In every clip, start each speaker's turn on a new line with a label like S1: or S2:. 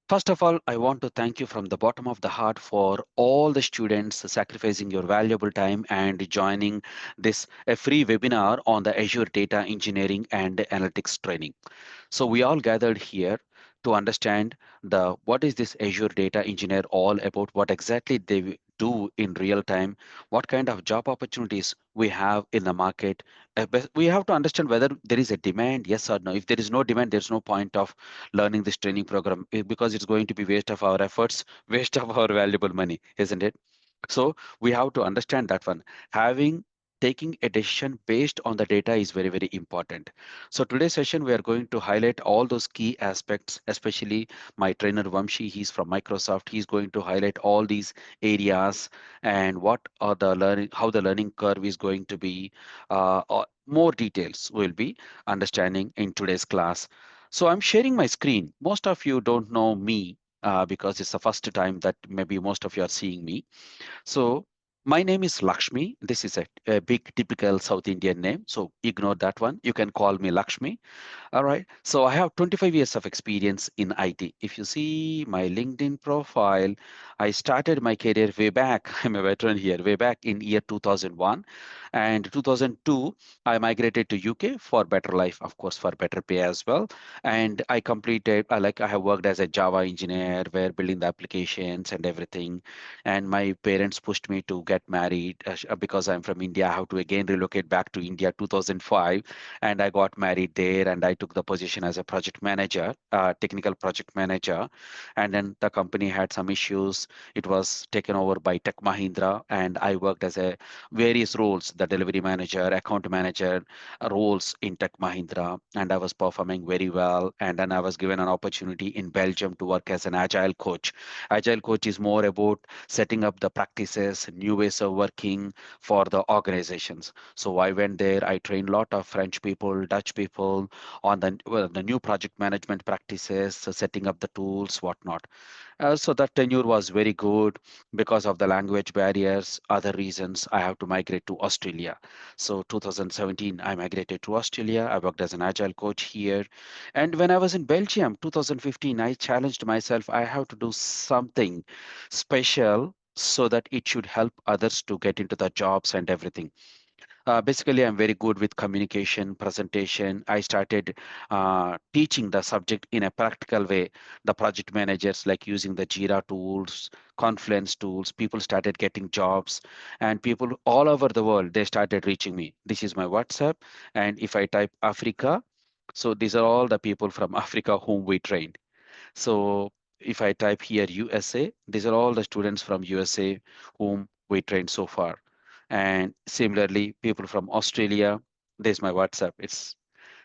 S1: First of all, I want to thank you from the bottom of the heart for all the students sacrificing your valuable time and joining this a free webinar on the Azure Data Engineering and Analytics training. So we all gathered here to understand the what is this Azure Data Engineer all about, what exactly they do in real time, what kind of job opportunities we have in the market. We have to understand whether there is a demand, yes or no. If there is no demand, there's no point of learning this training program because it's going to be waste of our efforts, waste of our valuable money, isn't it? So we have to understand that one. Having taking a decision based on the data is very, very important. So today's session, we are going to highlight all those key aspects, especially my trainer Vamshi, he's from Microsoft. He's going to highlight all these areas and what are the learning, how the learning curve is going to be. More details will be understanding in today's class. So I'm sharing my screen. Most of you don't know me because it's the first time that maybe most of you are seeing me. So my name is Lakshmi. This is a big typical South Indian name. So ignore that one. You can call me Lakshmi. All right. So I have 25 years of experience in IT. If you see my LinkedIn profile, I started my career way back. I'm a veteran here, way back in year 2001. And 2002, I migrated to UK for better life, of course, for better pay as well. And I completed, I have worked as a Java engineer, where building the applications and everything. And my parents pushed me to get married because I'm from India. I have to again relocate back to India 2005, and I got married there, and I took the position as a project manager, technical project manager. And then the company had some issues. It was taken over by Tech Mahindra, and I worked as a various roles, the delivery manager, account manager roles in Tech Mahindra, and I was performing very well. And then I was given an opportunity in Belgium to work as an agile coach. Agile coach is more about setting up the practices, new ways of working for the organizations. So I went there. I trained a lot of French people, Dutch people on the new project management practices, so setting up the tools, whatnot. So that tenure was very good because of the language barriers, other reasons. I have to migrate to Australia. So 2017, I migrated to Australia. I worked as an agile coach here. And when I was in Belgium, 2015, I challenged myself. I have to do something special so that it should help others to get into the jobs and everything. Basically, I'm very good with communication, presentation. I started teaching the subject in a practical way. The project managers like using the Jira tools, Confluence tools. People started getting jobs, and people all over the world they started reaching me. This is my WhatsApp, and if I type Africa, so these are all the people from Africa whom we trained. So if I type here USA, these are all the students from USA whom we trained so far. And similarly, people from Australia, there's my WhatsApp.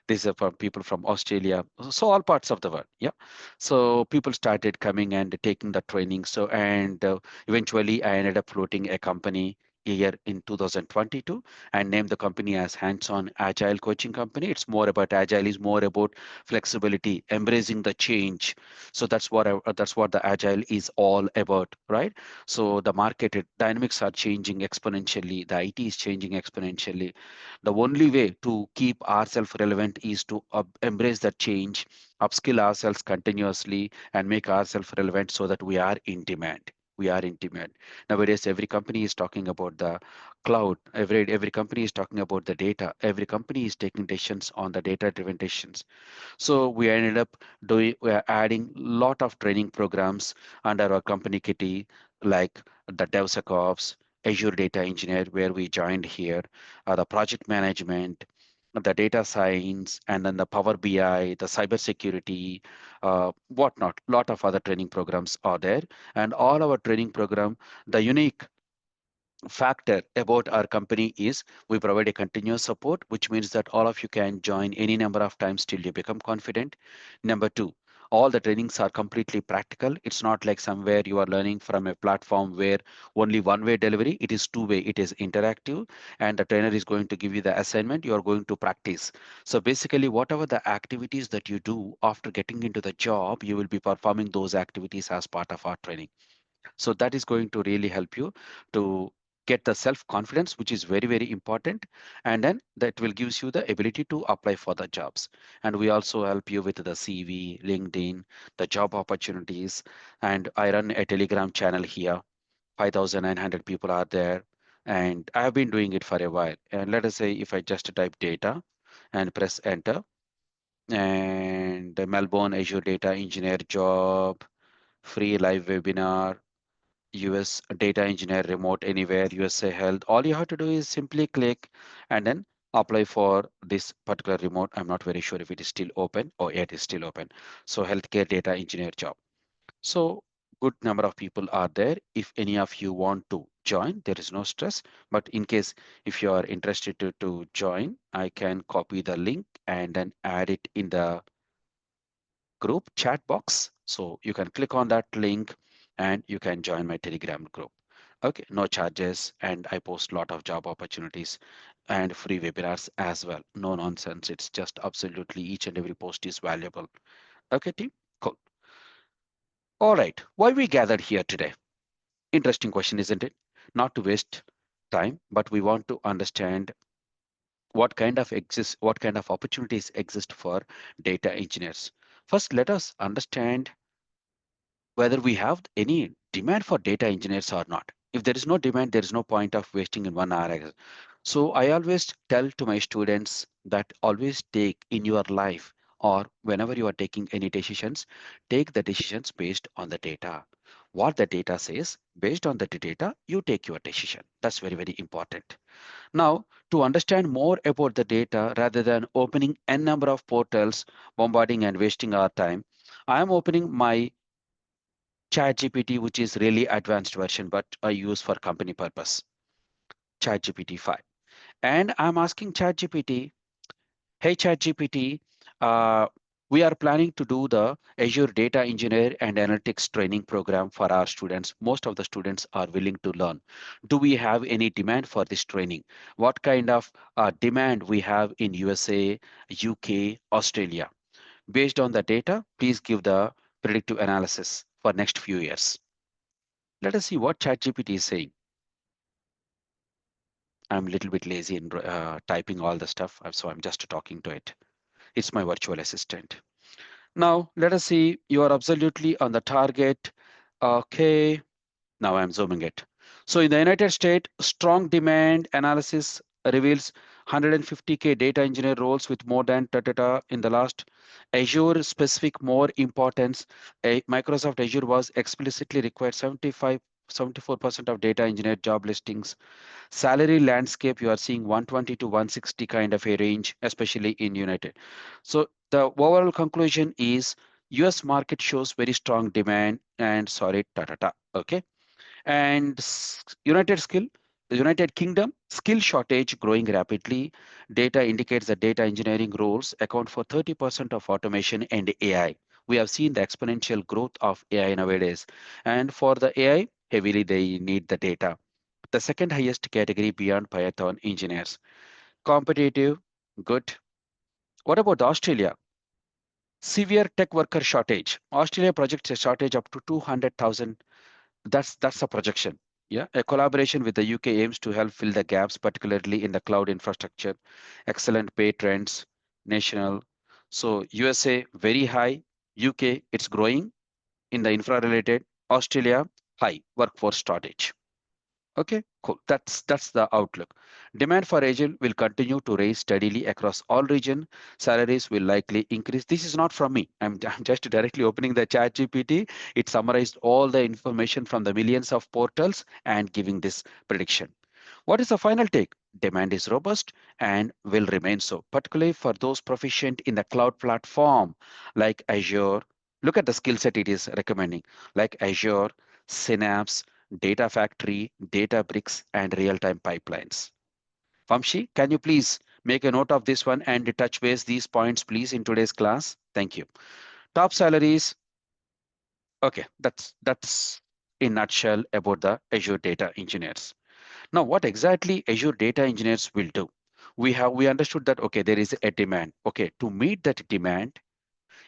S1: These are from people from Australia. So all parts of the world. Yeah. So people started coming and taking the training. So and eventually I ended up floating a company year in 2022 and named the company as hands-on agile coaching company. It's more about agile is more about flexibility, embracing the change. So that's what the agile is all about, right? So the dynamics are changing exponentially. The IT is changing exponentially. The only way to keep ourselves relevant is to embrace that change, upskill ourselves continuously, and make ourselves relevant so that we are in demand. We are in demand. Nowadays, every company is talking about the cloud. Every company is talking about the data. Every company is taking decisions on the data-driven decisions. So we ended up we are adding lot of training programs under our company kitty, like the DevSecOps, Azure Data Engineer, where we joined here, the project management, the data science, and then the Power BI, the cybersecurity, whatnot. Lot of other training programs are there, and all our training program, the unique factor about our company is we provide a continuous support, which means that all of you can join any number of times till you become confident. Number two, all the trainings are completely practical. It's not like somewhere you are learning from a platform where only one way delivery. It is two way. It is interactive, and the trainer is going to give you the assignment. You are going to practice. So basically, whatever the activities that you do after getting into the job, you will be performing those activities as part of our training. So that is going to really help you to get the self confidence, which is very very important, and then that will gives you the ability to apply for the jobs. And we also help you with the CV, LinkedIn, the job opportunities. And I run a Telegram channel here. 5,900 people are there, and I have been doing it for a while. And let us say if I just type data and press enter, and the Melbourne Azure Data Engineer job, free live webinar, US Data Engineer remote anywhere, USA Health. All you have to do is simply click and then apply for this particular remote. I'm not very sure if it is still open. Oh, yeah, it is still open. So healthcare data engineer job. So good number of people are there. If any of you want to join, there is no stress. But in case if you are interested to join, I can copy the link and then add it in the group chat box. So you can click on that link and you can join my Telegram group. Okay, no charges, and I post a lot of job opportunities and free webinars as well. No nonsense. It's just absolutely each and every post is valuable. Okay, team? Cool. All right. Why we gathered here today? Interesting question, isn't it? Not to waste time, but we want to understand what kind of opportunities exist for data engineers. First, let us understand whether we have any demand for data engineers or not. If there is no demand, there is no point of wasting in 1 hour. So I always tell to my students that always take in your life or whenever you are taking any decisions, take the decisions based on the data. What the data says, based on the data, you take your decision. That's very, very important. Now, to understand more about the data rather than opening n number of portals, bombarding and wasting our time, I am opening my ChatGPT, which is really advanced version, but I use for company purpose, ChatGPT 5. And I'm asking ChatGPT, hey ChatGPT, uh, we are planning to do the Azure Data Engineer and Analytics training program for our students. Most of the students are willing to learn. Do we have any demand for this training? What kind of demand we have in USA, UK, Australia? Based on the data, please give the predictive analysis for next few years. Let us see what ChatGPT is saying. I'm a little bit lazy in typing all the stuff, so I'm just talking to it. It's my virtual assistant. Now, let us see. You are absolutely on the target. Okay. Now I'm zooming it. So in the United States, strong demand analysis reveals 150K data engineer roles with more than in the last. Azure specific more importance. Microsoft Azure was explicitly required 74% of data engineer job listings. Salary landscape, you are seeing 120 to 160 kind of a range, especially in United. So the overall conclusion is US market shows very strong demand and sorry, okay. And the United Kingdom, skill shortage growing rapidly. Data indicates that data engineering roles account for 30% of automation and AI. We have seen the exponential growth of AI nowadays. And for the AI, heavily they need the data. The second highest category beyond Python engineers. Competitive, good. What about Australia? Severe tech worker shortage. Australia projects a shortage up to 200,000. That's a projection. Yeah, a collaboration with the UK aims to help fill the gaps, particularly in the cloud infrastructure. Excellent pay trends, national. So USA very high, UK it's growing in the infra related. Australia high workforce shortage. Okay, cool. That's the outlook. Demand for agile will continue to rise steadily across all region. Salaries will likely increase. This is not from me. I'm just directly opening the chat GPT. It summarized all the information from the millions of portals and giving this prediction. What is the final take? Demand is robust and will remain so, particularly for those proficient in the cloud platform like Azure. Look at the skill set it is recommending, like Azure, Synapse, Data Factory, Databricks, and real-time pipelines. Vamshi, can you please make a note of this one and touch base these points, please, in today's class? Thank you. Top salaries. Okay, that's in nutshell about the Azure data engineers. Now, what exactly Azure data engineers will do? We understood that okay, there is a demand. Okay, to meet that demand,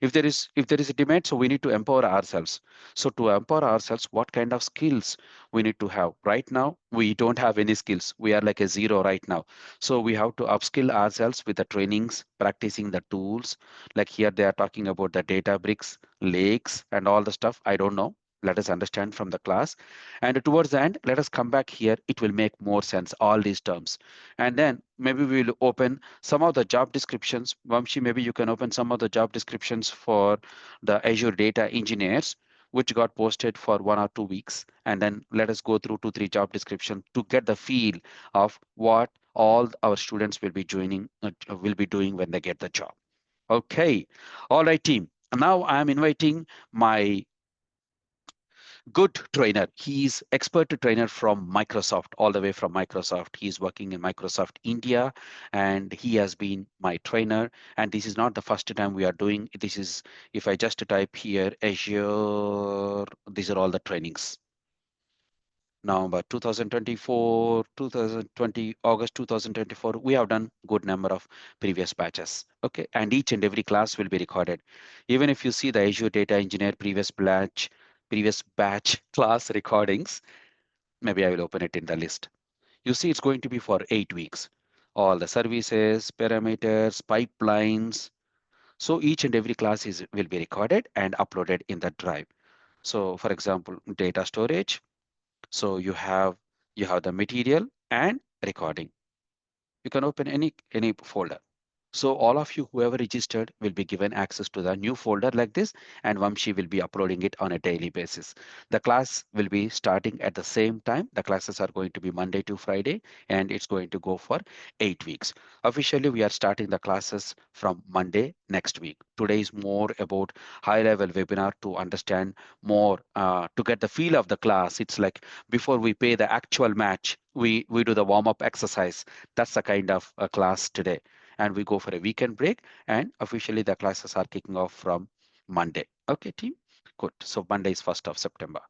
S1: if there is a demand, so we need to empower ourselves. So to empower ourselves, what kind of skills we need to have? Right now we don't have any skills, we are like a zero right now. So we have to upskill ourselves with the trainings, practicing the tools. Like here they are talking about the data bricks, lakes, and all the stuff. I don't know, let us understand from the class, and towards the end let us come back here, it will make more sense all these terms. And then maybe we will open some of the job descriptions. Vamshi, maybe you can open some of the job descriptions for the Azure Data Engineers, which got posted for 1 or 2 weeks. And then let us go through 2, 3 job descriptions to get the feel of what all our students will be will be doing when they get the job. Okay. All right, team. Now I am inviting my good trainer. He's expert trainer from Microsoft, all the way from Microsoft. He's working in Microsoft India, and he has been my trainer. And this is not the first time we are doing. This is, if I just type here Azure, these are all the trainings. November 2024, 2020, August 2024, we have done good number of previous batches. Okay, and each and every class will be recorded. Even if you see the Azure Data Engineer previous batch class recordings, maybe I will open it in the list. You see, it's going to be for 8 weeks. All the services, parameters, pipelines. So each and every class will be recorded and uploaded in the drive. So for example, data storage, so you have the material and recording. You can open any folder. So all of you, whoever registered, will be given access to the new folder like this, and Vamshi will be uploading it on a daily basis. The class will be starting at the same time. The classes are going to be Monday to Friday, and it's going to go for 8 weeks. Officially, we are starting the classes from Monday next week. Today is more about high-level webinar to understand more, to get the feel of the class. It's like before we pay the actual match, we do the warm-up exercise. That's the kind of class today, and we go for a weekend break, and officially the classes are kicking off from Monday. Okay, team? Good. So Monday is 1st of September.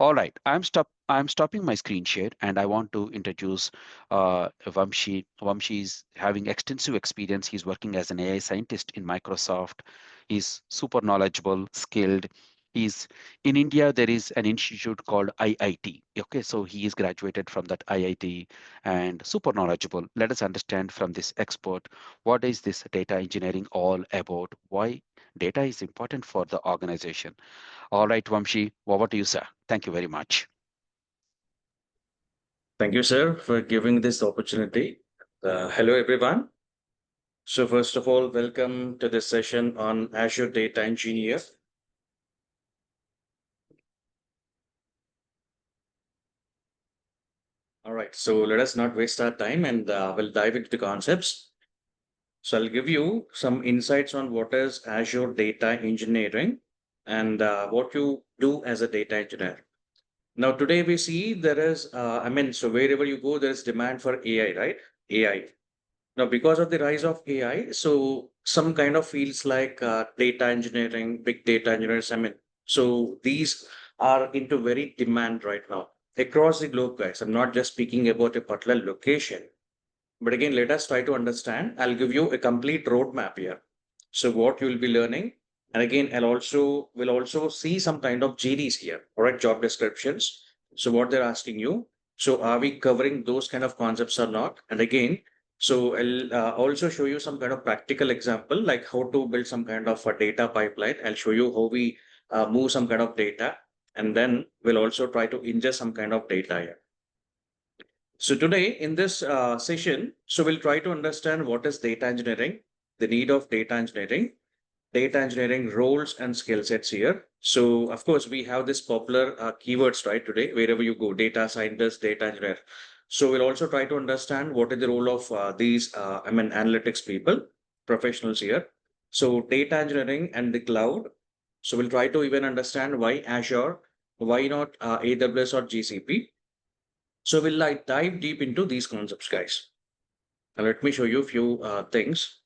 S1: All right, I'm stopping my screen share, and I want to introduce Vamshi. Vamshi is having extensive experience. He's working as an AI scientist in Microsoft. He's super knowledgeable, skilled. He's in India. There is an institute called IIT. Okay, so he is graduated from that IIT and super knowledgeable. Let us understand from this expert, what is this data engineering all about? Why data is important for the organization? All right, Vamshi, over to you, sir. Thank you very much.
S2: Thank you, sir, for giving this opportunity. Hello, everyone. So first of all, welcome to this session on Azure Data Engineer. All right, so let us not waste our time, and we'll dive into the concepts. So I'll give you some insights on what is Azure Data Engineering and what you do as a data engineer. Now, today we see there is, so wherever you go, there is demand for AI, right? AI. Now, because of the rise of AI, so some kind of fields like data engineering, big data engineers, so these are into very demand right now across the globe, guys. I'm not just speaking about a particular location, but again, let us try to understand. I'll give you a complete roadmap here. So what you will be learning, and again, will also see some kind of GDs here, all right, job descriptions. So what they're asking you. So are we covering those kind of concepts or not? And again, so I'll also show you some kind of practical example, like how to build some kind of a data pipeline. I'll show you how we move some kind of data, and then we'll also try to ingest some kind of data here. So today in this session, so we'll try to understand what is data engineering, the need of data engineering roles and skill sets here. So of course, we have this popular keywords, right? Today, wherever you go, data scientist, data engineer. So we'll also try to understand what is the role of these, analytics people, professionals here. So data engineering and the cloud. So we'll try to even understand why Azure, why not AWS or GCP. So we'll like dive deep into these concepts, guys. Now let me show you a few things.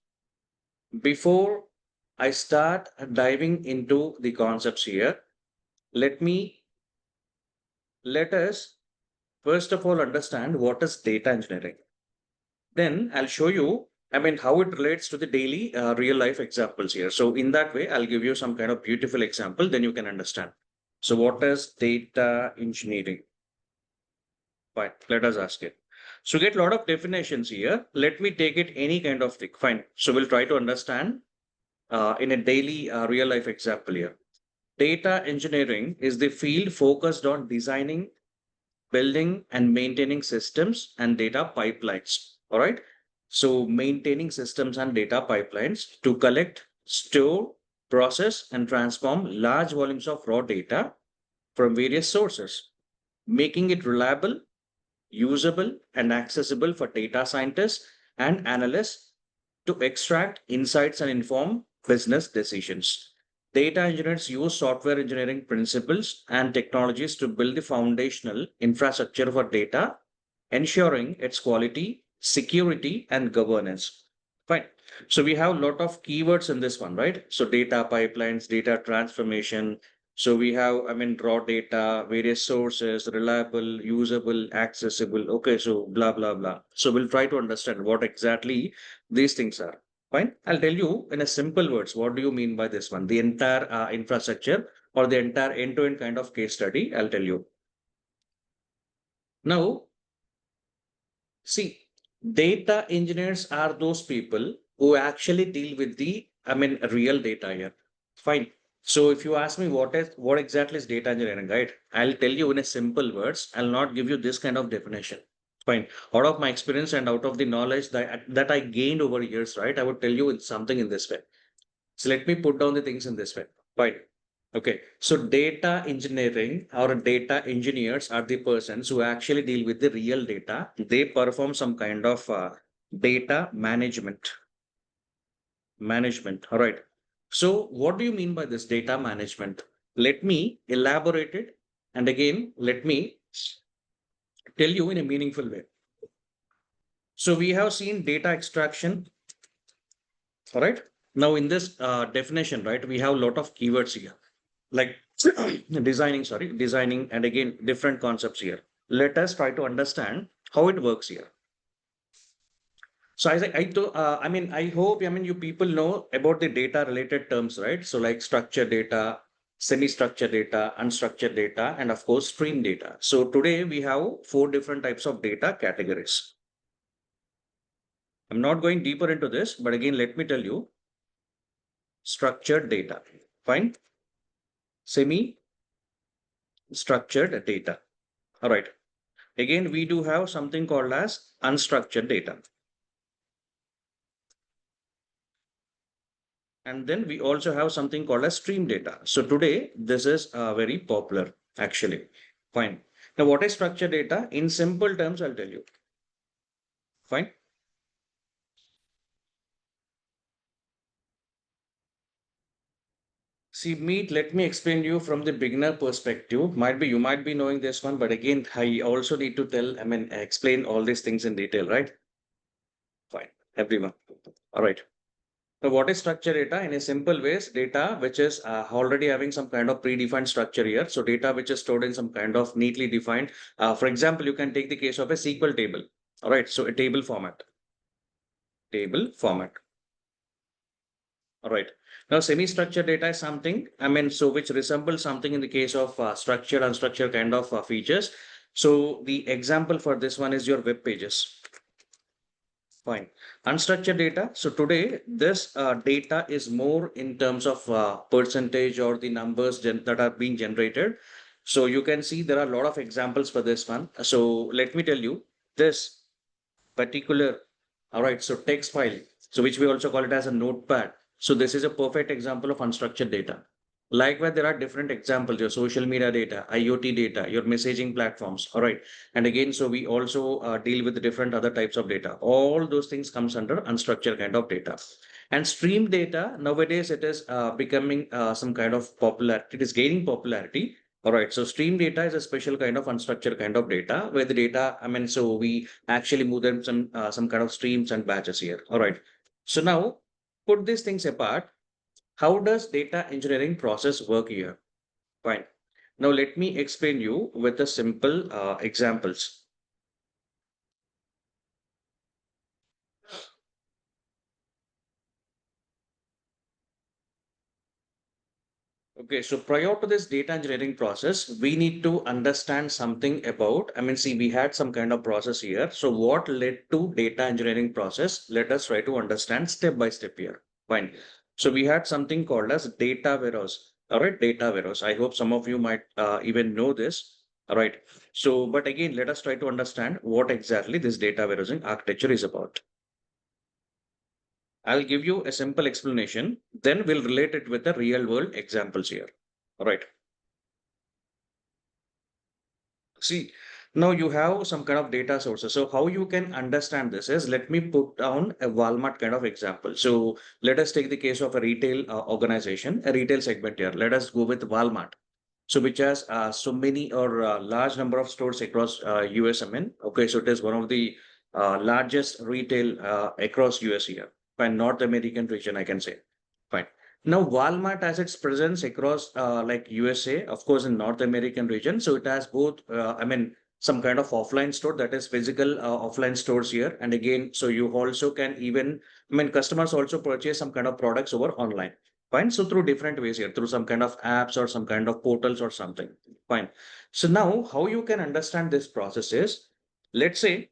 S2: Before I start diving into the concepts here, let me let us first of all understand what is data engineering. Then I'll show you I mean, how it relates to the daily real life examples here. So in that way, I'll give you some kind of beautiful example, then you can understand. So what is data engineering? Fine, let us ask it. So get a lot of definitions here. Let me take it any kind of thing. Fine. So we'll try to understand in a daily real life example here. Data engineering is the field focused on designing, building, and maintaining systems and data pipelines. All right. So maintaining systems and data pipelines to collect, store, process, and transform large volumes of raw data from various sources, making it reliable, usable, and accessible for data scientists and analysts to extract insights and inform business decisions. Data engineers use software engineering principles and technologies to build the foundational infrastructure for data, ensuring its quality, security, and governance. Fine. So we have a lot of keywords in this one, right? So data pipelines, data transformation, so we have, I mean, raw data, various sources, reliable, usable, accessible. Okay, so blah, blah, blah. So we'll try to understand what exactly these things are. Fine. I'll tell you in a simple words, what do you mean by this one? The entire infrastructure or the entire end-to-end kind of case study, I'll tell you. Now, see, data engineers are those people who actually deal with the, I mean, real data here. Fine. So if you ask me what exactly is data engineering, right? I'll tell you in a simple words. I'll not give you this kind of definition. Fine. Out of my experience and out of the knowledge that I gained over years, right? I would tell you it's something in this way. So let me put down the things in this way. Fine. Okay. So data engineering or data engineers are the persons who actually deal with the real data. They perform some kind of data management. Management. All right. So what do you mean by this data management? Let me elaborate it. And again, let me tell you in a meaningful way. So we have seen data extraction. All right. Now in this definition, right, we have a lot of keywords here, like designing, and again, different concepts here. Let us try to understand how it works here. So I mean, I hope, I mean, you people know about the data related terms, right? So like structured data, semi-structured data, unstructured data, and of course, stream data. So today we have four different types of data categories. I'm not going deeper into this, but again, let me tell you, structured data, fine, semi-structured data. All right. Again, we do have something called as unstructured data. And then we also have something called as stream data. So today, this is very popular, actually. Fine. Now, what is structured data? In simple terms, I'll tell you. Fine. See, let me explain you from the beginner perspective. Might be, you might be knowing this one, but again, I also need to tell, I mean, explain all these things in detail, right? Fine. Everyone. All right. So what is structured data? In a simple ways, data which is already having some kind of predefined structure here. So data which is stored in some kind of neatly defined. For example, you can take the case of a SQL table. All right. So a table format. Table format. All right. Now, semi-structured data is something, I mean, so which resembles something in the case of structured, unstructured kind of features. So the example for this one is your web pages. Fine. Unstructured data. So today, this data is more in terms of percentage or the numbers that are being generated. So you can see there are a lot of examples for this one. So let me tell you this particular, all right, so text file, so which we also call it as a notepad. So this is a perfect example of unstructured data. Likewise, there are different examples, your social media data, IoT data, your messaging platforms. All right. And again, so we also deal with different other types of data. All those things comes under unstructured kind of data. And stream data, nowadays it is becoming some kind of popularity. It is gaining popularity. All right. So stream data is a special kind of unstructured kind of data where the data, I mean, so we actually move them some kind of streams and batches here. All right. So now put these things apart. How does data engineering process work here? Fine. Now let me explain you with a simple examples. Okay, so prior to this data engineering process, we need to understand something about, I mean, see, we had some kind of process here. So what led to data engineering process? Let us try to understand step by step here. Fine. So we had something called as data warehouse. All right, data warehouse. I hope some of you might even know this. All right. So, but again, let us try to understand what exactly this data warehousing architecture is about. I'll give you a simple explanation, then we'll relate it with the real world examples here. All right. See, now you have some kind of data sources. So how you can understand this is, let me put down a Walmart kind of example. So let us take the case of a retail organization, a retail segment here. Let us go with Walmart. So which has so many or large number of stores across US. I mean, okay, so it is one of the largest retail across US here, by North American region, I can say. Fine. Now, Walmart has its presence across like USA, of course, in North American region. So it has both, I mean, some kind of offline store, that is physical offline stores here. And again, so you also can even, I mean, customers also purchase some kind of products over online. Fine. So through different ways here, through some kind of apps or some kind of portals or something. Fine. So now how you can understand this process is, let's say,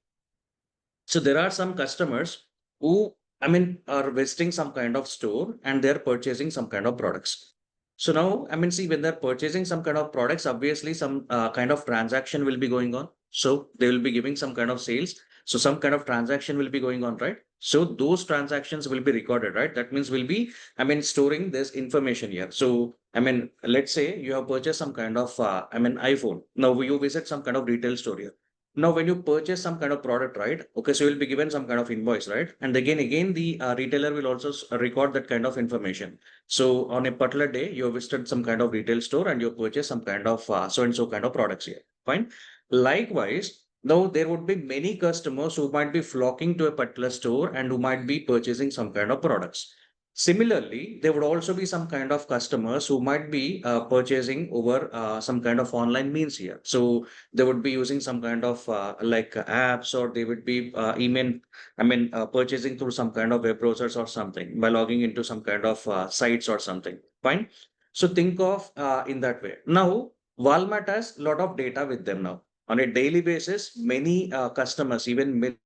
S2: so there are some customers who, I mean, are visiting some kind of store and they're purchasing some kind of products. So now, I mean, see, when they're purchasing some kind of products, obviously some kind of transaction will be going on. So they will be giving some kind of sales. So some kind of transaction will be going on, right? So those transactions will be recorded, right? That means we'll be, I mean, storing this information here. So, I mean, let's say you have purchased some kind of, I mean, iPhone. Now you visit some kind of retail store here. Now, when you purchase some kind of product, right? Okay, so you'll be given some kind of invoice, right? And again, the retailer will also record that kind of information. So on a particular day, you have visited some kind of retail store and you purchased some kind of so and so kind of products here. Fine. Likewise, now there would be many customers who might be flocking to a particular store and who might be purchasing some kind of products. Similarly, there would also be some kind of customers who might be purchasing over some kind of online means here. So they would be using some kind of apps, or they would be purchasing through some kind of web browsers or something by logging into some kind of sites or something. Fine. So think of in that way. Now, Walmart has a lot of data with them now. On a daily basis, many customers, even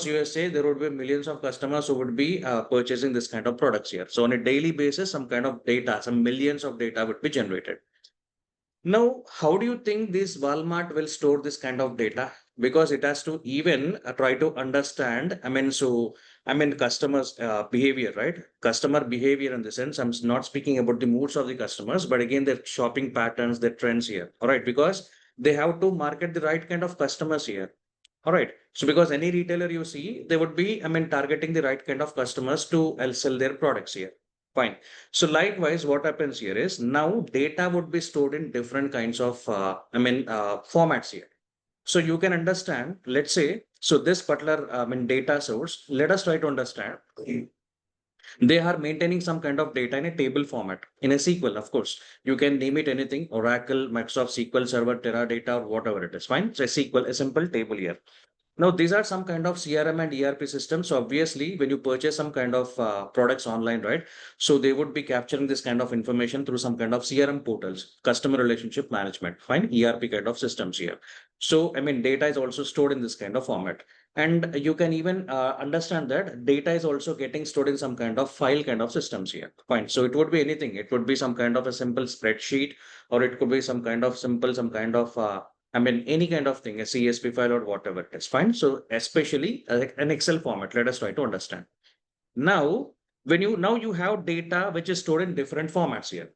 S2: USA, there would be millions of customers who would be purchasing this kind of products here. So on a daily basis, some kind of data, some millions of data would be generated. Now, how do you think this Walmart will store this kind of data? Because it has to even try to understand, customers' behavior, right? Customer behavior in the sense, I'm not speaking about the moods of the customers, but again, their shopping patterns, their trends here. All right, because they have to market the right kind of customers here. All right. So because any retailer you see, they would be, targeting the right kind of customers to sell their products here. Fine. So likewise, what happens here is now data would be stored in different kinds of, formats here. So you can understand, let's say, so this particular, data source, let us try to understand. They are maintaining some kind of data in a table format, in a SQL, of course. You can name it anything, Oracle, Microsoft SQL Server, Teradata, or whatever it is. Fine. So a SQL, a simple table here. Now, these are some kind of CRM and ERP systems. So obviously, when you purchase some kind of products online, right? So they would be capturing this kind of information through some kind of CRM portals, customer relationship management, fine, ERP kind of systems here. So, data is also stored in this kind of format. And you can even understand that data is also getting stored in some kind of file kind of systems here. Fine. So it would be anything. It would be some kind of a simple spreadsheet, or it could be some kind of simple, some kind of any kind of thing, a CSV file or whatever it is, fine. So especially an Excel format, let us try to understand. Now, now you have data which is stored in different formats here.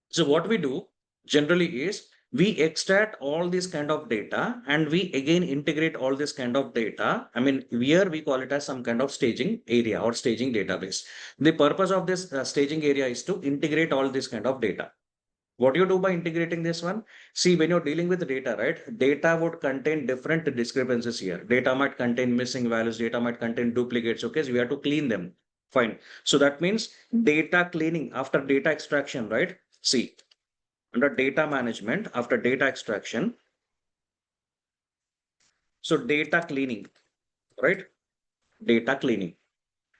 S2: So what we do generally is we extract all this kind of data and we again integrate all this kind of data. Here we call it as some kind of staging area or staging database. The purpose of this staging area is to integrate all this kind of data. What you do by integrating this one? See, when you're dealing with data, right? Data would contain different discrepancies here. Data might contain missing values, data might contain duplicates. Okay, so we have to clean them. Fine. So that means data cleaning after data extraction, right? See, under data management, after data extraction, so data cleaning, right? Data cleaning.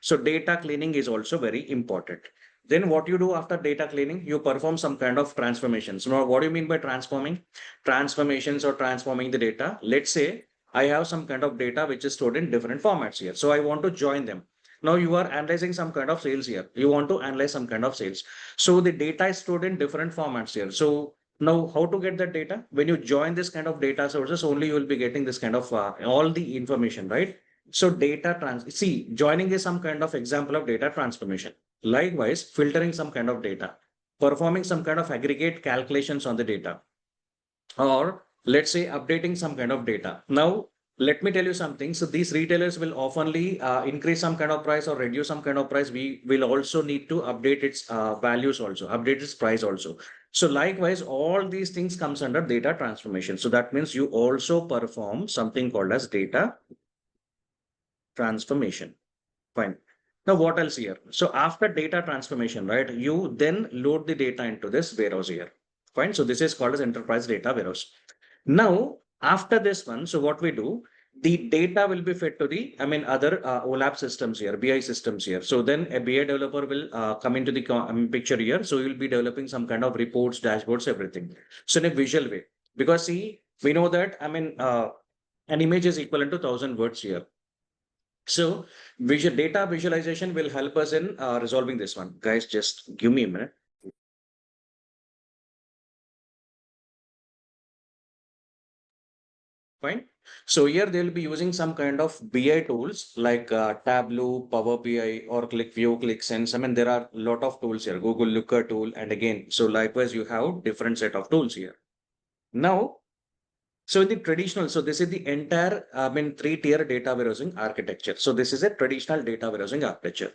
S2: So data cleaning is also very important. Then what you do after data cleaning, you perform some kind of transformations. Now, what do you mean by transforming? Transformations or transforming the data. Let's say I have some kind of data which is stored in different formats here. So I want to join them. Now you are analyzing some kind of sales here. You want to analyze some kind of sales. So the data is stored in different formats here. So now how to get that data? When you join this kind of data sources, only you will be getting this kind of all the information, right? So see, joining is some kind of example of data transformation. Likewise, filtering some kind of data, performing some kind of aggregate calculations on the data, or let's say updating some kind of data. Now, let me tell you something. So these retailers will oftenly increase some kind of price or reduce some kind of price. We will also need to update its values also, update its price also. So likewise, all these things comes under data transformation. So that means you also perform something called as data transformation. Fine. Now, what else here? So after data transformation, right, you then load the data into this warehouse here. Fine. So this is called as enterprise data warehouse. Now, after this one, so what we do, the data will be fed to the, other OLAP systems here, BI systems here. So then a BI developer will come into the picture here. So you'll be developing some kind of reports, dashboards, everything. So in a visual way, because see, we know that, an image is equivalent to 1,000 words here. So visual data visualization will help us in resolving this one. Guys, just give me a minute. Fine. So here they'll be using some kind of BI tools like Tableau, Power BI, or ClickView, ClickSense. There are a lot of tools here. Google Looker tool, and again, so likewise you have different set of tools here. Now, so the traditional, so this is the entire, three-tier data warehousing architecture. So this is a traditional data warehousing architecture.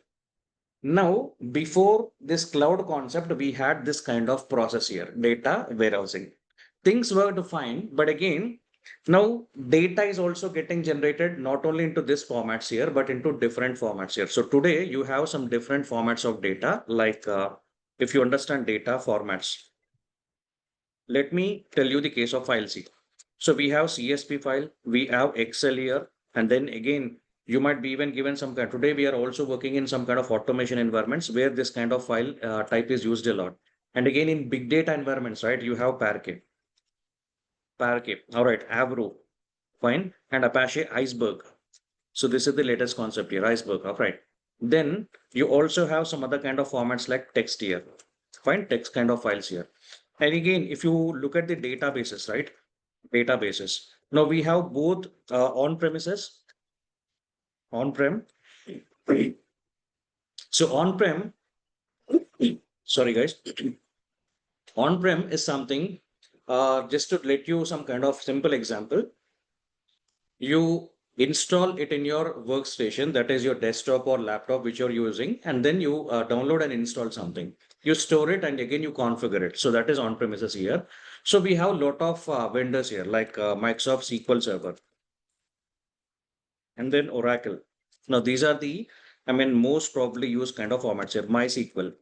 S2: Now, before this cloud concept, we had this kind of process here, data warehousing. Things were fine, but again, now data is also getting generated not only into this formats here, but into different formats here. So today you have some different formats of data, like if you understand data formats. Let me tell you the case of files here. So we have CSV file, we have Excel here, and then again, you might be even given some kind. Today, we are also working in some kind of automation environments where this kind of file type is used a lot. And again, in big data environments, right, you have Parquet, all right, Avro, fine, and Apache Iceberg. So this is the latest concept here, Iceberg, all right. Then you also have some other kind of formats like text here, fine, text kind of files here. And again, if you look at the databases, right, databases. Now we have both on-premises, on-prem. So on-prem, sorry guys, on-prem is something, just to let you some kind of simple example, you install it in your workstation, that is your desktop or laptop which you're using, and then you download and install something. You store it and again you configure it. So that is on-premises here. So we have a lot of vendors here like Microsoft SQL Server and then Oracle. Now these are the, most probably used kind of formats here. MySQL.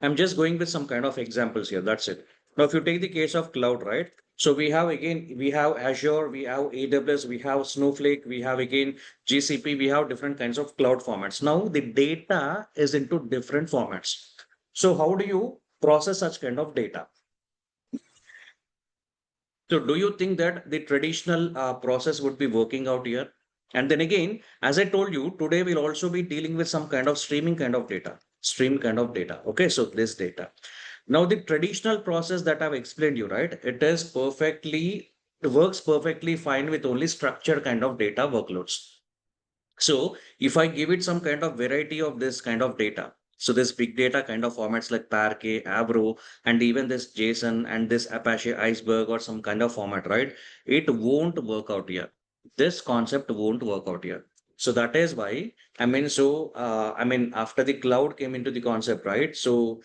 S2: I'm just going with some kind of examples here. That's it. Now, if you take the case of cloud, right? So we have again, we have Azure, we have AWS, we have Snowflake, we have again GCP, we have different kinds of cloud formats. Now the data is into different formats. So how do you process such kind of data? So do you think that the traditional process would be working out here? And then again, as I told you, today we'll also be dealing with some kind of streaming kind of data, stream kind of data. Okay, so this data. Now the traditional process that I've explained you, right? It works perfectly fine with only structured kind of data workloads. So if I give it some kind of variety of this kind of data, so this big data kind of formats like Parquet, Avro, and even this JSON and this Apache Iceberg or some kind of format, right? It won't work out here. This concept won't work out here. So that is why, after the cloud came into the concept, right? So,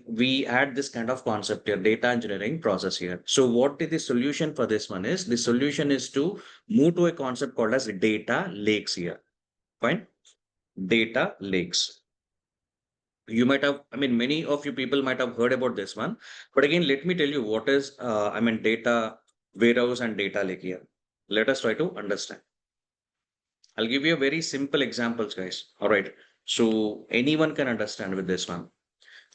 S2: we had this kind of concept here, data engineering process here. So what is the solution for this one is, the solution is to move to a concept called as data lakes here. Fine. Data lakes. You might have, many of you people might have heard about this one. But again, let me tell you what is, data warehouse and data lake here. Let us try to understand. I'll give you a very simple examples, guys. All right. So anyone can understand with this one.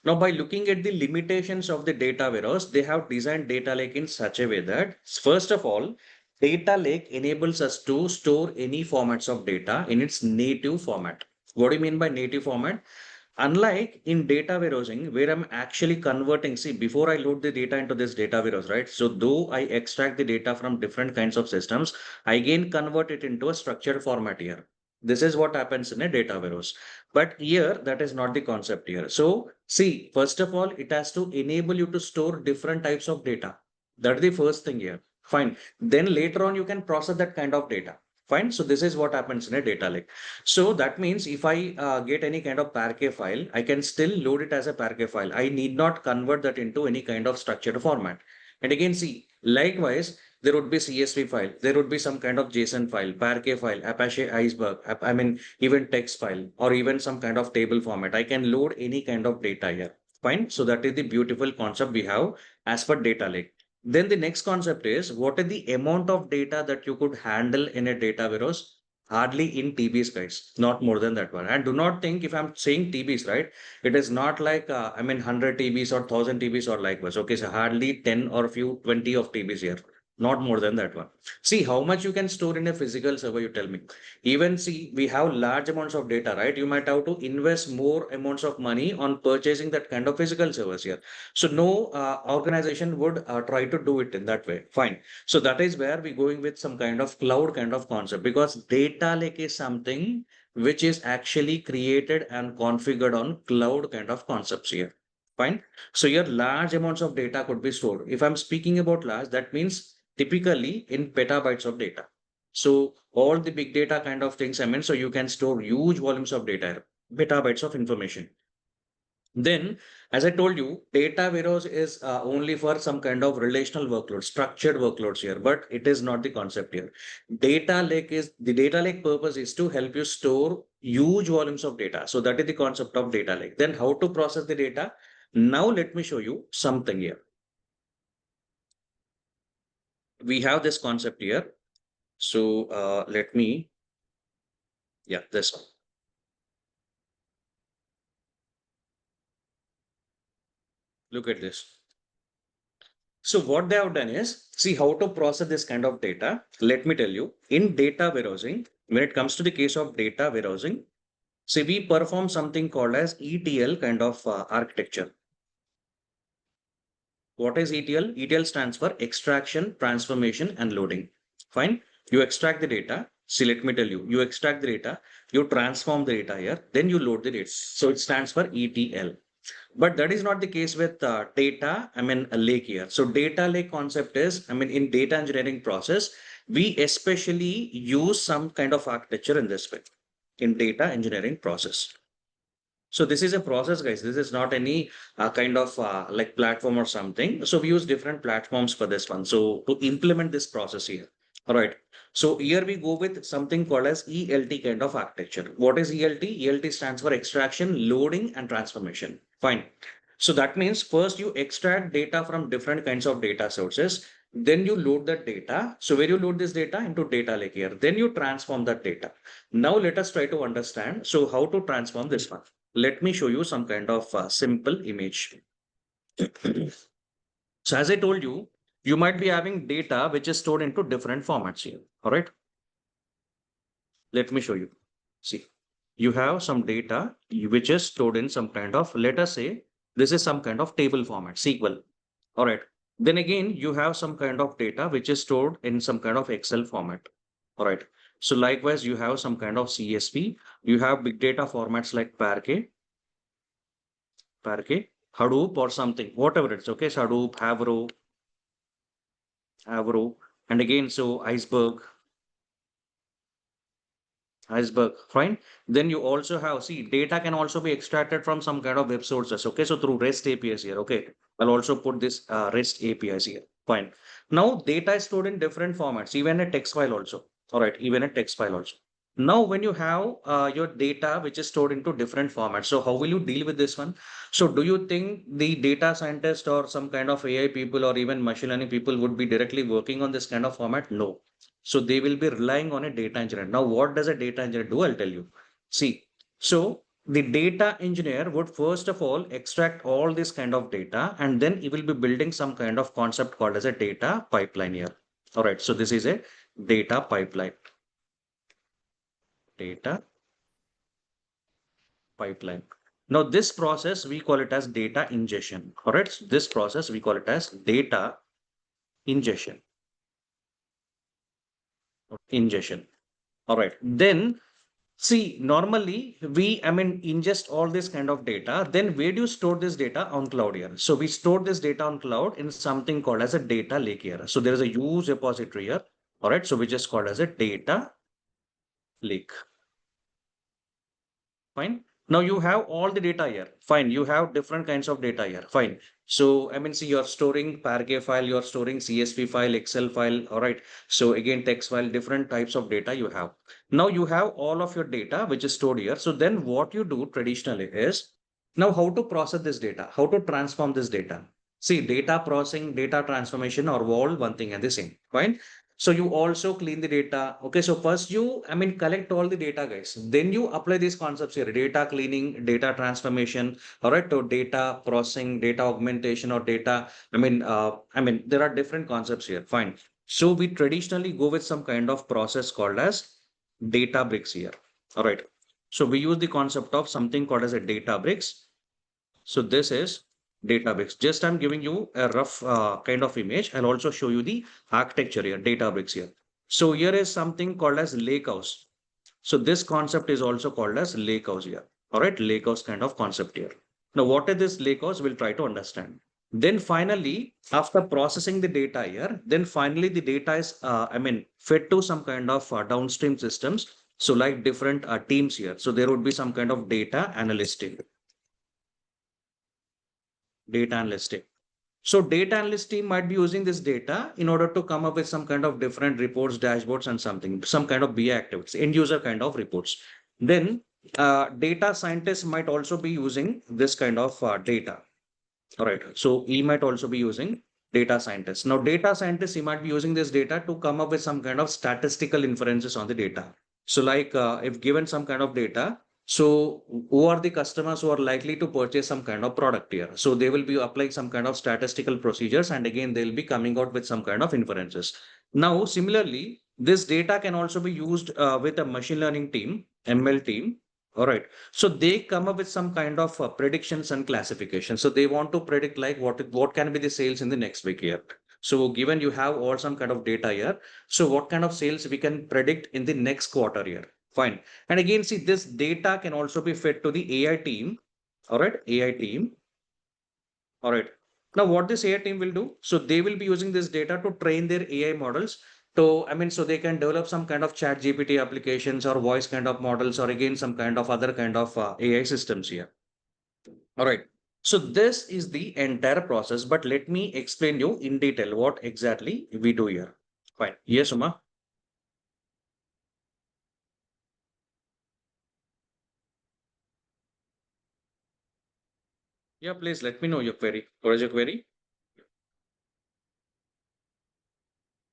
S2: Now, by looking at the limitations of the data warehouse, they have designed data lake in such a way that, first of all, data lake enables us to store any formats of data in its native format. What do you mean by native format? Unlike in data warehousing, where I'm actually converting, see, before I load the data into this data warehouse, right? So though I extract the data from different kinds of systems, I again convert it into a structured format here. This is what happens in a data warehouse. But here, that is not the concept here. So see, first of all, it has to enable you to store different types of data. That's the first thing here. Fine. Then later on, you can process that kind of data. Fine. So this is what happens in a data lake. So that means if I get any kind of Parquet file, I can still load it as a Parquet file. I need not convert that into any kind of structured format. And again, see, likewise, there would be CSV file, there would be some kind of JSON file, Parquet file, Apache Iceberg, I mean, even text file, or even some kind of table format. I can load any kind of data here. Fine. So that is the beautiful concept we have as per data lake. Then the next concept is what is the amount of data that you could handle in a data warehouse? Hardly in TBs, guys, not more than that one. And do not think if I'm saying TBs, right? It is not like, I mean, 100 TBs or 1000 TBs or likewise. Okay, so hardly 10 or few 20 of TBs here, not more than that one. See how much you can store in a physical server, you tell me. Even see, we have large amounts of data, right? You might have to invest more amounts of money on purchasing that kind of physical servers here. So no organization would try to do it in that way. Fine. So that is where we're going with some kind of cloud kind of concept, because data lake is something which is actually created and configured on cloud kind of concepts here. Fine. So your large amounts of data could be stored. If I'm speaking about large, that means typically in petabytes of data. So all the big data kind of things, I mean, so you can store huge volumes of data, petabytes of information. Then, as I told you, data warehouse is only for some kind of relational workloads, structured workloads here, but it is not the concept here. Data lake is the data lake purpose is to help you store huge volumes of data. So that is the concept of data lake. Then how to process the data? Now let me show you something here. We have this concept here. So let me, yeah, this one. Look at this. So what they have done is see how to process this kind of data. Let me tell you, in data warehousing, when it comes to the case of data warehousing, see we perform something called as ETL kind of architecture. What is ETL? ETL stands for extraction, transformation, and loading. Fine. You extract the data. See, let me tell you, you extract the data, you transform the data here, then you load the data. So it stands for ETL. But that is not the case with data, I mean, a lake here. So data lake concept is, I mean, in data engineering process, we especially use some kind of architecture in this way in data engineering process. So this is a process, guys. This is not any kind of like platform or something. So we use different platforms for this one. So to implement this process here. All right. So here we go with something called as ELT kind of architecture. What is ELT? ELT stands for extraction, loading, and transformation. Fine. So that means first you extract data from different kinds of data sources. Then you load that data. So where you load this data into data lake here. Then you transform that data. Now let us try to understand. So how to transform this one? Let me show you some kind of simple image. So as I told you, you might be having data which is stored into different formats here. All right. Let me show you. See, you have some data which is stored in some kind of, let us say, this is some kind of table format, SQL. All right. Then again, you have some kind of data which is stored in some kind of Excel format. All right. So likewise, you have some kind of CSV. You have big data formats like Parquet, Hadoop or something, whatever it's okay. So Hadoop, Avro, and again, so iceberg, fine. Then you also have, see, data can also be extracted from some kind of web sources. Okay, so through REST APIs here. Okay, I'll also put this REST APIs here. Fine. Now data is stored in different formats, even a text file also. All right, even a text file also. Now, when you have your data which is stored into different formats, so how will you deal with this one? So, do you think the data scientist or some kind of AI people or even machine learning people would be directly working on this kind of format? No. So they will be relying on a data engineer. Now, what does a data engineer do? I'll tell you. See, so the data engineer would first of all extract all this kind of data, and then he will be building some kind of concept called as a data pipeline here. All right. So this is a data pipeline. Data pipeline. Now, this process we call it as data ingestion. All right. So this process we call it as data ingestion. Ingestion. All right. Then see, normally ingest all this kind of data. Then where do you store this data? On cloud here. So we store this data on cloud in something called as a data lake here. So there is a huge repository here. All right. So we just call as a data lake. Fine. Now you have all the data here. Fine. You have different kinds of data here. Fine. So see, you're storing Parquet file, you're storing CSV file, Excel file. All right. So again, text file, different types of data you have. Now you have all of your data which is stored here. So then what you do traditionally is now how to process this data, how to transform this data. See, data processing, data transformation are all one thing and the same. Fine. So you also clean the data. Okay, so first you, collect all the data, guys. Then you apply these concepts here: data cleaning, data transformation. All right, so data processing, data augmentation, or data. There are different concepts here. Fine. So we traditionally go with some kind of process called as data bricks here. All right. So we use the concept of something called as a data bricks. So this is Databricks. Just I'm giving you a rough kind of image. I'll also show you the architecture here, Databricks here. So here is something called as lakehouse. So this concept is also called as lakehouse here. All right, lakehouse kind of concept here. Now, what is this lakehouse? We'll try to understand. Then finally, after processing the data here, then finally the data is, fed to some kind of downstream systems. So like different teams here. So there would be some kind of data analyst team. Data analyst team. So data analyst team might be using this data in order to come up with some kind of different reports, dashboards, and something, some kind of BI activities, end user kind of reports. Then data scientists might also be using this kind of data. All right. So he might also be using data scientists. Now, data scientists, he might be using this data to come up with some kind of statistical inferences on the data. So like if given some kind of data, so who are the customers who are likely to purchase some kind of product here? So they will be applying some kind of statistical procedures, and again, they'll be coming out with some kind of inferences. Now, similarly, this data can also be used with a machine learning team, ML team. All right. So they come up with some kind of predictions and classification. So they want to predict like what can be the sales in the next week here. So given you have all some kind of data here, so what kind of sales we can predict in the next quarter here? Fine. And again, see, this data can also be fed to the AI team. All right, AI team. All right. Now, what this AI team will do? So they will be using this data to train their AI models. So, so they can develop some kind of chat GPT applications or voice kind of models, or again, some kind of other kind of AI systems here. All right. So this is the entire process, but let me explain you in detail what exactly we do here. Fine. Yes, Uma. Yeah, please let me know your query. What is your query?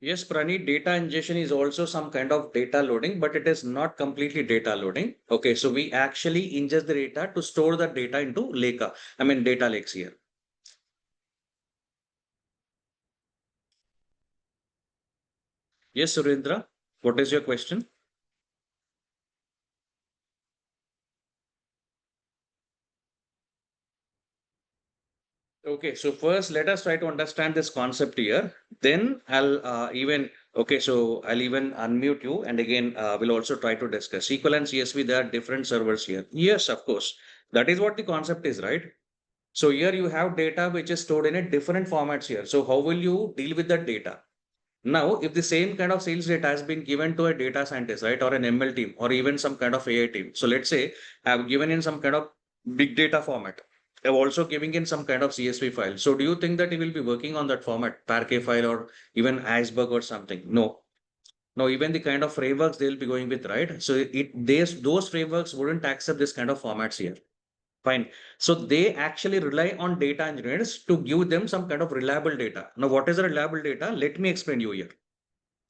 S2: Yes, Prani, data ingestion is also some kind of data loading, but it is not completely data loading. Okay, so we actually ingest the data to store the data into data lakes here. Yes, Surendra, what is your question? Okay, so first let us try to understand this concept here. Then I'll even unmute you, and again, we'll also try to discuss SQL and CSV. There are different servers here. Yes, of course. That is what the concept is, right? So here you have data which is stored in a different formats here. So how will you deal with that data? Now, if the same kind of sales data has been given to a data scientist, right, or an ML team, or even some kind of AI team. So let's say I've given in some kind of big data format. I've also giving in some kind of CSV file. So do you think that he will be working on that format, Parquet file or even Iceberg or something? No. Now, even the kind of frameworks they'll be going with, right? So those frameworks wouldn't accept this kind of formats here. Fine. So they actually rely on data engineers to give them some kind of reliable data. Now, what is the reliable data? Let me explain you here.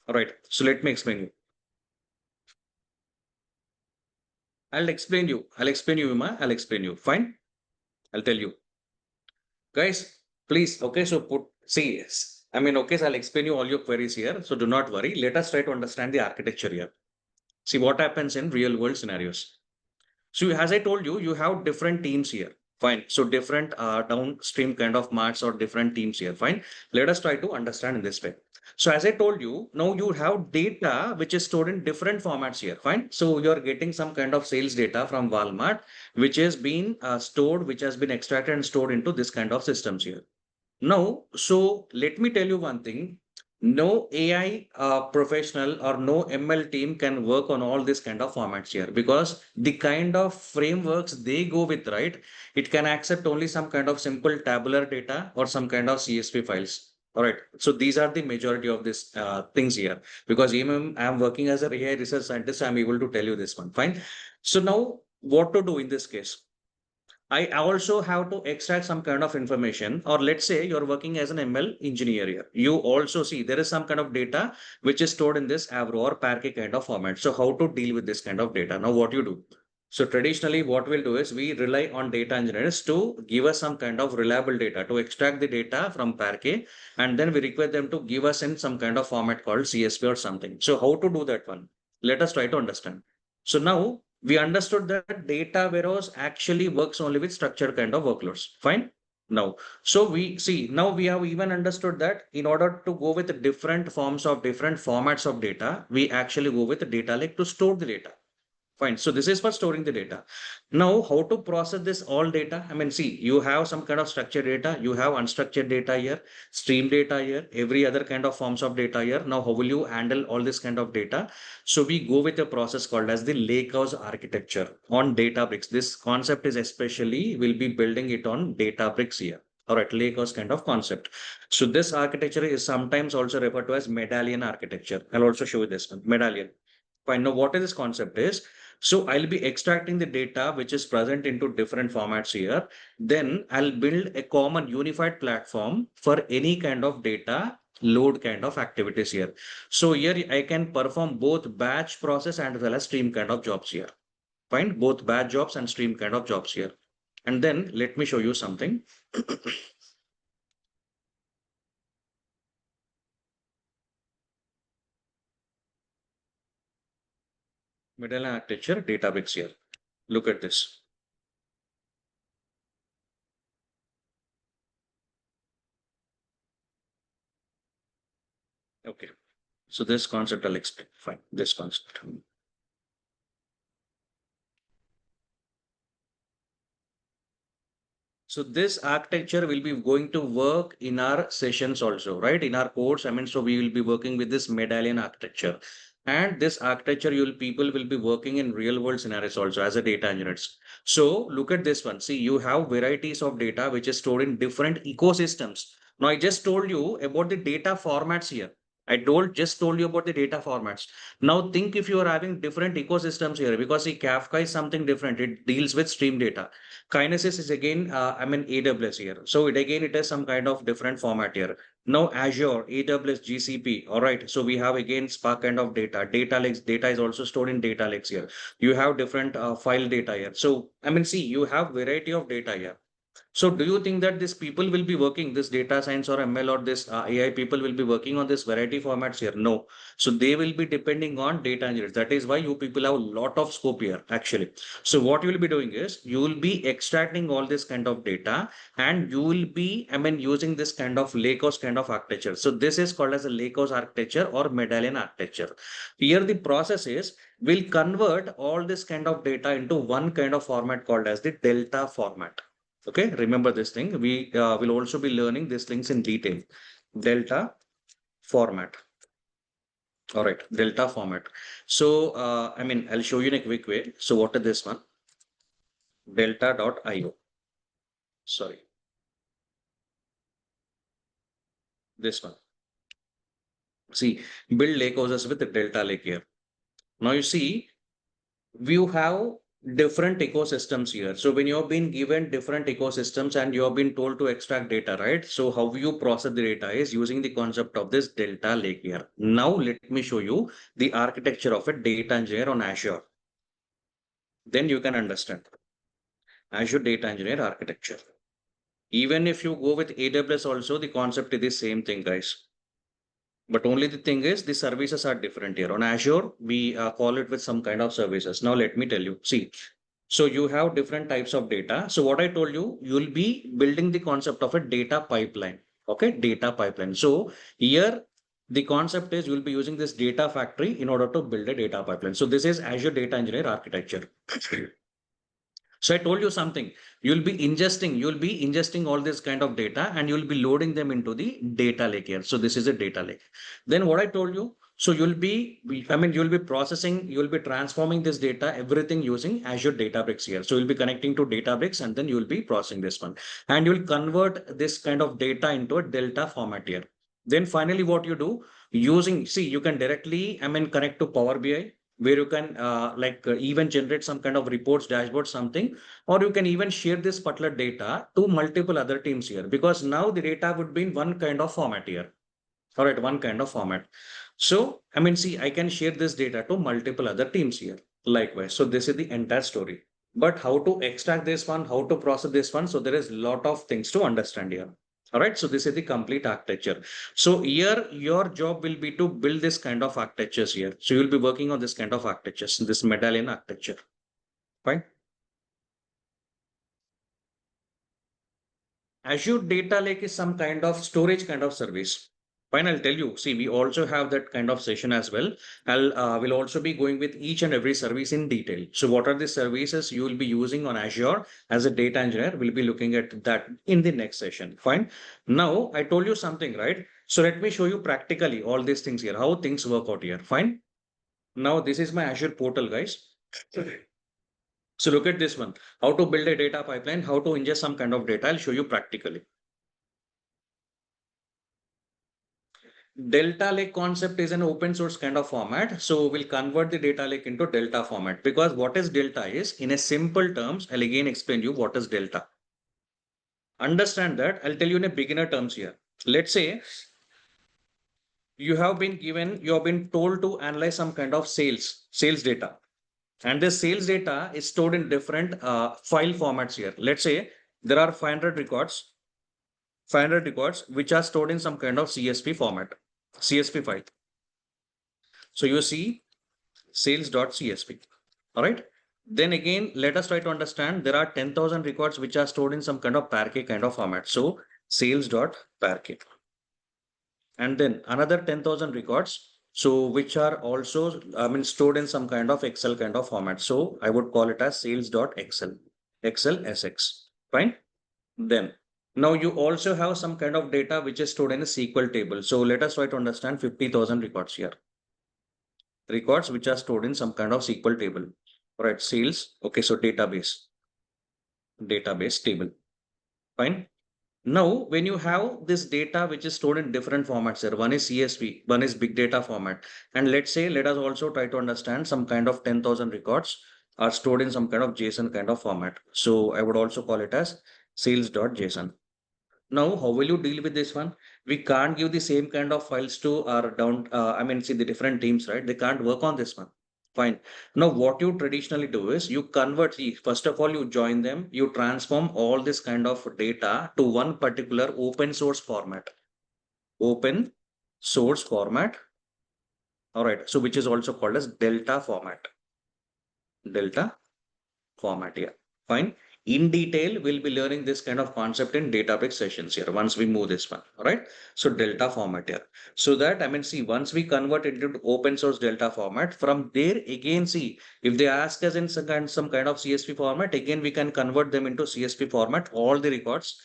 S2: All right. So let me explain you. I'll explain you. I'll explain you, Uma. I'll explain you. Fine. I'll tell you. Guys, please. Okay. So see, yes. I mean, okay. So I'll explain you all your queries here. So do not worry. Let us try to understand the architecture here. See what happens in real world scenarios. So as I told you, you have different teams here. Fine. So different downstream kind of marts or different teams here. Fine. Let us try to understand in this way. So as I told you, now you have data which is stored in different formats here. Fine. So you're getting some kind of sales data from Walmart, which has been stored, which has been extracted and stored into this kind of systems here. No, so let me tell you one thing. No AI professional or no ML team can work on all this kind of formats here because the kind of frameworks they go with, right? It can accept only some kind of simple tabular data or some kind of CSV files. All right. So these are the majority of these things here because even I'm working as a AI research scientist, I'm able to tell you this one. Fine. So now what to do in this case? I also have to extract some kind of information, or let's say you're working as an ML engineer here. You also see there is some kind of data which is stored in this Avro or Parquet kind of format. So how to deal with this kind of data? Now what you do? So traditionally, what we'll do is we rely on data engineers to give us some kind of reliable data to extract the data from Parquet, and then we require them to give us in some kind of format called CSV or something. So how to do that one? Let us try to understand. So now we understood that data warehouse actually works only with structured kind of workloads. Fine. Now, so we see now we have even understood that in order to go with different forms of different formats of data, we actually go with the data lake to store the data. Fine. So this is for storing the data. Now, how to process this all data? I mean, see, you have some kind of structured data, you have unstructured data here, stream data here, every other kind of forms of data here. Now, how will you handle all this kind of data? So we go with a process called as the lakehouse architecture on Databricks. This concept is especially, we'll be building it on Databricks here. All right, lakehouse kind of concept. So this architecture is sometimes also referred to as medallion architecture. I'll also show you this one, medallion. Fine. Now, what is this concept is? So I'll be extracting the data which is present into different formats here. Then I'll build a common unified platform for any kind of data load kind of activities here. So here I can perform both batch process and as well as stream kind of jobs here. Find both batch jobs and stream kind of jobs here. And then let me show you something. Medallion architecture Databricks here. Look at this. Okay. So this concept I'll explain. Fine. This concept. So this architecture will be going to work in our sessions also, right? In our course, I mean, so we will be working with this medallion architecture. And this architecture, people will be working in real world scenarios also as a data engineers. So look at this one. See, you have varieties of data which is stored in different ecosystems. Now I just told you about the data formats here. Just told you about the data formats. Now think if you are having different ecosystems here because see Kafka is something different. It deals with stream data. Kinesis is again, I mean AWS here. So it has some kind of different format here. Now Azure, AWS, GCP. All right. So we have again Spark kind of data. Data lakes, data is also stored in data lakes here. You have different file data here. So I mean, see, you have variety of data here. So do you think that these people will be working, this data science or ML or this AI people will be working on this variety formats here? No. So they will be depending on data engineers. That is why you people have a lot of scope here actually. So what you will be doing is you will be extracting all this kind of data and you will be, I mean, using this kind of lakehouse kind of architecture. So this is called as a lakehouse architecture or medallion architecture. Here the process is we'll convert all this kind of data into one kind of format called as the delta format. Okay, remember this thing. We will also be learning these things in detail. Delta format. All right, delta format. So, I mean, I'll show you in a quick way. So, what is this one? Delta.io. Sorry, this one. See, build lake houses with the delta lake here. Now, you see, you have different ecosystems here. So when you have been given different ecosystems and you have been told to extract data, right? So how you process the data is using the concept of this data lake here. Now let me show you the architecture of a data engineer on Azure. Then you can understand Azure Data Engineer architecture. Even if you go with AWS also, the concept is the same thing, guys. But only the thing is the services are different here. On Azure, we call it with some kind of services. Now let me tell you, see, so you have different types of data. So what I told you, you'll be building the concept of a data pipeline. Okay, data pipeline. So here the concept is you'll be using this data factory in order to build a data pipeline. So this is Azure Data Engineer architecture. So I told you something. You'll be ingesting all this kind of data and you'll be loading them into the data lake here. So this is a data lake. Then what I told you, so you'll be processing, you'll be transforming this data, everything using Azure Databricks here. So you'll be connecting to Databricks and then you'll be processing this one. And you'll convert this kind of data into a Delta format here. Then finally, what you do using, see, you can directly, connect to Power BI where you can even generate some kind of reports, dashboard, something, or you can even share this particular data to multiple other teams here because now the data would be in one kind of format here. All right, one kind of format. So, see, I can share this data to multiple other teams here. Likewise. So this is the entire story. But how to extract this one, how to process this one. So there is a lot of things to understand here. All right. So this is the complete architecture. So here your job will be to build this kind of architectures here. So you'll be working on this kind of architectures, this medallion architecture. Fine. Azure Data Lake is some kind of storage kind of service. Fine, I'll tell you. See, we also have that kind of session as well. We'll also be going with each and every service in detail. So, what are the services you will be using on Azure as a data engineer? We'll be looking at that in the next session. Fine. Now, I told you something, right? So, let me show you practically all these things here, how things work out here. Fine. Now, this is my Azure portal, guys. So look at this one, how to build a data pipeline, how to ingest some kind of data. I'll show you practically. Delta Lake concept is an open source kind of format. So we'll convert the data lake into Delta format because what is Delta is in a simple terms. I'll again explain you what is Delta. Understand that. I'll tell you in a beginner terms here. Let's say you have been told to analyze some kind of sales data. And this sales data is stored in different file formats here. Let's say there are 500 records which are stored in some kind of CSV format, CSV file. So you see sales.csv. All right. Then again, let us try to understand there are 10,000 records which are stored in some kind of Parquet kind of format. So sales.parquet. And then another 10,000 records. So which are also, stored in some kind of Excel kind of format. So I would call it as sales.excel, Excel SX. Fine. Then now you also have some kind of data which is stored in a SQL table. So let us try to understand 50,000 records here. Records which are stored in some kind of SQL table. All right, sales. Okay, so database table. Fine. Now, when you have this data which is stored in different formats here, one is CSV, one is big data format. And let's say, let us also try to understand some kind of 10,000 records are stored in some kind of JSON kind of format. So I would also call it as sales.json. Now, how will you deal with this one? We can't give the same kind of files to our see the different teams, right? They can't work on this one. Fine. Now, what you traditionally do is you convert, first of all, you join them, you transform all this kind of data to one particular open source format. Open source format. All right. So, which is also called as Delta format. Delta format here. Fine. In detail, we'll be learning this kind of concept in Databricks sessions here once we move this one. All right. So Delta format here. So that see, once we convert it into open source Delta format, from there again, see, if they ask us in some kind of CSV format, again, we can convert them into CSV format, all the records.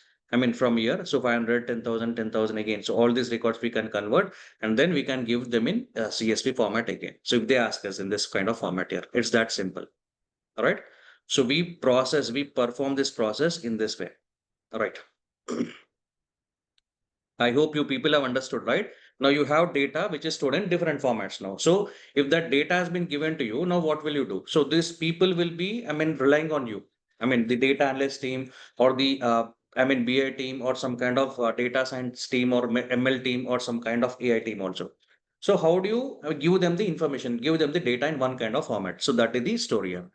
S2: From here, so 500, 10,000, 10,000 again. So all these records we can convert and then we can give them in CSV format again. So if they ask us in this kind of format here, it's that simple. All right. So we perform this process in this way. All right. I hope you people have understood, right? Now you have data which is stored in different formats now. So if that data has been given to you, now what will you do? So these people will be, I mean, relying on you. I mean, the data analyst team or the, I mean, BI team or some kind of data science team or ML team or some kind of AI team also. So how do you give them the information, give them the data in one kind of format? So that is the story here.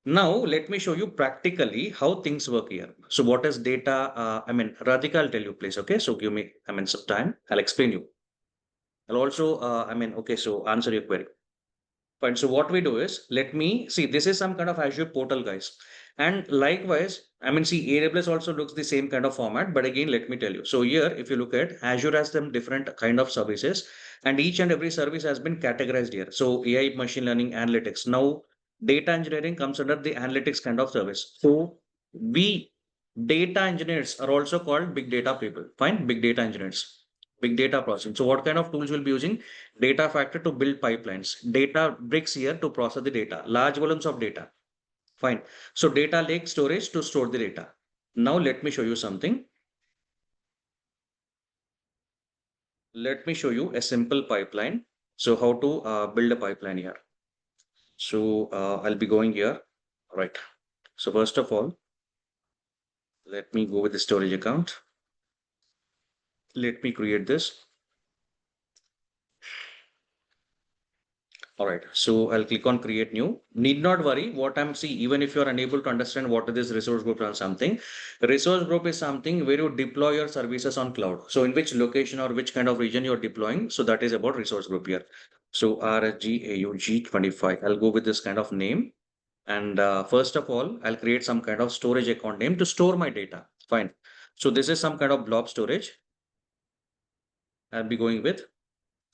S2: Now, let me show you practically how things work here. So what is data? I mean, Radhika, I'll tell you, please. Okay. So give me, I mean, some time. I'll explain you. I'll also, I mean, okay, so answer your query. Fine. So what we do is, let me see, this is some kind of Azure portal, guys. And likewise, I mean, see, AWS also looks the same kind of format, but again, let me tell you. So here, if you look at Azure has them different kind of services, and each and every service has been categorized here. So AI, machine learning, analytics. Now, data engineering comes under the analytics kind of service. So we data engineers are also called big data people. Fine, big data engineers, big data processing. So what kind of tools we'll be using? Data factor to build pipelines, data bricks here to process the data, large volumes of data. Fine. So data lake storage to store the data. Now let me show you something. Let me show you a simple pipeline. So how to build a pipeline here. So I'll be going here. All right. So first of all, let me go with the storage account. Let me create this. All right, so I'll click on create new. Need not worry what I'm see, even if you're unable to understand what is this resource group or something. Resource group is something where you deploy your services on cloud. So in which location or which kind of region you're deploying. So that is about resource group here. So RSGAUG25. I'll go with this kind of name. And first of all, I'll create some kind of storage account name to store my data. Fine. So this is some kind of blob storage. I'll be going with.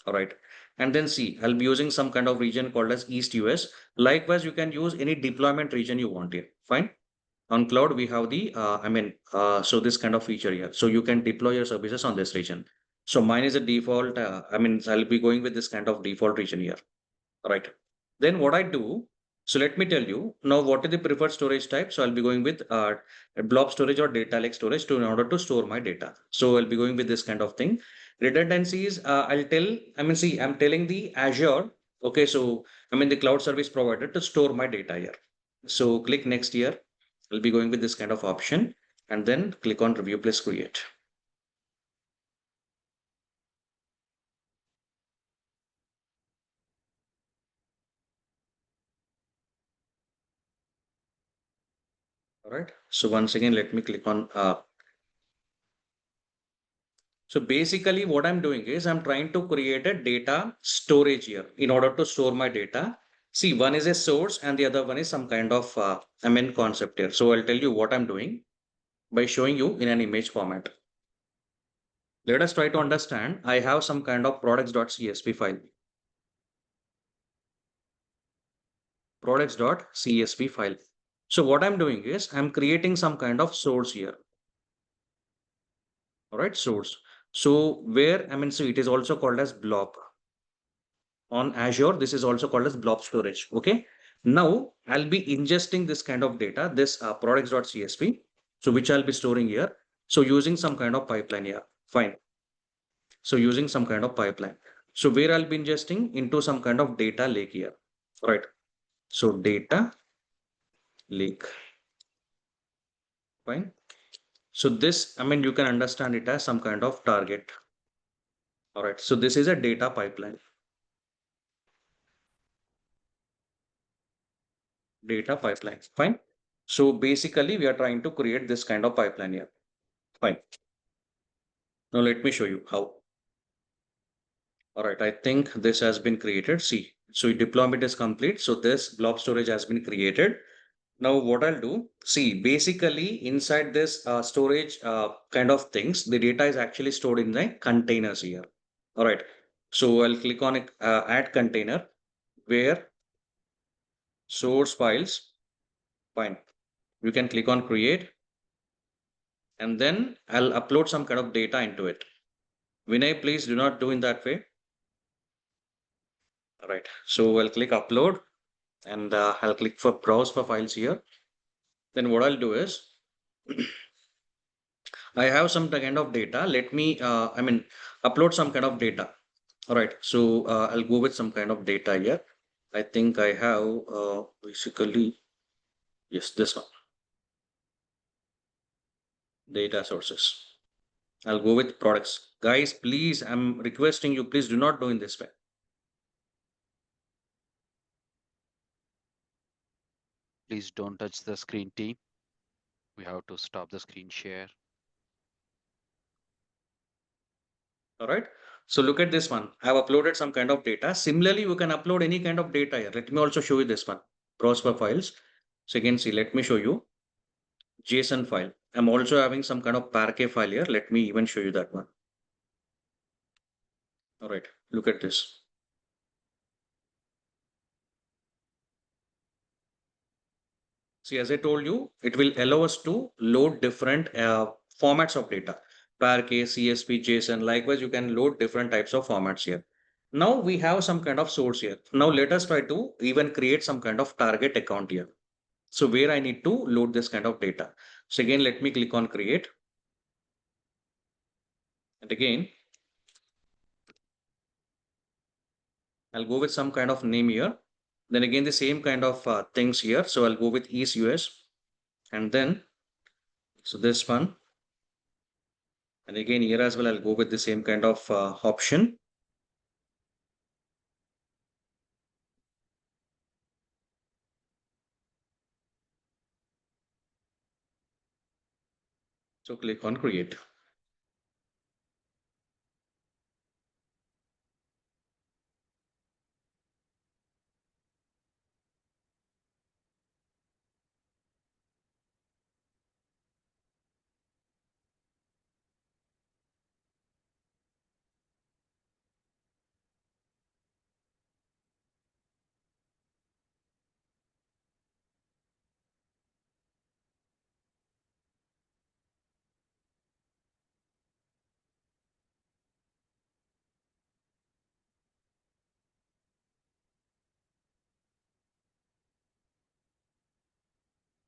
S2: All right. And then see, I'll be using some kind of region called as East US. Likewise, you can use any deployment region you want here. Fine. On cloud, we have the, so this kind of feature here. So you can deploy your services on this region. So mine is a default, I'll be going with this kind of default region here. All right. Then what I do, so let me tell you now what is the preferred storage type. So I'll be going with blob storage or data lake storage to in order to store my data. So I'll be going with this kind of thing. Redundancies, I'll tell, see, I'm telling the Azure, okay, so the cloud service provider to store my data here. So click next here. I'll be going with this kind of option and then click on review plus create. All right. So once again, let me click on so basically what I'm doing is I'm trying to create a data storage here in order to store my data. See, one is a source and the other one is some kind of concept here. So I'll tell you what I'm doing by showing you in an image format. Let us try to understand. I have some kind of products.csv file. Products.csv file. So what I'm doing is I'm creating some kind of source here. All right, source. So where, so it is also called as blob. On Azure, this is also called as blob storage. Okay. Now I'll be ingesting this kind of data, this products.csv. So which I'll be storing here. So using some kind of pipeline here. Fine. So using some kind of pipeline. So where I'll be ingesting into some kind of data lake here. Right. So data lake. Fine. So this, you can understand it as some kind of target. All right. So this is a data pipeline. Data pipeline. Fine. So basically, we are trying to create this kind of pipeline here. Fine. Now let me show you how. All right, I think this has been created. See, so deployment is complete. So this blob storage has been created. Now what I'll do, see, basically inside this storage kind of things, the data is actually stored in the containers here. All right. So I'll click on add container where source files. Fine. You can click on create and then I'll upload some kind of data into it. Vinay, please do not do in that way. All right. So I'll click upload and I'll click for browse for files here. Then what I'll do is I have some kind of data. Let me, upload some kind of data. All right. So I'll go with some kind of data here. I think I have basically, yes, this one, data sources. I'll go with products. Guys, please, I'm requesting you, please do not do in this way.
S1: Please don't touch the screen, team. We have to stop the screen share.
S2: All right. So look at this one. I've uploaded some kind of data. Similarly, you can upload any kind of data here. Let me also show you this one. Browse for files. So you can see, let me show you JSON file. I'm also having some kind of Parquet file here. Let me even show you that one. All right. Look at this. See, as I told you, it will allow us to load different formats of data. Parquet, CSV, JSON. Likewise, you can load different types of formats here. Now we have some kind of source here. Now let us try to even create some kind of target account here. So where I need to load this kind of data. So again, let me click on create. And again, I'll go with some kind of name here. Then again, the same kind of things here. So I'll go with East US. And then, so this one. And again, here as well, I'll go with the same kind of option. So click on create.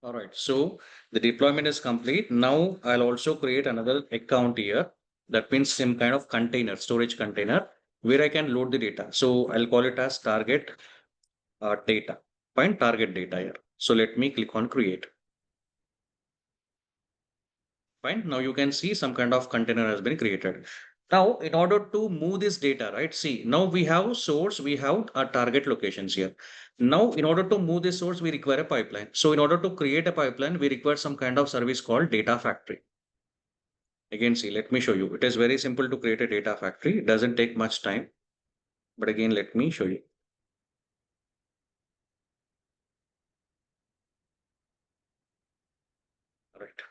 S2: All right. So the deployment is complete. Now I'll also create another account here. That means some kind of container, storage container, where I can load the data. So I'll call it as target data. Find target data here. So let me click on create. Fine. Now you can see some kind of container has been created. Now, in order to move this data, right? See, now we have source, we have our target locations here. Now, in order to move this source, we require a pipeline. So in order to create a pipeline, we require some kind of service called data factory. Again, see, let me show you. It is very simple to create a data factory. It doesn't take much time. But again, let me show you. All right.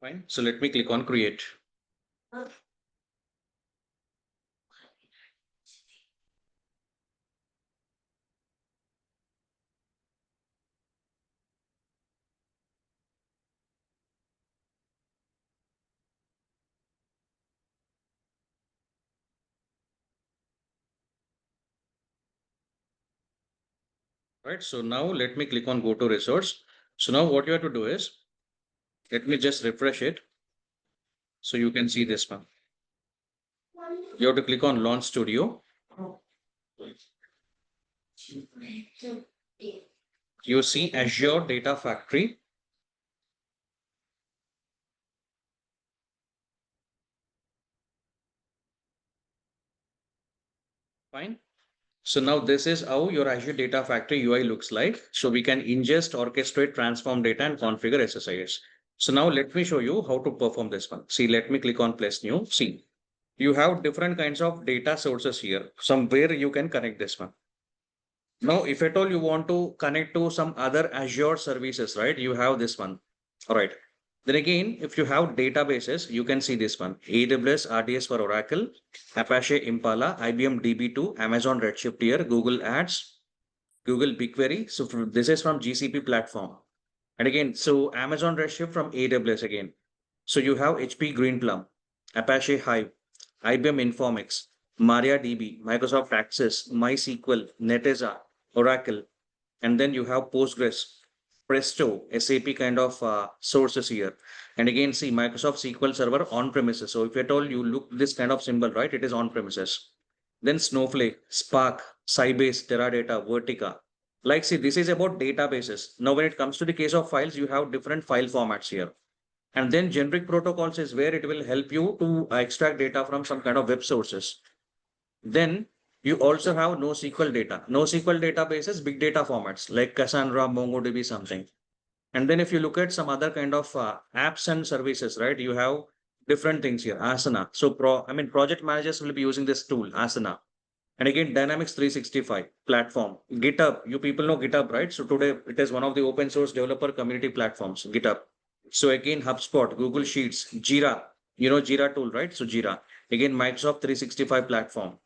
S2: Fine. So let me click on create. Right. So now let me click on go to resource. So now what you have to do is, let me just refresh it. So you can see this one. You have to click on launch studio. You see Azure Data Factory. Fine. So now this is how your Azure Data Factory UI looks like. So we can ingest, orchestrate, transform data and configure SSIS. So now let me show you how to perform this one. See, let me click on place new. See, you have different kinds of data sources here. Somewhere you can connect this one. Now, if at all you want to connect to some other Azure services, right? You have this one. All right. Then again, if you have databases, you can see this one. AWS RDS for Oracle, Apache Impala, IBM DB2, Amazon Redshift here, Google Ads, Google BigQuery. So this is from GCP platform. And again, so Amazon Redshift from AWS again. So you have HP Greenplum, Apache Hive, IBM Informix, MariaDB, Microsoft Access, MySQL, Netezza, Oracle, and then you have Postgres. Presto, SAP kind of sources here. And again, see Microsoft SQL Server on premises. So if at all you look this kind of symbol, right, it is on premises. Then Snowflake, Spark, Sybase, Teradata, Vertica. Like, see, this is about databases. Now, when it comes to the case of files, you have different file formats here. And then generic protocols is where it will help you to extract data from some kind of web sources. Then you also have NoSQL data. NoSQL databases, big data formats like Cassandra, MongoDB, something. And then if you look at some other kind of apps and services, right, you have different things here. Asana. So project managers will be using this tool, Asana. And again, Dynamics 365 platform, GitHub. You people know GitHub, right? So today it is one of the open source developer community platforms, GitHub. So again, HubSpot, Google Sheets, Jira. You know Jira tool, right? So Jira. Again, Microsoft 365 platform,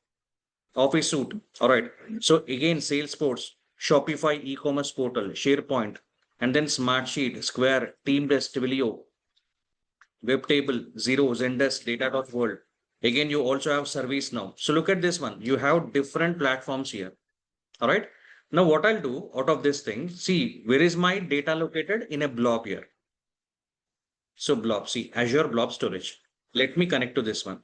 S2: Office Suite. All right. So again, Salesforce, Shopify e-commerce portal, SharePoint, and then Smartsheet, Square, Teamdesk, Twilio, Webtable, Zero, Zendesk, Data.world. Again, you also have Service now. So look at this one. You have different platforms here. All right. Now, what I'll do out of this thing, see, where is my data located? In a blob here. So blob, see, Azure Blob Storage. Let me connect to this one.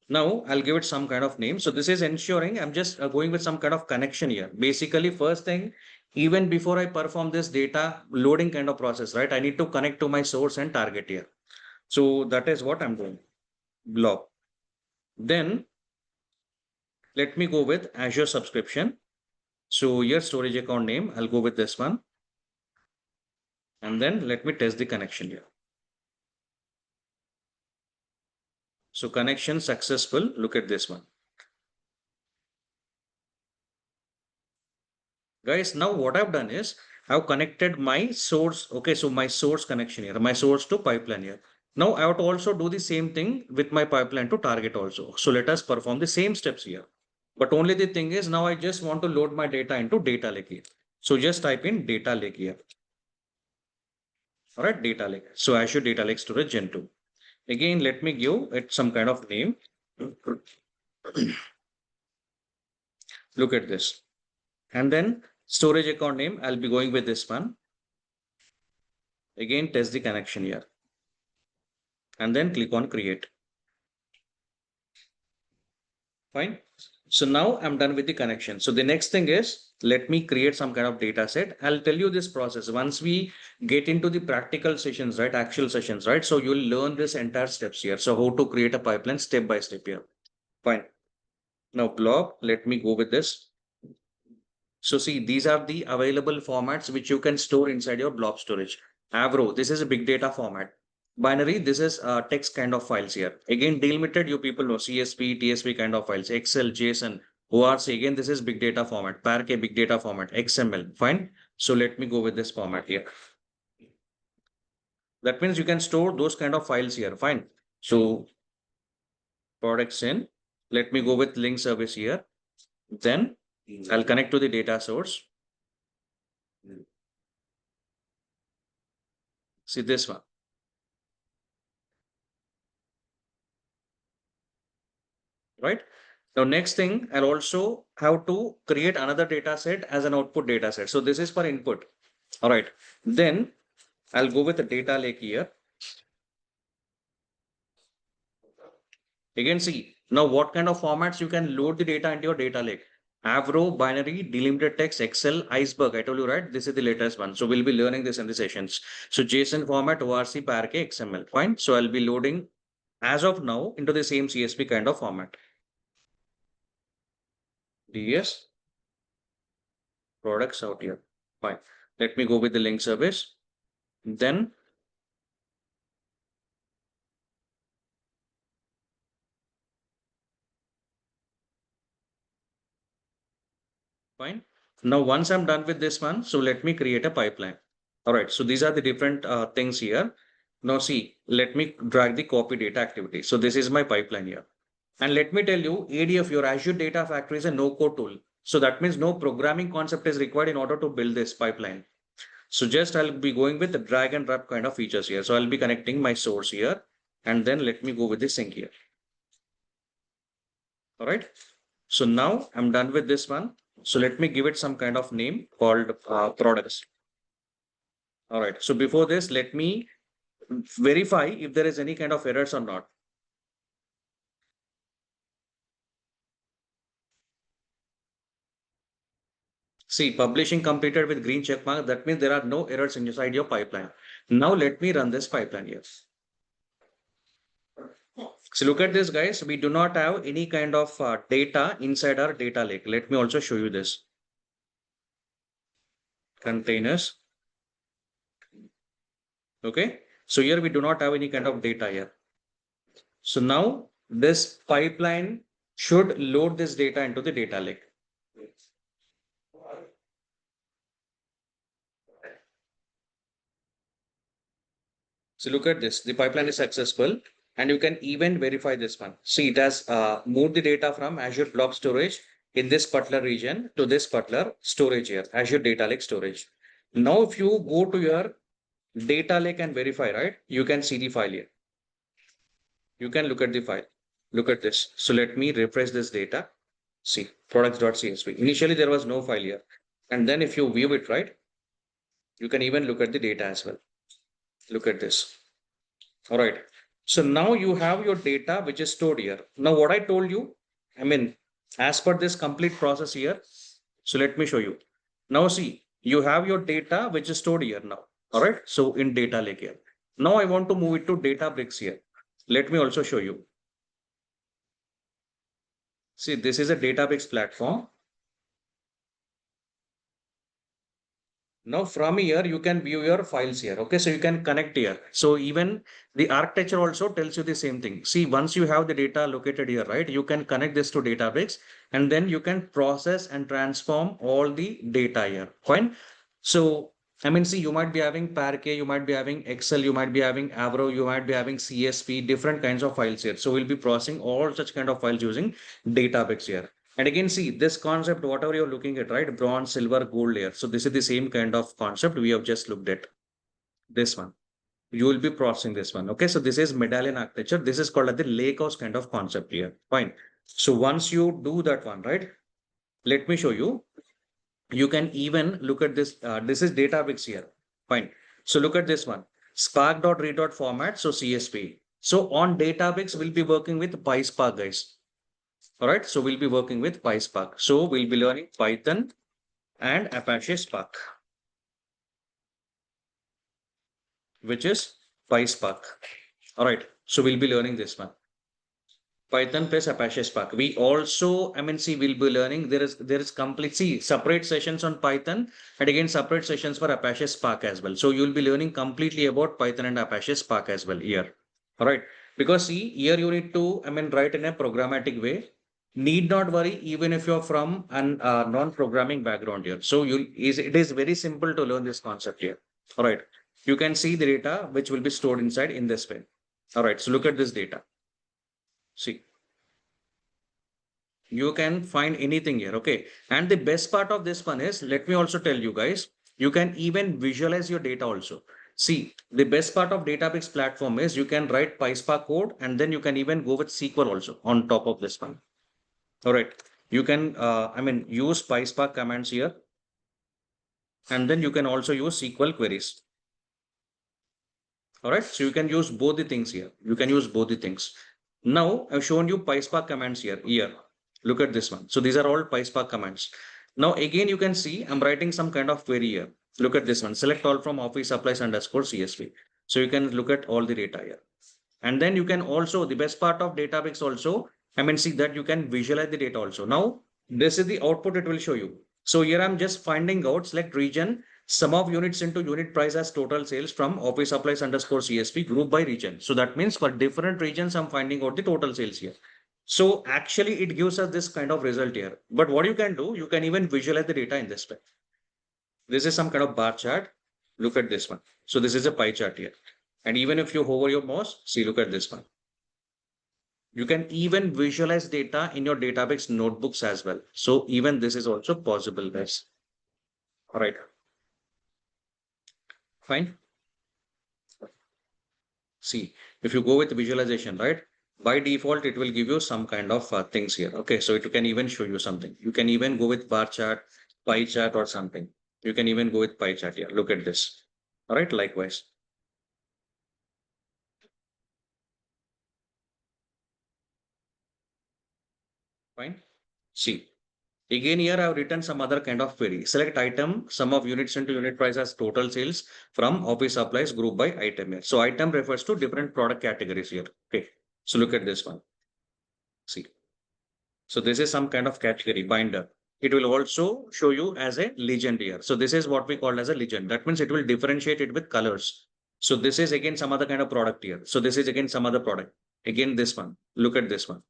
S2: Now I'll give it some kind of name. So this is ensuring I'm just going with some kind of connection here. Basically, first thing, even before I perform this data loading kind of process, right? I need to connect to my source and target here. So that is what I'm doing. Blob. Then let me go with Azure subscription. So here storage account name, I'll go with this one. And then let me test the connection here. So connection successful. Look at this one. Guys, now what I've done is I've connected my source. Okay, so my source connection here, my source to pipeline here. Now I have to also do the same thing with my pipeline to target also. So let us perform the same steps here. But only the thing is now I just want to load my data into data lake here. So just type in data lake here. All right, data lake. So Azure Data Lake Storage Gen 2. Again, let me give it some kind of name. Look at this. And then storage account name, I'll be going with this one. Again, test the connection here. And then click on create. Fine. So now I'm done with the connection. So the next thing is, let me create some kind of data set. I'll tell you this process. Once we get into the practical sessions, right? Actual sessions, right? So you'll learn this entire steps here. So how to create a pipeline step by step here. Fine. Now blob, let me go with this. So see, these are the available formats which you can store inside your blob storage. Avro, this is a big data format. Binary, this is text kind of files here. Again, delimited, you people know CSV, TSV kind of files. Excel, JSON, ORC. Again, this is big data format. Parquet, big data format. XML. Fine. So let me go with this format here. That means you can store those kind of files here. Fine. So products in. Let me go with link service here. Then I'll connect to the data source. See this one. Right? Now, next thing, I'll also have to create another data set as an output data set. So this is for input. All right. Then I'll go with the data lake here. Again, see, now what kind of formats you can load the data into your data lake? Avro, binary, delimited text, Excel, Iceberg. I told you, right? This is the latest one. So we'll be learning this in the sessions. So JSON format, ORC, Parquet, XML. Fine. So I'll be loading as of now into the same CSV kind of format. DS products out here. Fine. Let me go with the link service. Then fine. Now, once I'm done with this one, so let me create a pipeline. All right. So these are the different things here. Now see, let me drag the copy data activity. So this is my pipeline here. And let me tell you, ADF, your Azure Data Factory is a no-code tool. So that means no programming concept is required in order to build this pipeline. So just I'll be going with the drag and drop kind of features here. So I'll be connecting my source here. And then let me go with the sync here. All right. So now I'm done with this one. So let me give it some kind of name called products. All right. So before this, let me verify if there is any kind of errors or not. See, publishing completed with green check mark. That means there are no errors inside your pipeline. Now let me run this pipeline here. So look at this, guys. We do not have any kind of data inside our data lake. Let me also show you this. Containers. Okay. So here we do not have any kind of data here. So now this pipeline should load this data into the data lake. So look at this. The pipeline is successful, and you can even verify this one. See, it has moved the data from Azure Blob Storage in this particular region to this particular storage here, Azure Data Lake Storage. Now, if you go to your data lake and verify, right, you can see the file here. You can look at the file. Look at this. So let me refresh this data. See, products.csv. Initially, there was no file here. And then if you view it, right, you can even look at the data as well. Look at this. All right. So now you have your data which is stored here. Now, what I told you, I mean, as per this complete process here. So let me show you. Now, see, you have your data which is stored here now. All right. So in data lake here. Now I want to move it to Databricks here. Let me also show you. See, this is a Databricks platform. Now from here, you can view your files here. Okay, so you can connect here. So even the architecture also tells you the same thing. See, once you have the data located here, right, you can connect this to Databricks and then you can process and transform all the data here. Fine. So, I mean, see, you might be having Parquet, you might be having Excel, you might be having Avro, you might be having CSV, different kinds of files here. So we'll be processing all such kind of files using Databricks here. And again, see this concept, whatever you're looking at, right? Bronze, silver, gold layer. So this is the same kind of concept we have just looked at. This one. You will be processing this one. Okay. So this is medallion architecture. This is called as the lake house kind of concept here. Fine. So once you do that one, right? Let me show you. You can even look at this. This is Databricks here. Fine. So look at this one. Spark.read format. So CSV. So on Databricks, we'll be working with PySpark, guys. All right, so we'll be working with PySpark. So we'll be learning Python and Apache Spark, which is PySpark. All right, so we'll be learning this one. Python plus Apache Spark. We also, I mean, see, we'll be learning. There is complete, see, separate sessions on Python and again separate sessions for Apache Spark as well. So you'll be learning completely about Python and Apache Spark as well here. All right, because see, here you need to, I mean, write in a programmatic way. Need not worry even if you're from an non-programming background here. So it is very simple to learn this concept here. All right, you can see the data which will be stored inside in this way. All right, so look at this data. See, you can find anything here. Okay, and the best part of this one is, let me also tell you guys, you can even visualize your data also. See, the best part of Databricks platform is you can write PySpark code and then you can even go with SQL also on top of this one. All right, you can, I mean, use PySpark commands here, and then you can also use SQL queries. All right, so you can use both the things here. You can use both the things. Now I've shown you PySpark commands here. Here, look at this one. So these are all PySpark commands. Now again, you can see I'm writing some kind of query here. Look at this one. Select all from office supplies underscore CSV. So you can look at all the data here. And then you can also, the best part of Databricks also, I mean, see that you can visualize the data also. Now, this is the output it will show you. So here I'm just finding out, select region, sum of units into unit price as total sales from office supplies underscore CSV group by region. So that means for different regions, I'm finding out the total sales here. So actually it gives us this kind of result here. But what you can do, you can even visualize the data in this way. This is some kind of bar chart. Look at this one. So this is a pie chart here. And even if you hover your mouse, see, look at this one. You can even visualize data in your Databricks notebooks as well. So even this is also possible, guys. All right. Fine. See, if you go with visualization, right? By default, it will give you some kind of things here. Okay, so it can even show you something. You can even go with bar chart, pie chart or something. You can even go with pie chart here. Look at this. All right, likewise. Fine. See, again here I have written some other kind of query. Select item, sum of units into unit price as total sales from office supplies group by item here. So item refers to different product categories here. Okay. So look at this one. See. So this is some kind of category binder. It will also show you as a legend here. So this is what we call as a legend. That means it will differentiate it with colors. So this is again some other kind of product here. So this is again some other product. Again this one. Look at this one.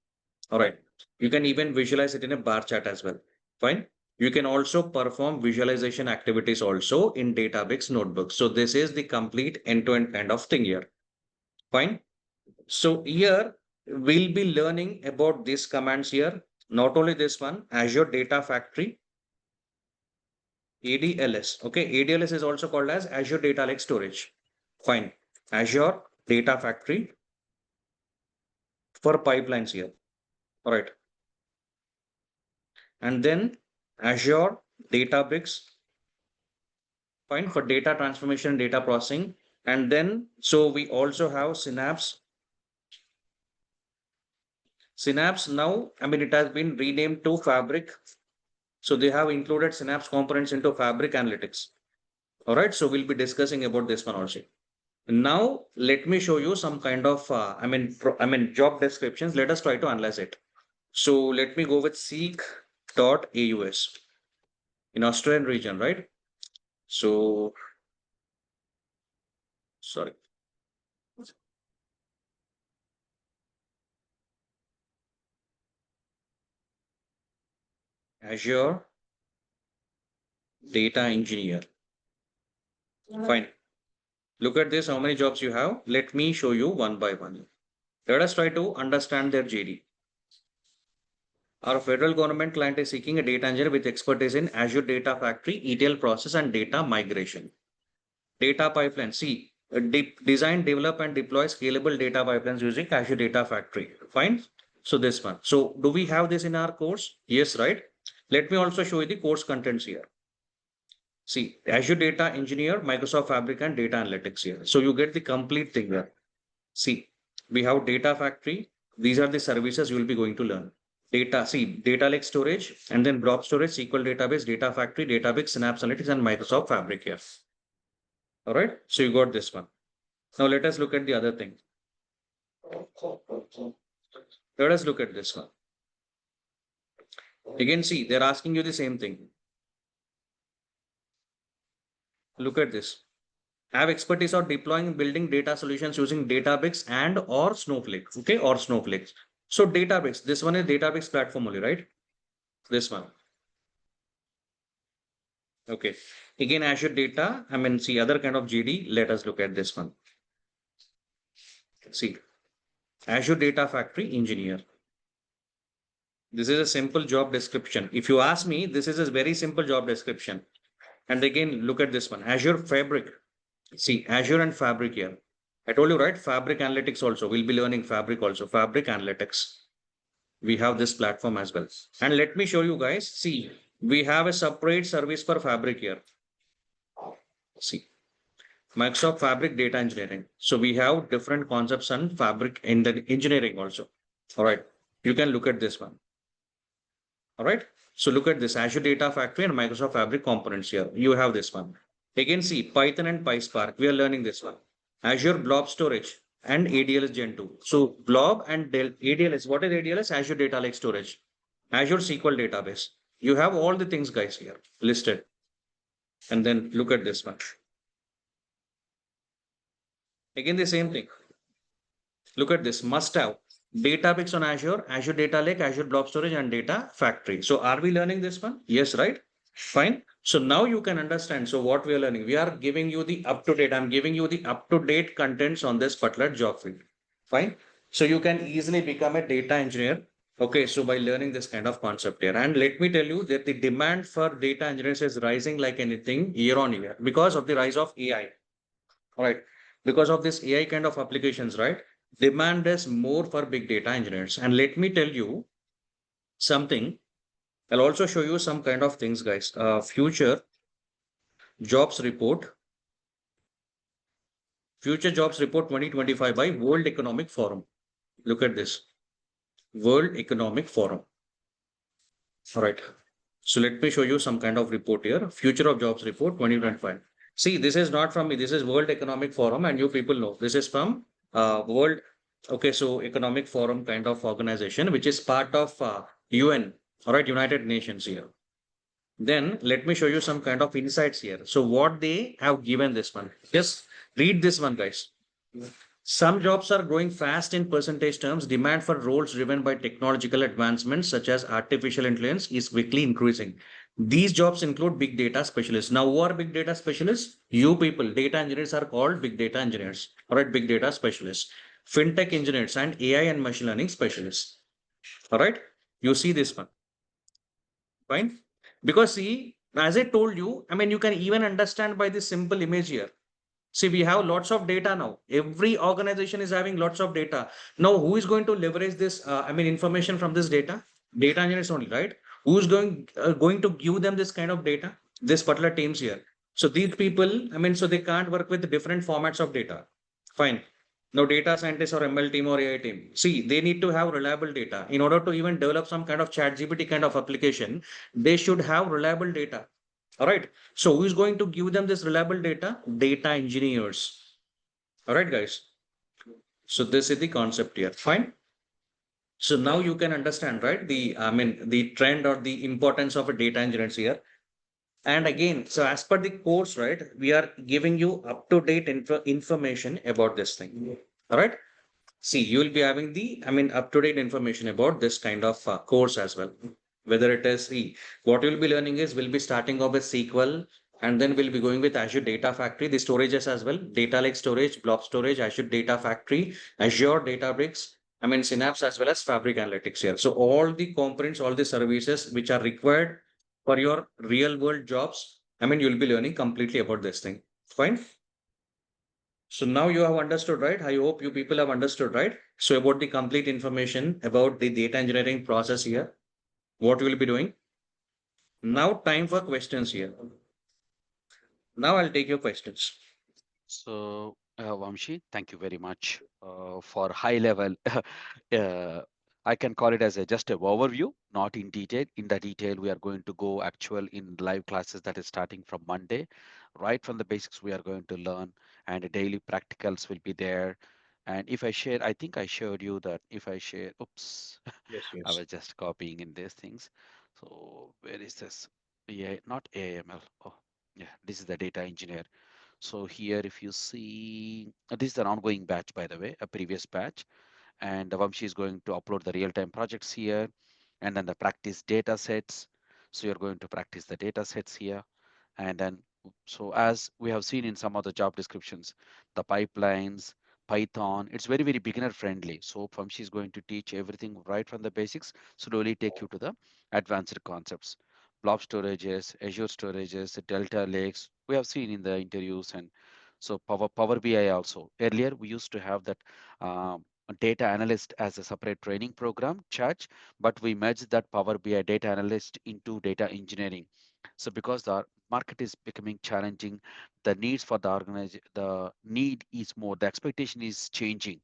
S2: All right. You can even visualize it in a bar chart as well. Fine. You can also perform visualization activities also in Databricks notebooks. So this is the complete end-to-end kind of thing here. Fine. So here we'll be learning about these commands here. Not only this one, Azure Data Factory, ADLS. Okay, ADLS is also called as Azure Data Lake Storage. Fine. Azure Data Factory for pipelines here. All right. And then Azure Databricks, fine, for data transformation, data processing. And then, so we also have Synapse. Synapse now, I mean, it has been renamed to Fabric. So they have included Synapse components into Fabric Analytics. All right. So we'll be discussing about this one also. Now, let me show you some kind of, job descriptions. Let us try to analyze it. So let me go with seek.aus in Australian region, right? So, sorry. Azure Data Engineer. Fine. Look at this, how many jobs you have. Let me show you one by one. Let us try to understand their JD. Our federal government client is seeking a data engineer with expertise in Azure Data Factory, ETL process, and data migration. Data pipeline. See, design, develop, and deploy scalable data pipelines using Azure Data Factory. Fine. So this one. So do we have this in our course? Yes, right. Let me also show you the course contents here. See, Azure Data Engineer, Microsoft Fabric, and Data Analytics here. So you get the complete thing here. See, we have Data Factory. These are the services you will be going to learn. Data Lake Storage, and then blob storage, SQL database, Data Factory, Databricks, Synapse Analytics, and Microsoft Fabric here. All right. So you got this one. Now let us look at the other thing. Let us look at this one. Again, see, they're asking you the same thing. Look at this. Have expertise or deploying and building data solutions using Databricks and or Snowflake. Okay, or Snowflakes. So Databricks, this one is Databricks platform only, right? This one. Okay. Again, Azure Data. See other kind of GD. Let us look at this one. See, Azure Data Factory Engineer. This is a simple job description. If you ask me, this is a very simple job description. And again, look at this one, Azure Fabric. See, Azure and Fabric here. I told you, right? Fabric Analytics also. We'll be learning Fabric also. Fabric Analytics. We have this platform as well. And let me show you guys. See, we have a separate service for Fabric here. See, Microsoft Fabric Data Engineering. So we have different concepts and Fabric in the engineering also. All right. You can look at this one. All right. So look at this Azure Data Factory and Microsoft Fabric components here. You have this one. Again, see Python and PySpark. We are learning this one. Azure Blob Storage and ADLS Gen 2. So Blob and ADLS. What is ADLS? Azure Data Lake Storage. Azure SQL Database. You have all the things, guys, here listed. And then look at this one. Again, the same thing. Look at this. Must have Databricks on Azure, Azure Data Lake, Azure Blob Storage, and Data Factory. So are we learning this one? Yes, right? Fine. So now you can understand. So what we are learning, we are giving you the up to date. I'm giving you the up to date contents on this particular job field. Fine. So you can easily become a data engineer. Okay. So by learning this kind of concept here, and let me tell you that the demand for data engineers is rising like anything year on year because of the rise of AI. All right. Because of this AI kind of applications, right? Demand is more for big data engineers. And let me tell you something. I'll also show you some kind of things, guys. Future jobs report Future Jobs Report 2025 by World Economic Forum. Look at this. World Economic Forum. All right. So let me show you some kind of report here. Future of Jobs Report 2025. See, this is not from me. This is World Economic Forum, and you people know this is from World. Okay, so Economic Forum kind of organization, which is part of UN. All right, United Nations here. Then let me show you some kind of insights here. So what they have given this one. Just read this one, guys. Some jobs are growing fast in percentage terms. Demand for roles driven by technological advancements such as artificial intelligence is quickly increasing. These jobs include big data specialists. Now, who are big data specialists? You people, data engineers are called big data engineers. All right, big data specialists, fintech engineers, and AI and machine learning specialists. All right, you see this one, fine? Because see, as I told you, I mean, you can even understand by this simple image here. See, we have lots of data now. Every organization is having lots of data. Now, who is going to leverage this? I mean, information from this data? Data engineers only, right? Who's going to give them this kind of data? This particular teams here. So these people, I mean, so they can't work with different formats of data. Fine. Now, data scientists or ML team or AI team. See, they need to have reliable data. In order to even develop some kind of chat GPT kind of application, they should have reliable data. All right. So who is going to give them this reliable data? Data engineers. All right, guys. So this is the concept here. Fine. So now you can understand, right? The trend or the importance of a data engineers here. And again, so as per the course, right, we are giving you up to date information about this thing. All right. See, you will be having up to date information about this kind of course as well. Whether it is, what you'll be learning is we'll be starting off with SQL, and then we'll be going with Azure Data Factory, the storages as well, data lake storage, blob storage, Azure Data Factory, Azure Databricks, Synapse as well as Fabric Analytics here. So all the components, all the services which are required for your real world jobs, you'll be learning completely about this thing. Fine. So now you have understood, right? I hope you people have understood, right? So about the complete information about the data engineering process here, what we will be doing. Now time for questions here. Now I'll take your questions.
S1: So, Vamshi, thank you very much for high level. I can call it as a just a overview, not in detail. In the detail, we are going to go actual in live classes that is starting from Monday. Right from the basics, we are going to learn, and the daily practicals will be there. And if I share, I think I showed you that if I share, oops,
S2: Yes,
S1: I
S2: yes.
S1: was just copying in these things. So where is this? Yeah, not AML. Oh, yeah, this is the data engineer. So here, if you see, this is an ongoing batch, by the way, a previous batch, and Vamshi is going to upload the real-time projects here, and then the practice data sets. So you're going to practice the data sets here, and then so as we have seen in some of the job descriptions, the pipelines, Python, it's very, very beginner friendly. So Vamshi is going to teach everything right from the basics, slowly take you to the advanced concepts. Blob storages, Azure storages, Delta lakes, we have seen in the interviews, and so Power BI also. Earlier, we used to have that data analyst as a separate training program, charge, but we merged that Power BI data analyst into data engineering. So because the market is becoming challenging, the needs for the need is more, the expectation is changing.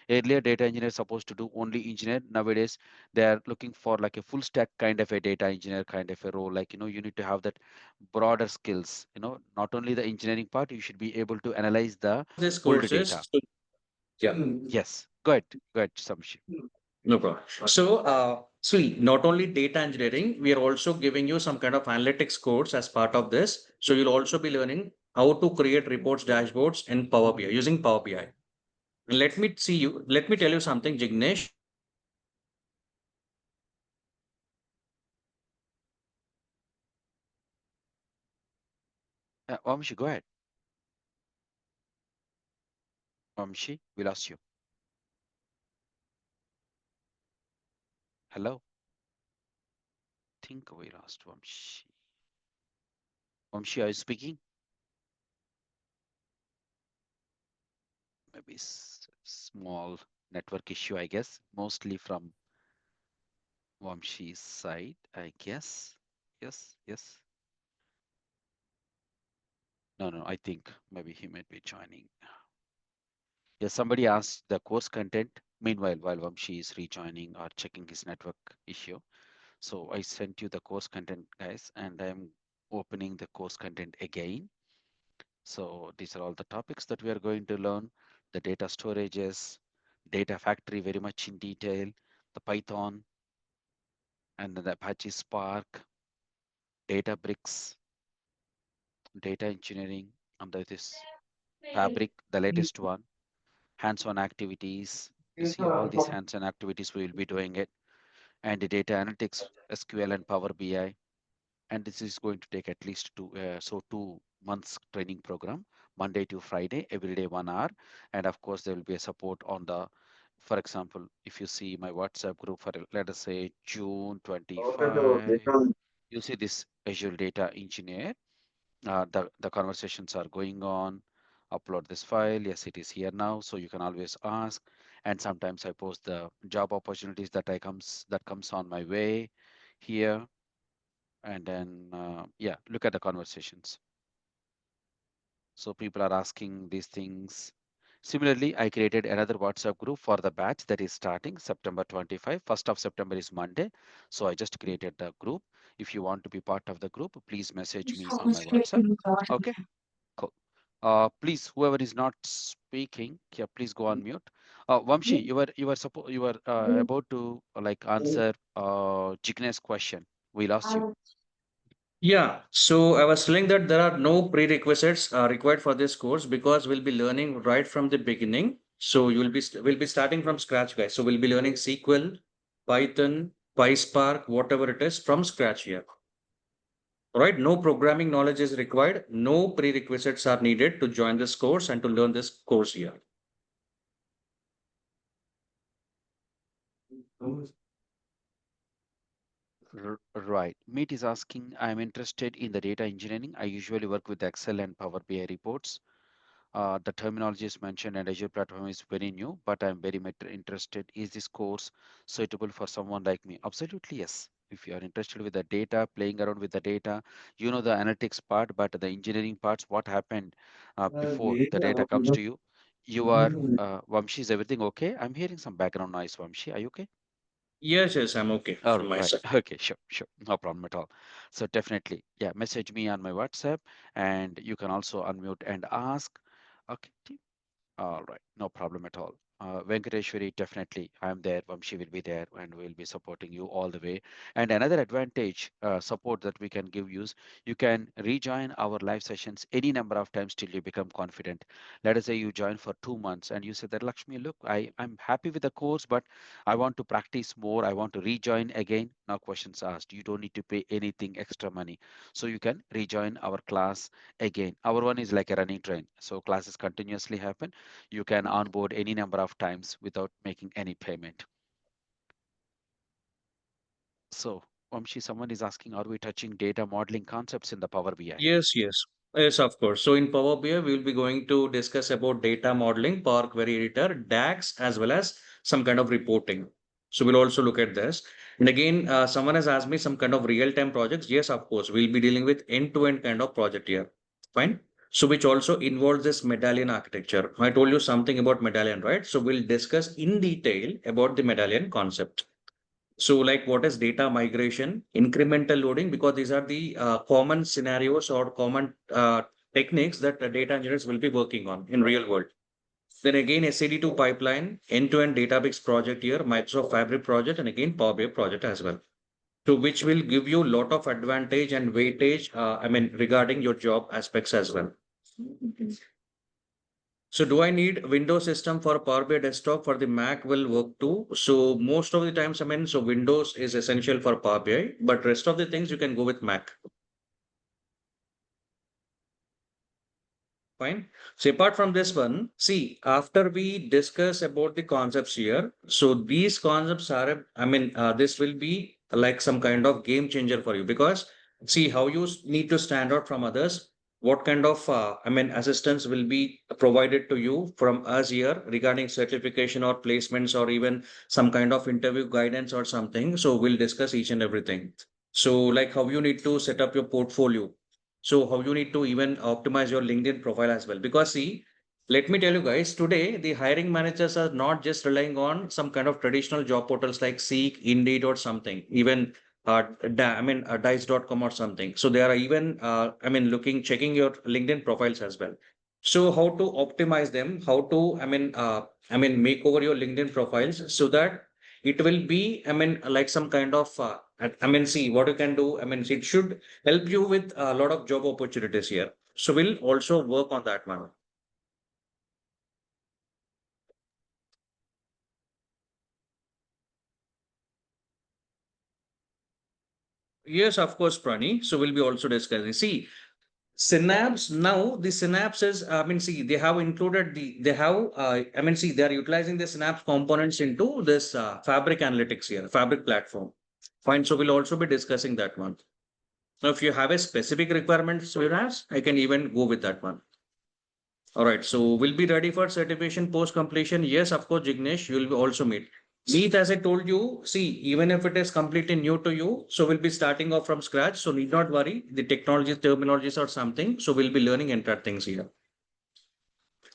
S1: Earlier, data engineer supposed to do only engineer. Nowadays, they are looking for like a full stack kind of a data engineer kind of a role. Like, you need to have that broader skills, not only the engineering part, you should be able to analyze the
S2: This
S1: old
S2: course
S1: data.
S2: is, yeah,
S1: Yes, go ahead, Samshi.
S2: no problem. So, see, not only data engineering, we are also giving you some kind of analytics course as part of this. So you'll also be learning how to create reports, dashboards in Power BI using Power BI. Let me tell you something, Jignesh.
S1: Vamshi, go ahead. Vamshi, we lost you. Hello, think we lost Vamshi. Vamshi, are you speaking? Maybe small network issue, I guess, mostly from Vamshi's side, I guess. Yes, yes. No, no, I think maybe he might be joining. Yes, somebody asked the course content. Meanwhile, while Vamshi is rejoining or checking his network issue, so I sent you the course content, guys, and I'm opening the course content again. So these are all the topics that we are going to learn. The data storages, data factory very much in detail, the Python, and then the Apache Spark, Databricks, data engineering, and this Fabric, the latest one, hands-on activities. You see all these hands-on activities we will be doing it, and the data analytics, SQL and Power BI. And this is going to take at least 2 months training program, Monday to Friday, every day 1 hour. And of course, there will be a support on the, for example, if you see my WhatsApp group for, let us say, June 25, you see this Azure Data Engineer. The conversations are going on. Upload this file. Yes, it is here now. So you can always ask. And sometimes I post the job opportunities that comes on my way here. And then yeah, look at the conversations. So people are asking these things. Similarly, I created another WhatsApp group for the batch that is starting September 25. 1st of September is Monday. So I just created the group. If you want to be part of the group, please message me on my WhatsApp. Okay, cool. Please, whoever is not speaking, yeah, please go on mute. Vamshi, you were about to like answer Jignesh question. We lost you.
S2: Yeah, so I was telling that there are no prerequisites required for this course because we'll be learning right from the beginning. So we'll be starting from scratch, guys. So we'll be learning SQL, Python, PySpark, whatever it is from scratch here. All right, no programming knowledge is required. No prerequisites are needed to join this course and to learn this course here.
S1: Right. Meet is asking, I'm interested in the data engineering. I usually work with Excel and Power BI reports. The terminology is mentioned and Azure platform is very new, but I'm very much interested. Is this course suitable for someone like me? Absolutely, yes. If you are interested with the data, playing around with the data, you know the analytics part, but the engineering parts, what happened before the data comes to you? You are, Vamshi, is everything okay? I'm hearing some background noise, Vamshi. Are you okay?
S2: Yes, yes, I'm okay
S1: All
S2: from my
S1: right.
S2: side.
S1: Okay, sure, sure. No problem at all. So definitely, yeah, message me on my WhatsApp and you can also unmute and ask. Okay. All right, no problem at all. Venkateshwari, definitely, I'm there. Vamshi will be there, and we'll be supporting you all the way. And another advantage, support that we can give you can rejoin our live sessions any number of times till you become confident. Let us say you join for 2 months and you say that Lakshmi, look, I'm happy with the course, but I want to practice more. I want to rejoin again. No questions asked. You don't need to pay anything extra money. So you can rejoin our class again. Our one is like a running train. So classes continuously happen. You can onboard any number of times without making any payment. So, Vamshi, someone is asking, are we touching data modeling concepts in the Power BI?
S2: Yes, yes. Yes, of course. So in Power BI, we will be going to discuss about data modeling, Power Query Editor, DAX, as well as some kind of reporting. So we'll also look at this. And again, someone has asked me some kind of real-time projects. Yes, of course, we'll be dealing with end-to-end kind of project here. Fine. So which also involves this medallion architecture. I told you something about medallion, right? So we'll discuss in detail about the medallion concept. So, like what is data migration, incremental loading, because these are the common scenarios or common techniques that the data engineers will be working on in real world. Then again, SAD2 pipeline, end-to-end database project here, Microsoft Fabric project, and again Power BI project as well. So, which will give you a lot of advantage and weightage, regarding your job aspects as well. So do I need Windows system for Power BI desktop for the Mac will work too? So most of the times, so Windows is essential for Power BI, but rest of the things you can go with Mac. Fine. So apart from this one, see, after we discuss about the concepts here, so these concepts are, this will be like some kind of game changer for you because see how you need to stand out from others. What kind of, assistance will be provided to you from us here regarding certification or placements or even some kind of interview guidance or something. So we'll discuss each and everything. So like how you need to set up your portfolio, so how you need to even optimize your LinkedIn profile as well. Because see, Let me tell you guys, today the hiring managers are not just relying on some kind of traditional job portals like Seek, Indeed, or something, even Dice.com or something. So they are even, looking, checking your LinkedIn profiles as well. So how to optimize them, how to, make over your LinkedIn profiles so that it will be, like some kind of, see what you can do. It should help you with a lot of job opportunities here. So we'll also work on that one. Yes, of course, Prani. So we'll be also discussing. See, Synapse now, the Synapse is, see, they have included they have, see, they are utilizing the Synapse components into this Fabric Analytics here, Fabric platform. Fine. So we'll also be discussing that one. Now, if you have a specific requirement, Synapse, I can even go with that one. All right. So we'll be ready for certification post completion. Yes, of course, Jignesh, you will be also meet. Meet, as I told you, see, even if it is completely new to you, so we'll be starting off from scratch. So need not worry. The technologies, terminologies or something. So we'll be learning entire things here.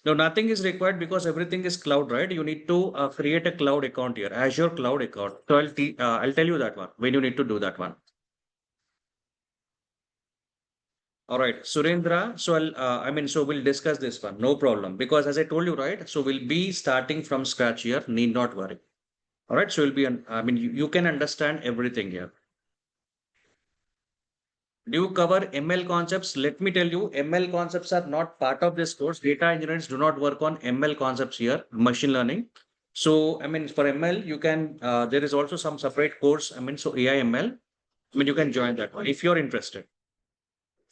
S2: No, nothing is required because everything is cloud, right? You need to create a cloud account here, Azure cloud account. So I'll tell you that one when you need to do that one. All right, Surendra. So so we'll discuss this one. No problem. Because as I told you, right? So we'll be starting from scratch here. Need not worry. All right. So you'll be, you can understand everything here. Do you cover ML concepts? Let me tell you, ML concepts are not part of this course. Data engineers do not work on ML concepts here, machine learning. So, for ML, you can, there is also some separate course. So AI ML, you can join that one if you're interested.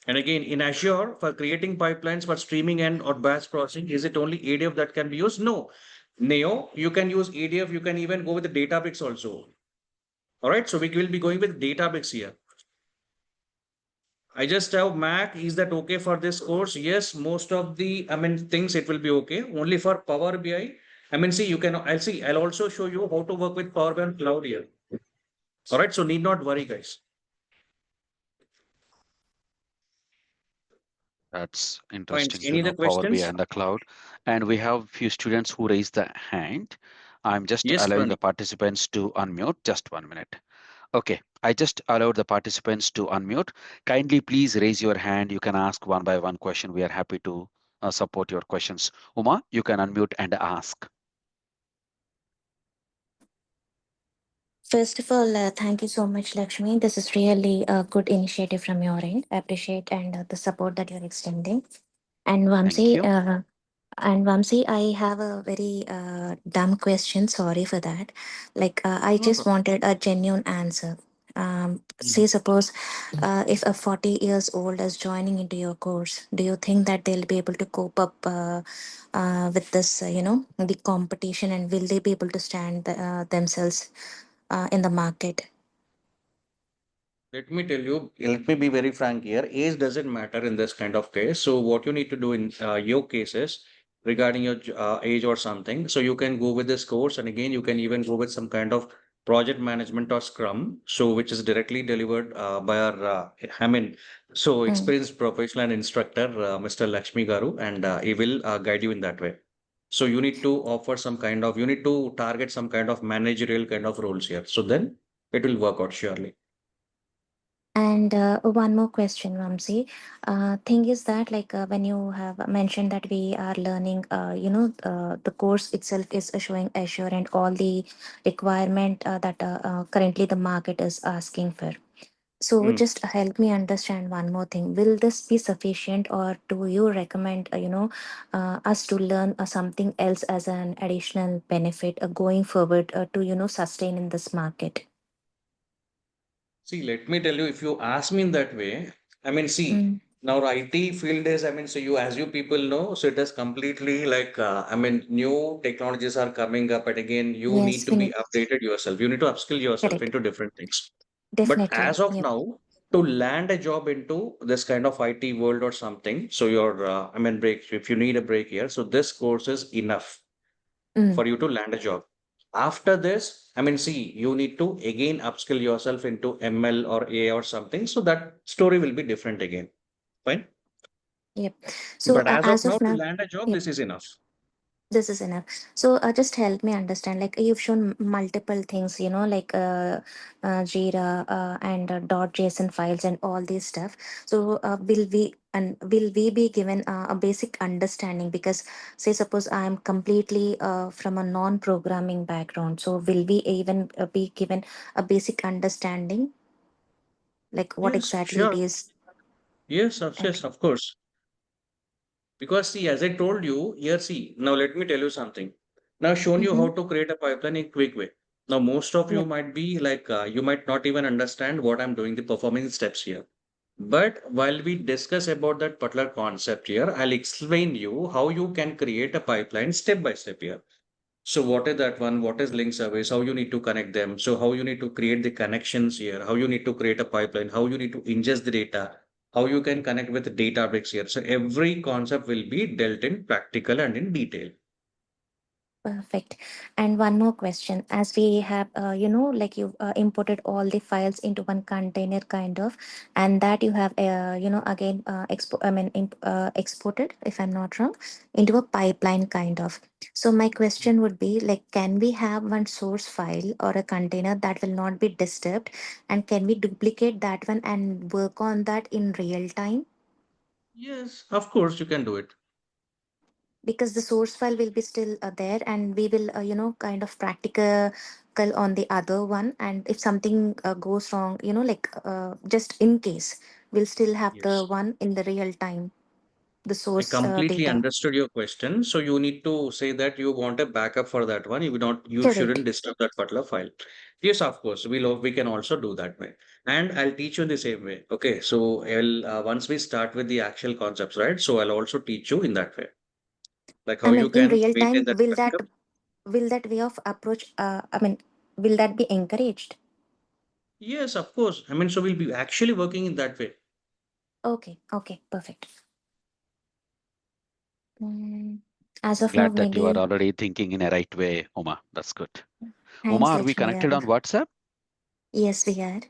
S2: And again, in Azure, for creating pipelines for streaming and or batch processing, is it only ADF that can be used? No. Neo, you can use ADF. You can even go with the Databricks also. All right. So we will be going with Databricks here. I just have Mac. Is that okay for this course? Yes, most of the, things it will be okay. Only for Power BI. See, you can, I'll see, I'll also show you how to work with Power BI and Cloud here. All right. So need not worry, guys.
S1: That's
S2: Fine.
S1: interesting to
S2: Any other
S1: know Power BI
S2: questions?
S1: and the cloud. And we have few students who raised the hand. I'm just
S2: Yes,
S1: allowing
S2: Prani.
S1: the participants to unmute. Just 1 minute. Okay, I just allowed the participants to unmute. Kindly please raise your hand. You can ask one by one question. We are happy to support your questions. Uma, you can unmute and ask.
S3: First of all, thank you so much, Lakshmi. This is really a good initiative from your end. I appreciate and the support that you're extending. And
S1: Thank you.
S3: Vamsi, I have a very dumb question. Sorry for that. I
S2: No
S3: just
S2: problem.
S3: wanted a genuine answer. Say,
S1: Mhm.
S3: suppose if a 40 years old is joining into your course, do you think that they'll be able to cope up with this, the competition, and will they be able to stand themselves in the market?
S2: Let me tell you, let me be very frank here. Age doesn't matter in this kind of case. So what you need to do in your cases regarding your age or something, so you can go with this course, and again you can even go with some kind of project management or Scrum, so which is directly delivered by our,
S3: Mm.
S2: experienced professional and instructor, Mr. Lakshmi Garu, and he will guide you in that way. So you need to offer some kind of, you need to target some kind of managerial kind of roles here. So then it will work out surely.
S3: And one more question, Vamsi. Thing is that, when you have mentioned that we are learning, the course itself is showing Azure and all the requirement that currently the market is asking for. So
S2: Hmm.
S3: just help me understand one more thing. Will this be sufficient, or do you recommend, us to learn something else as an additional benefit going forward to, sustain in this market?
S2: See, let me tell you, if you ask me in that way, see,
S3: Mm.
S2: now IT field is, so you, as you people know, so it is completely like, new technologies are coming up, and again, you
S3: Yes,
S2: need to be
S3: finish.
S2: updated yourself. You need to upskill yourself
S3: Correct.
S2: into different things. But
S3: Definitely.
S2: as of
S3: Yep.
S2: now, to land a job into this kind of IT world or something, so your, break, if you need a break here, so this course is enough
S3: Mm.
S2: for you to land a job. After this, see, you need to again upskill yourself into ML or AI or something. So that story will be different again. Fine.
S3: Yep. So
S2: But as of
S3: as
S2: now,
S3: of
S2: to
S3: now,
S2: land a job,
S3: yep,
S2: this is enough.
S3: this is enough. So just help me understand. Like you've shown multiple things, like Jira and .json files and all this stuff. So will we be given a basic understanding? Because say suppose I am completely from a non-programming background. So will we even be given a basic understanding, like what
S2: Yes,
S3: exactly it
S2: sure.
S3: is?
S2: Yes,
S3: Okay.
S2: of course. Because see, as I told you, here see, now let me tell you something. Now I've shown you
S3: Mm-hmm.
S2: how to create a pipeline in quick way. Now most of you
S3: Yep.
S2: might be like, you might not even understand what I'm doing, the performance steps here. But while we discuss about that particular concept here, I'll explain you how you can create a pipeline step by step here. So what is that one? What is link service? How you need to connect them? So how you need to create the connections here? How you need to create a pipeline? How you need to ingest the data? How you can connect with the Databricks here? So every concept will be dealt in practical and in detail.
S3: Perfect. And one more question. As we have, like you imported all the files into one container kind of, and that you have, again, exported, if I'm not wrong, into a pipeline kind of. So my question would be like, can we have one source file or a container that will not be disturbed? And can we duplicate that one and work on that in real time?
S2: Yes, of course you can do it.
S3: Because the source file will be still there, and we will kind of practical on the other one, and if something goes wrong, like just in case, we'll still have the
S2: Yes.
S3: one in the real time, the
S2: I
S3: source
S2: completely
S3: data.
S2: understood your question. So you need to say that you want a backup for that one. You shouldn't
S3: Correct.
S2: disturb that particular file. Yes, of course. We can also do that way. And I'll teach you in the same way. Okay. So I'll once we start with the actual concepts, right? So I'll also teach you in that way, like how
S3: I
S2: you
S3: mean, in
S2: can
S3: real
S2: maintain
S3: time,
S2: that backup.
S3: will that way of approach, will that be encouraged?
S2: Yes, of course. I mean, so we'll be actually working in that way.
S3: Okay, okay, perfect. Mm, as
S1: I'm
S3: of now,
S1: glad that you are
S3: maybe.
S1: already thinking in a right way, Uma. That's good. Uma,
S3: Thanks,
S1: are we
S3: Lakshmi
S1: connected
S3: garu.
S1: on WhatsApp?
S3: Yes, we are.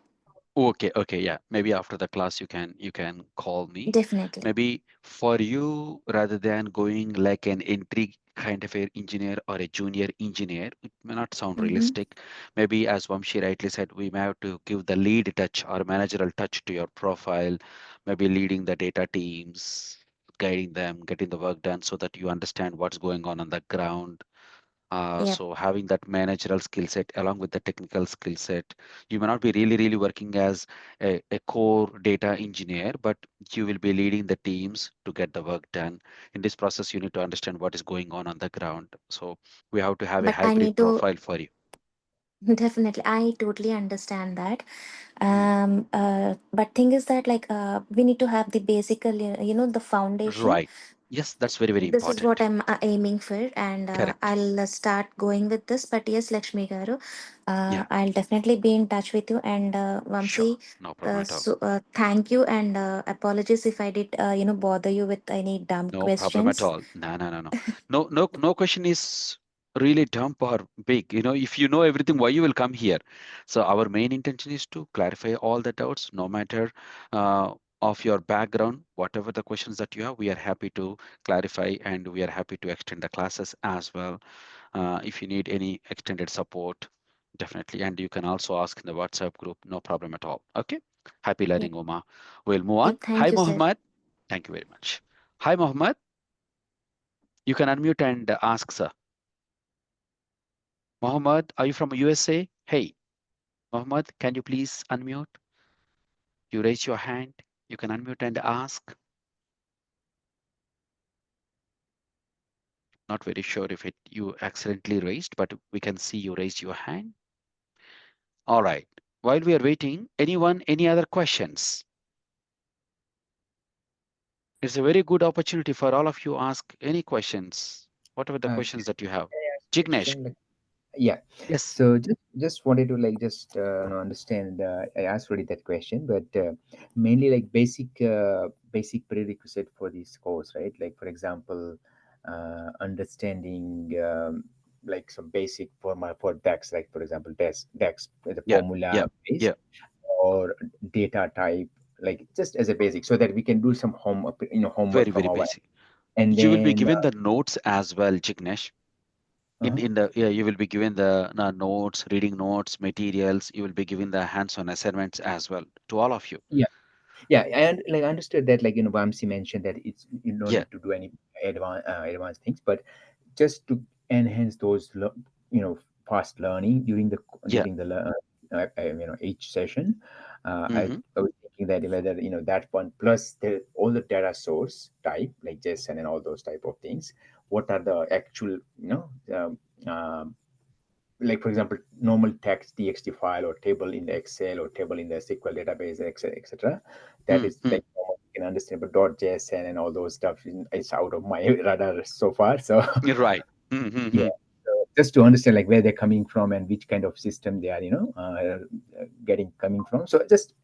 S1: Okay, okay, yeah. Maybe after the class you can call me.
S3: Definitely.
S1: Maybe for you, rather than going like an entry kind of a engineer or a junior engineer, it may not sound
S3: Mm-hmm.
S1: realistic. Maybe as Vamshi rightly said, we may have to give the lead touch or managerial touch to your profile, maybe leading the data teams, guiding them, getting the work done so that you understand what's going on the ground.
S3: Yep.
S1: So having that managerial skill set along with the technical skill set, you may not be really, really working as a core data engineer, but you will be leading the teams to get the work done. In this process, you need to understand what is going on the ground. So we have to have a
S3: But I
S1: hybrid
S3: need to.
S1: profile for you.
S3: Definitely, I totally understand that.
S1: Mm.
S3: But thing is that like we need to have the basic, the foundation.
S1: Right. Yes, that's very, very
S3: This is what
S1: important.
S3: I'm aiming for, and
S1: Correct.
S3: I'll start going with this. But yes, Lakshmi garu,
S1: Yeah,
S3: I'll definitely be in touch with you. And
S1: sure.
S3: Vamsi,
S1: No problem at all.
S3: so thank you, and apologies if I did, bother you with any dumb
S1: No problem at
S3: questions.
S1: all. No, no, no, no. No, no, no question is really dumb or big. If you know everything, why you will come here? So our main intention is to clarify all the doubts, no matter of your background, whatever the questions that you have, we are happy to clarify and we are happy to extend the classes as well. If you need any extended support, definitely. And you can also ask in the WhatsApp group, no problem at all. Okay. Happy
S3: Yep.
S1: learning, Uma. We'll move on.
S3: Yep.
S1: Hi,
S3: Thank you, sir.
S1: Mohammed. Thank you very much. Hi, Mohammed. You can unmute and ask, sir. Mohammed, are you from USA? Hey, Mohammed, can you please unmute? You raise your hand. You can unmute and ask. Not very sure if it you accidentally raised, but we can see you raised your hand. All right. While we are waiting, anyone, any other questions? It's a very good opportunity for all of you ask any questions, whatever the questions that you have. Jignesh,
S4: Question like, yeah.
S1: yes.
S4: So just wanted to like just understand. I asked already that question, but mainly like basic prerequisite for this course, right? Like for example, understanding like some basic formula for DAX, like for example DAX, the
S1: Yeah,
S4: formula
S1: yeah,
S4: based
S1: yeah.
S4: or data type, like just as a basic, so that we can do some
S1: Very,
S4: homework from
S1: very
S4: our,
S1: basic.
S4: and
S1: You will be
S4: then
S1: given the notes as well, Jignesh.
S4: uh
S1: In the yeah, you will be given the notes, reading notes, materials. You will be given the hands-on assignments as well to all of you.
S4: yeah. Yeah, and like I understood that, like, Vamsi mentioned that it's, you don't
S1: Yeah.
S4: need to do any advanced things, but just to enhance those fast learning during the
S1: Yeah.
S4: each session.
S1: Hmm.
S4: I was thinking that whether that one plus all the data source type like JSON and all those type of things, what are the actual like for example normal text txt file or table in the excel or table in the sql database, etc. That is
S1: Mm-hmm.
S4: like normal, you can understand, but .json and all those stuff is out of my radar so far. So
S1: You're right. Mm-hmm.
S4: yeah, so just to understand like where they're coming from and which kind of system they are getting coming from. So just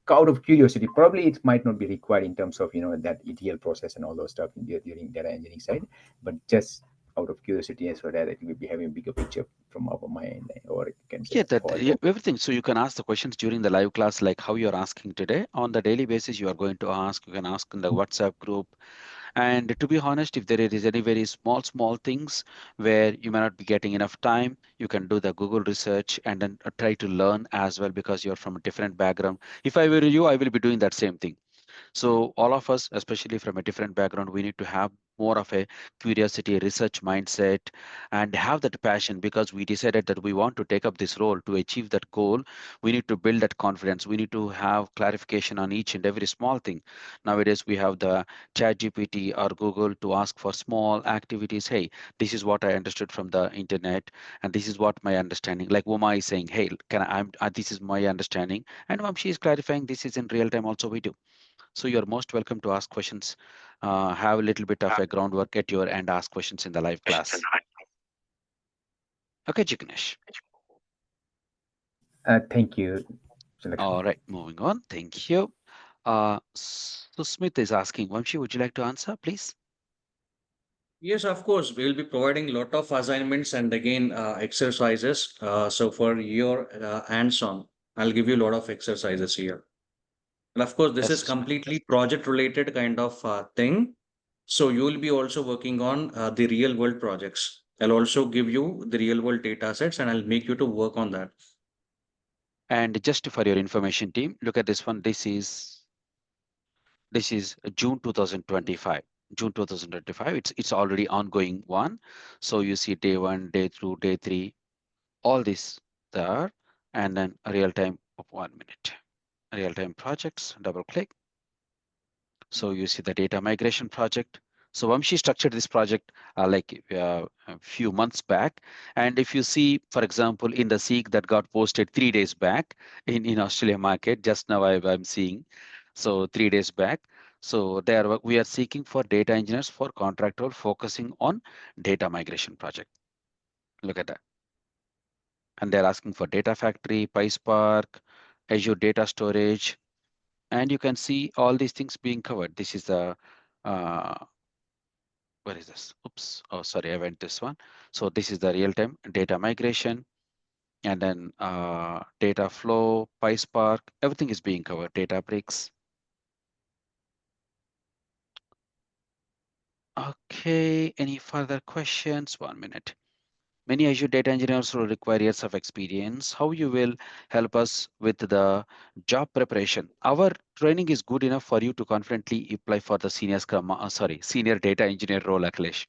S4: out of curiosity, probably it might not be required in terms of that ETL process and all those stuff during data engineering side, but just out of curiosity as well, that I think we'll be having a bigger picture from our mind, or you can say
S1: Yeah, that
S4: for
S1: yeah, everything. So you can ask the questions during the live class, like how you're asking today. On the daily basis, you are going to ask. You can ask in the WhatsApp group. And to be honest, if there is any very small things where you may not be getting enough time, you can do the Google research and then try to learn as well because you're from a different background. If I were you, I will be doing that same thing. So all of us, especially from a different background, we need to have more of a curiosity, research mindset, and have that passion because we decided that we want to take up this role to achieve that goal. We need to build that confidence. We need to have clarification on each and every small thing. Nowadays, we have the Chat GPT or Google to ask for small activities. Hey, this is what I understood from the internet, and this is what my understanding. Like Uma is saying, hey, can I? This is my understanding, and she is clarifying. This is in real time. Also, we do. So you're most welcome to ask questions. Have a little bit of a groundwork at your end, ask questions in the live class. Okay, Jignesh.
S4: thank you, Lakshmi.
S1: All right, moving on. Thank you. So Smith is asking, Vamshi, would you like to answer, please?
S2: Yes, of course. We'll be providing lot of assignments and again exercises. So for your hands-on, I'll give you a lot of exercises here. And of course, this
S1: Yes,
S2: is
S1: Smith.
S2: completely project-related kind of thing. So you will be also working on the real-world projects. I'll also give you the real-world data sets and I'll make you to work on that.
S1: And just for your information, team, look at this one. This is June 2025. June 2025. It's already ongoing one. So you see day one, day two, day three, all this there, and then a real time of 1 minute. Real time projects. Double click. So you see the data migration project. So Vamshi structured this project a few months back. And if you see, for example, in the Seek that got posted 3 days back in Australia market, just now I'm seeing. So 3 days back. So there we are seeking for data engineers for contract role focusing on data migration project. Look at that. And they're asking for data factory, PySpark, Azure data storage, and you can see all these things being covered. This is the uh, where is this? Oops. Oh, sorry, I went this one. So this is the real-time data migration, and then data flow, PySpark, everything is being covered. Databricks. Okay. Any further questions? 1 minute. Many Azure data engineers will require years of experience. How you will help us with the job preparation? Our training is good enough for you to confidently apply for the senior data engineer role, Akhilesh.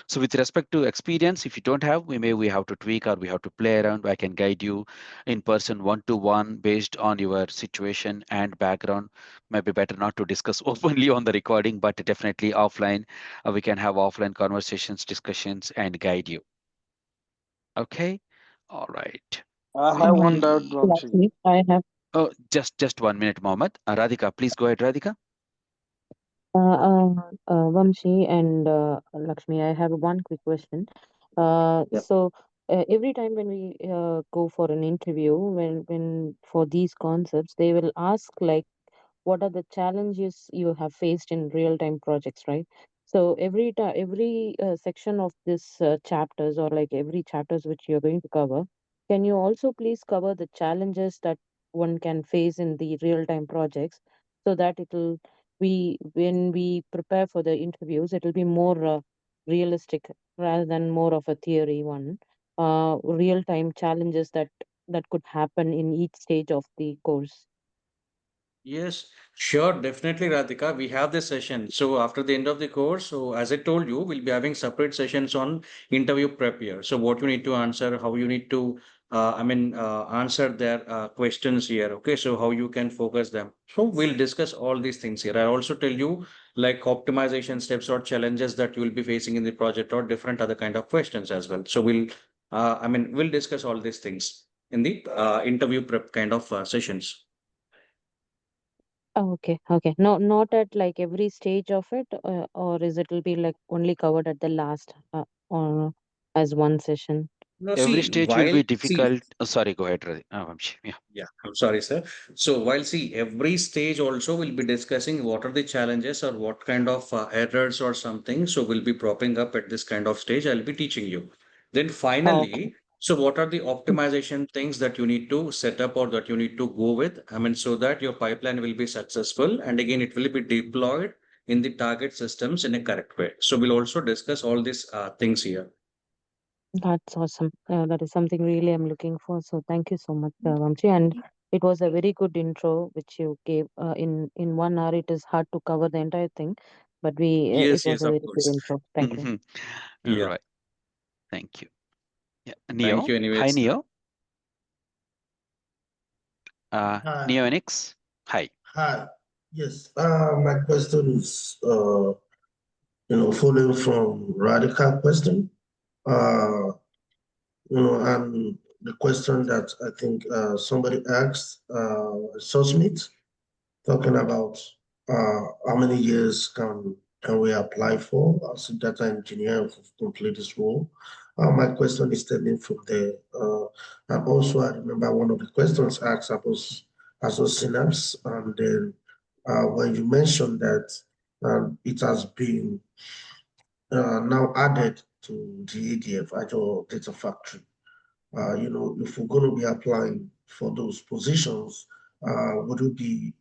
S1: So with respect to experience, if you don't have, we have to tweak or we have to play around. I can guide you in person one-to-one based on your situation and background. Maybe better not to discuss openly on the recording, but definitely offline. We can have offline conversations, discussions, and guide you. Okay. All right.
S5: I have one doubt,
S1: Maybe.
S5: Vamshi.
S6: Lakshmi, I have
S1: Just 1 minute, Mohammed. Radhika, please go ahead, Radhika.
S6: Vamshi and Lakshmi. I have one quick question.
S1: Yep.
S6: Every time when we go for an interview, when for these concepts, they will ask like, what are the challenges you have faced in real-time projects, right? So every section of this chapters or like every chapters which you're going to cover, can you also please cover the challenges that one can face in the real time projects, so that it'll we when we prepare for the interviews, it'll be more realistic rather than more of a theory one. Real time challenges that could happen in each stage of the course.
S2: Yes, sure, definitely, Radhika. We have this session. So after the end of the course, so as I told you, we'll be having separate sessions on interview prep here. So what you need to answer, how you need to, answer their questions here. Okay, so how you can focus them. So we'll discuss all these things here. I also tell you like optimization steps or challenges that you will be facing in the project or different other kind of questions as well. So we'll discuss all these things in the interview prep kind of sessions.
S6: Oh, okay, okay. No, not at like every stage of it, or is it'll be like only covered at the last, or as one session?
S2: No,
S1: Every
S2: see,
S1: stage will
S2: while
S1: be
S2: see,
S1: difficult. Sorry, go ahead, Vamshi. Yeah.
S2: yeah, I'm sorry, sir. So while see, every stage also will be discussing what are the challenges or what kind of errors or something. So will be propping up at this kind of stage. I'll be teaching you. Then
S6: Oh, okay.
S2: finally, so what are the optimization things that you need to set up or that you need to go with? I mean, so that your pipeline will be successful and again it will be deployed in the target systems in a correct way. So we'll also discuss all these things here.
S6: That's awesome. That is something really I'm looking for. So thank you so much, Vamshi. And it was a very good intro which you gave. In 1 hour, it is hard to cover the entire thing, but we it
S2: Yes,
S6: was
S2: yes,
S6: a
S2: of
S6: very good
S2: course.
S6: intro. Thank you.
S2: Yeah.
S1: Right. Thank you. Yeah.
S2: Thank
S1: Neo.
S2: you
S1: Hi,
S2: anyways.
S1: Neo.
S5: Hi,
S1: Neonix. Hi.
S5: hi. Yes, my question is, following from radical question, uh, and the question that I think somebody asked, Sosmith, talking about how many years can we apply for as a data engineer to complete this role. My question is stemming from there. And also, I remember one of the questions asked about Azure Synapse, and then when you mentioned that it has been now added to the ADF, Azure Data Factory. If we're going to be applying for those positions, would it be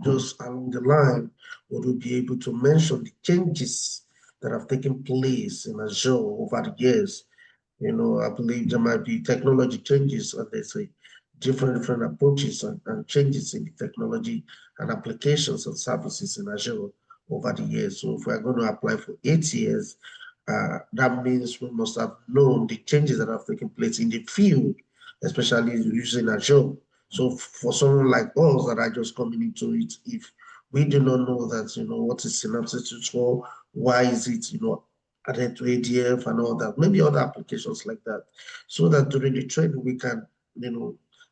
S5: just along the line, would we be able to mention the changes that have taken place in Azure over the years? I believe there might be technology changes, and there's a different approaches and changes in the technology and applications and services in Azure over the years. So if we're going to apply for 8 years, that means we must have known the changes that have taken place in the field, especially using Azure. So for someone like us that are just coming into it, if we do not know that, what is Synapse used for, why is it, added to ADF and all that, maybe other applications like that, so that during the training we can,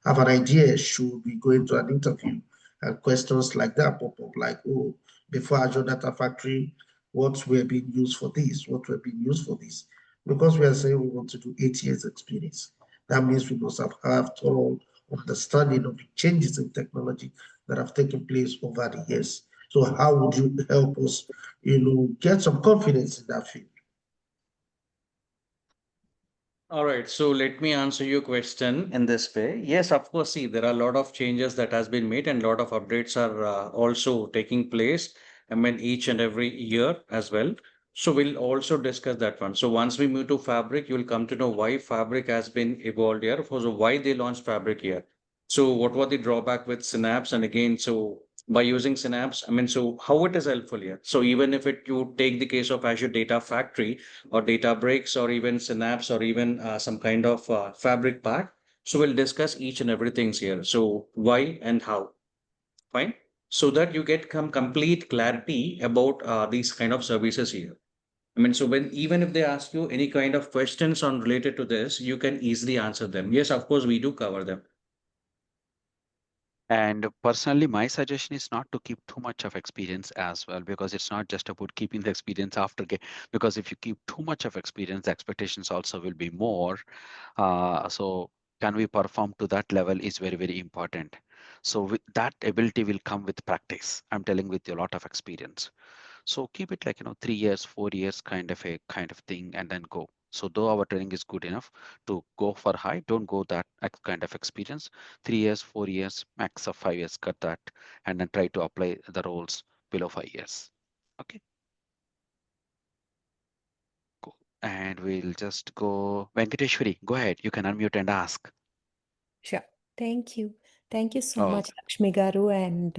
S5: have an idea should we go into an interview and questions like that pop up, like, oh, before Azure Data Factory, what were being used for this, what were being used for this. Because we are saying we want to do 8 years experience, that means we must have thorough understanding of the changes in technology that have taken place over the years. So how would you help us, get some confidence in that field?
S2: All right, so let me answer your question in this way. Yes, of course, see, there are a lot of changes that has been made and a lot of updates are also taking place. I mean, each and every year as well. So we'll also discuss that one. So once we move to Fabric, you will come to know why Fabric has been evolved here. So why they launched Fabric here. So what were the drawback with Synapse? And again, so by using Synapse, I mean, so how it is helpful here. So even if you take the case of Azure Data Factory, or Databricks or even Synapse or even some kind of Fabric pack. So we'll discuss each and everything here. So why and how, fine? So that you get complete clarity about these kind of services here. I mean, so when even if they ask you any kind of questions on related to this, you can easily answer them. Yes, of course, we do cover them.
S1: And personally, my suggestion is not to keep too much of experience as well, because it's not just about keeping the experience after because if you keep too much of experience, the expectations also will be more. So can we perform to that level is very, very important. So with that ability will come with practice. I'm telling with a lot of experience. So keep it like, 3 years, 4 years kind of thing, and then go. So though our training is good enough to go for high, don't go that kind of experience. 3 years, 4 years, max of 5 years, cut that, and then try to apply the roles below 5 years. Okay, cool. And we'll just go Venkateshwari. Go ahead. You can unmute and ask.
S7: Sure. Thank you. Thank you so
S1: Oh,
S7: much, Lakshmi Garu and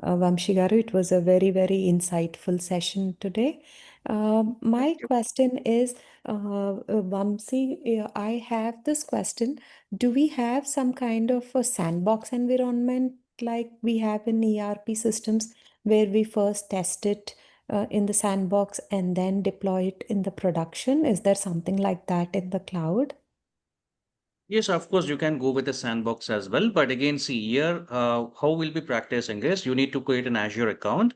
S7: Vamshi Garu. It was a very, very insightful session today.
S1: thank
S7: My
S1: you.
S7: question is, Vamsi, I have this question. Do we have some kind of a sandbox environment like we have in ERP systems where we first test it in the sandbox and then deploy it in the production? Is there something like that in the cloud?
S2: Yes, of course, you can go with the sandbox as well. But again, see here, how we'll be practicing is you need to create an Azure account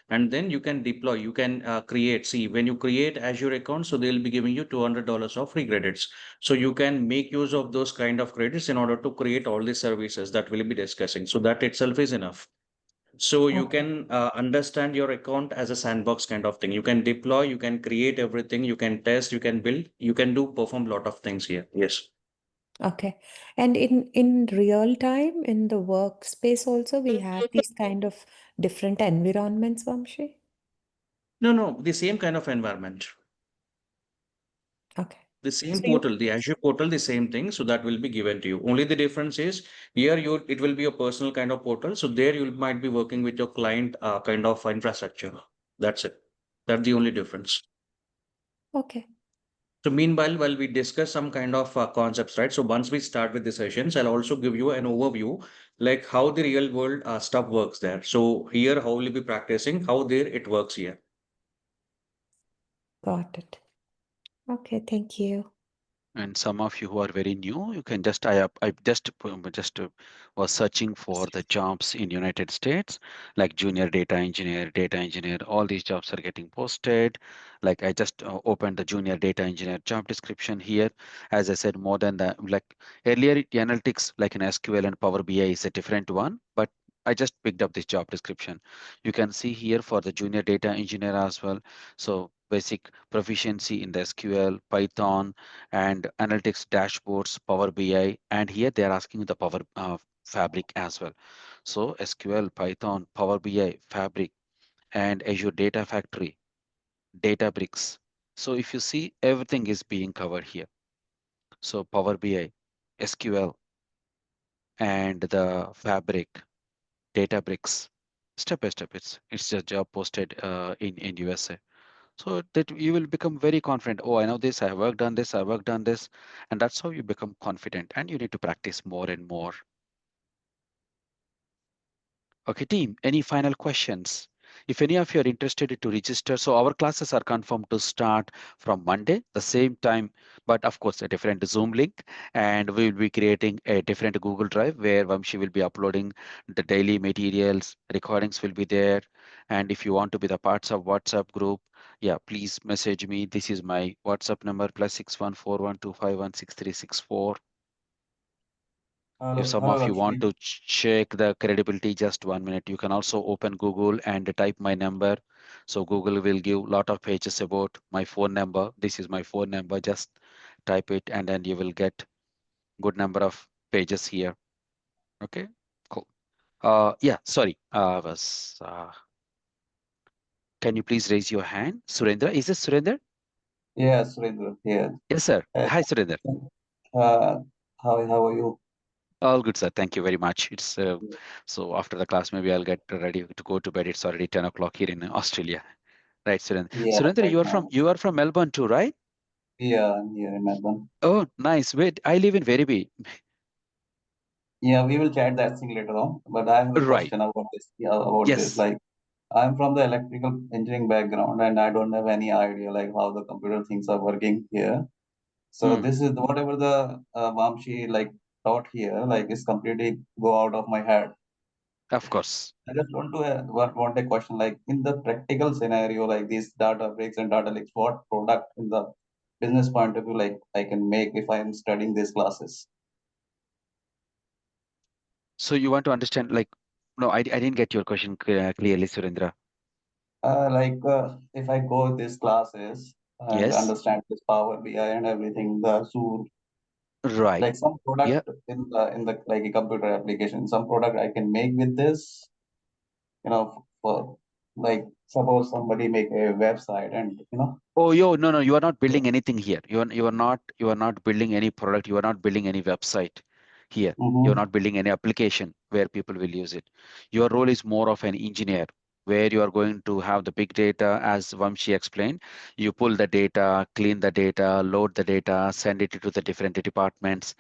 S2: and then you can deploy, you can create. See, when you create Azure account, so they'll be giving you $200 of free credits. So you can make use of those kind of credits in order to create all the services that we'll be discussing. So that itself is enough. So you
S7: Okay.
S2: can understand your account as a sandbox kind of thing. You can deploy, you can create everything, you can test, you can build, you can do perform a lot of things here. Yes.
S7: Okay. And in real time, in the workspace also, we have these kind of different environments, Vamshi?
S2: No, no, the same kind of environment.
S7: Okay.
S2: The same
S7: So you,
S2: portal, the Azure portal, the same thing. So that will be given to you. Only the difference is here you it will be a personal kind of portal. So there you might be working with your client kind of infrastructure. That's it. That's the only difference.
S7: okay.
S2: So meanwhile, while we discuss some kind of concepts, right? So once we start with the sessions, I'll also give you an overview, like how the real world stuff works there. So here, how will you be practicing? How there it works here.
S7: Got it. Okay, thank you.
S1: And some of you who are very new, you can just I just was searching for the jobs in United States, like junior data engineer. All these jobs are getting posted. Like I just opened the junior data engineer job description here. As I said, more than the like earlier analytics, like in SQL and Power BI is a different one, but I just picked up this job description. You can see here for the junior data engineer as well. So basic proficiency in the SQL, Python and analytics dashboards, Power BI, and here they are asking the Power Fabric as well. So SQL, Python, Power BI, Fabric, and Azure Data Factory, Databricks. So if you see, everything is being covered here. So Power BI, SQL, and the Fabric, Databricks, step by step. It's a job posted in USA. So that you will become very confident. Oh, I know this, I worked on this, I worked on this. And that's how you become confident. And you need to practice more and more. Okay, team, any final questions? If any of you are interested to register, so our classes are confirmed to start from Monday, the same time, but of course, a different Zoom link. And we will be creating a different Google Drive where Vamshi will be uploading the daily materials, recordings will be there. And if you want to be the parts of WhatsApp group, yeah, please message me. This is my WhatsApp number, +614125163664. If
S8: Hello,
S1: some
S8: hello,
S1: of you want
S8: Lakshmi.
S1: to check the credibility, just 1 minute. You can also open Google and type my number. So Google will give a lot of pages about my phone number. This is my phone number. Just type it and then you will get good number of pages here. Okay, cool. Yeah, sorry. Can you please raise your hand? Surendra, is this Surendra?
S8: Yes, Surendra here.
S1: Yes, sir.
S8: Uh,
S1: Hi, Surendra.
S8: uh, how are you?
S1: All good, sir. Thank you very much. It's so after the class, maybe I'll get ready to go to bed. It's already 10 o'clock here in Australia. Right, Surendra.
S8: Yeah,
S1: Surendra,
S8: right now.
S1: you are from Melbourne too, right?
S8: Yeah, I'm here in Melbourne.
S1: Oh, nice. Wait, I live in Werribee.
S8: Yeah, we will chat that thing later on. But I have a
S1: Right.
S8: question about this. Yeah, about this.
S1: Yes.
S8: Like, I'm from the electrical engineering background, and I don't have any idea like how the computer things are working here. So
S1: Hmm.
S8: this is whatever the Vamshi like taught here, like is completely go out of my head.
S1: Of course.
S8: I just want to want a question like in the practical scenario like these data breaks and data leaks, what product in the business point of view like I can make if I am studying these classes?
S1: So you want to understand, like, no, I didn't get your question clearly, Surendra.
S8: If I go these classes, and
S1: Yes.
S8: understand this Power BI and everything, the Azure,
S1: Right.
S8: like some
S1: Yeah.
S8: product in the like a computer application, some product I can make with this, for like suppose somebody make a website and
S1: Oh, no, no, you are not building anything here. You are not building any product. You are not building any website here. You are
S8: mm-hmm.
S1: not building any application where people will use it. Your role is more of an engineer, where you are going to have the big data, as Vamshi explained. You pull the data, clean the data, load the data, send it to the different departments,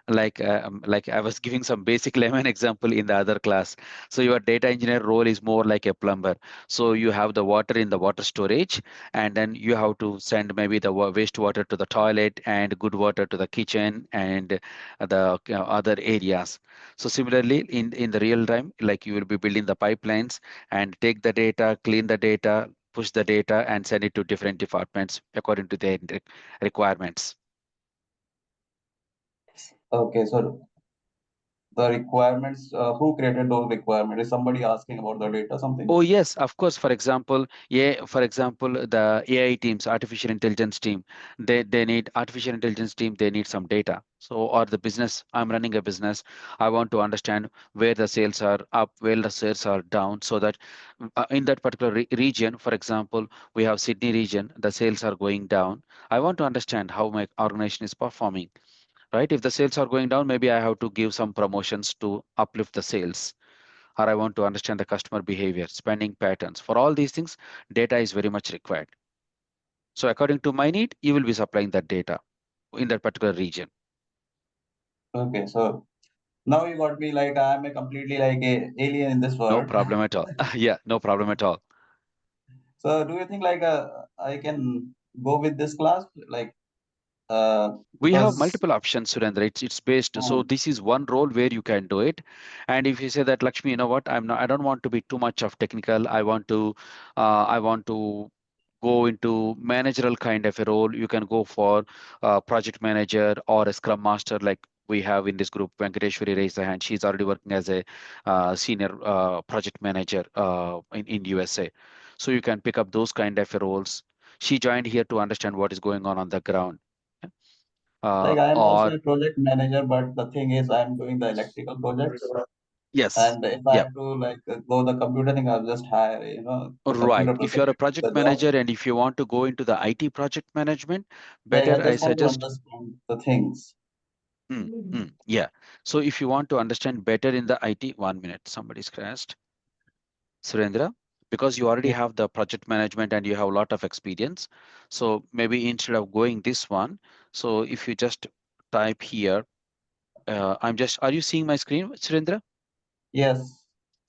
S1: like I was giving some basic lemon example in the other class. So your data engineer role is more like a plumber. So you have the water in the water storage, and then you have to send maybe the wastewater to the toilet and good water to the kitchen and the other areas. So similarly, in the real time, like you will be building the pipelines and take the data, clean the data, push the data, and send it to different departments according to their requirements.
S8: Okay, so the requirements, who created those requirements? Is somebody asking about the data something?
S1: Oh yes, of course. For example, the AI teams, artificial intelligence team, they need artificial intelligence team. They need some data. So, or the business. I'm running a business. I want to understand where the sales are up, where the sales are down, so that in that particular region, for example, we have Sydney region, the sales are going down. I want to understand how my organization is performing. Right? If the sales are going down, maybe I have to give some promotions to uplift the sales, or I want to understand the customer behavior, spending patterns. For all these things, data is very much required. So according to my need, you will be supplying that data in that particular region.
S8: Okay, so now you got me like I'm a completely like a alien in this
S1: No
S8: world.
S1: problem at all. Yeah, no problem at all.
S8: So do you think like I can go with this class like
S1: We have
S8: because
S1: multiple options, Surendra. It's based. So
S8: um,
S1: this is one role where you can do it. And if you say that, Lakshmi, you know what, I don't want to be too much of technical. I want to go into managerial kind of a role. You can go for project manager or a scrum master, like we have in this group. Venkateshwari raised her hand. She's already working as a senior project manager in USA. So you can pick up those kind of roles. She joined here to understand what is going on the ground.
S8: like I am also
S1: Or
S8: a project manager, but the thing is I'm doing the electrical projects.
S1: yes,
S8: And if I
S1: yeah,
S8: have to like go the computer thing, I'll just hire, the
S1: right.
S8: computer to
S1: If you're a
S8: execute
S1: project
S8: the job.
S1: manager and if you want to go into the IT project management,
S8: Like I
S1: better I
S8: just want to
S1: suggest.
S8: understand the things.
S1: Yeah. So if you want to understand better in the IT, 1 minute, somebody's crashed. Surendra, because you already
S8: Yeah.
S1: have the project management and you have a lot of experience. So maybe instead of going this one, so if you just type here, are you seeing my screen, Surendra?
S8: Yes.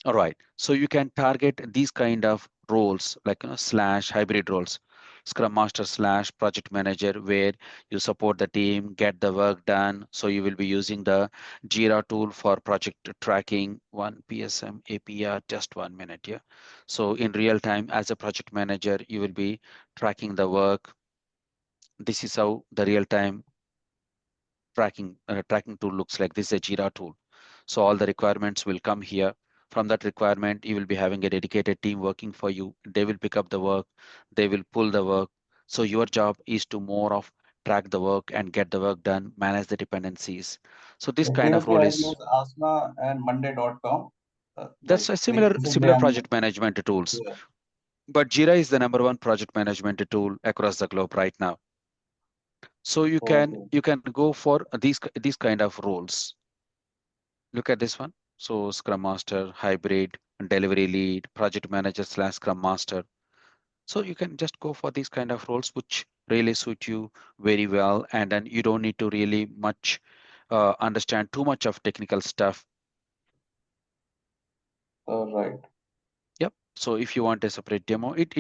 S1: All right. So you can target these kind of roles like slash hybrid roles, Scrum Master slash project manager, where you support the team, get the work done. So you will be using the Jira tool for project tracking, one PSM APR, just 1 minute. Yeah. So in real time, as a project manager, you will be tracking the work. This is how the real time tracking tool looks like. This is a Jira tool. So all the requirements will come here. From that requirement, you will be having a dedicated team working for you. They will pick up the work, they will pull the work. So your job is to more of track the work and get the work done, manage the dependencies. So this
S8: Like
S1: kind of
S8: previously
S1: role
S8: I have
S1: is
S8: used Asana and Monday.com.
S1: that's
S8: Like
S1: a
S8: which
S1: similar
S8: is
S1: similar
S8: them.
S1: project management tools.
S8: Yeah.
S1: But Jira is the number one project management tool across the globe right now. So you can
S8: Okay.
S1: you can go for these kind of roles. Look at this one. So Scrum Master, Hybrid, Delivery Lead, Project Manager slash Scrum Master. So you can just go for these kind of roles which really suit you very well, and then you don't need to really much understand too much of technical stuff.
S8: All right.
S1: Yep. So if you want a separate demo, it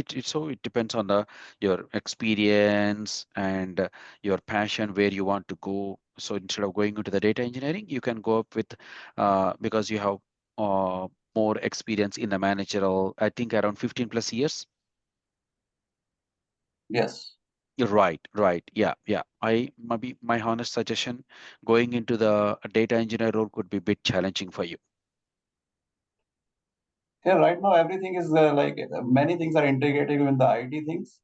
S1: depends on the your experience and your passion where you want to go. So instead of going into the data engineering, you can go up with because you have more experience in the managerial, I think around 15 plus years.
S8: Yes.
S1: You're right, right. Yeah, yeah. I maybe my honest suggestion, going into the data engineer role could be a bit challenging for you.
S8: Yeah. Right now everything is like many things are integrated with the IT things.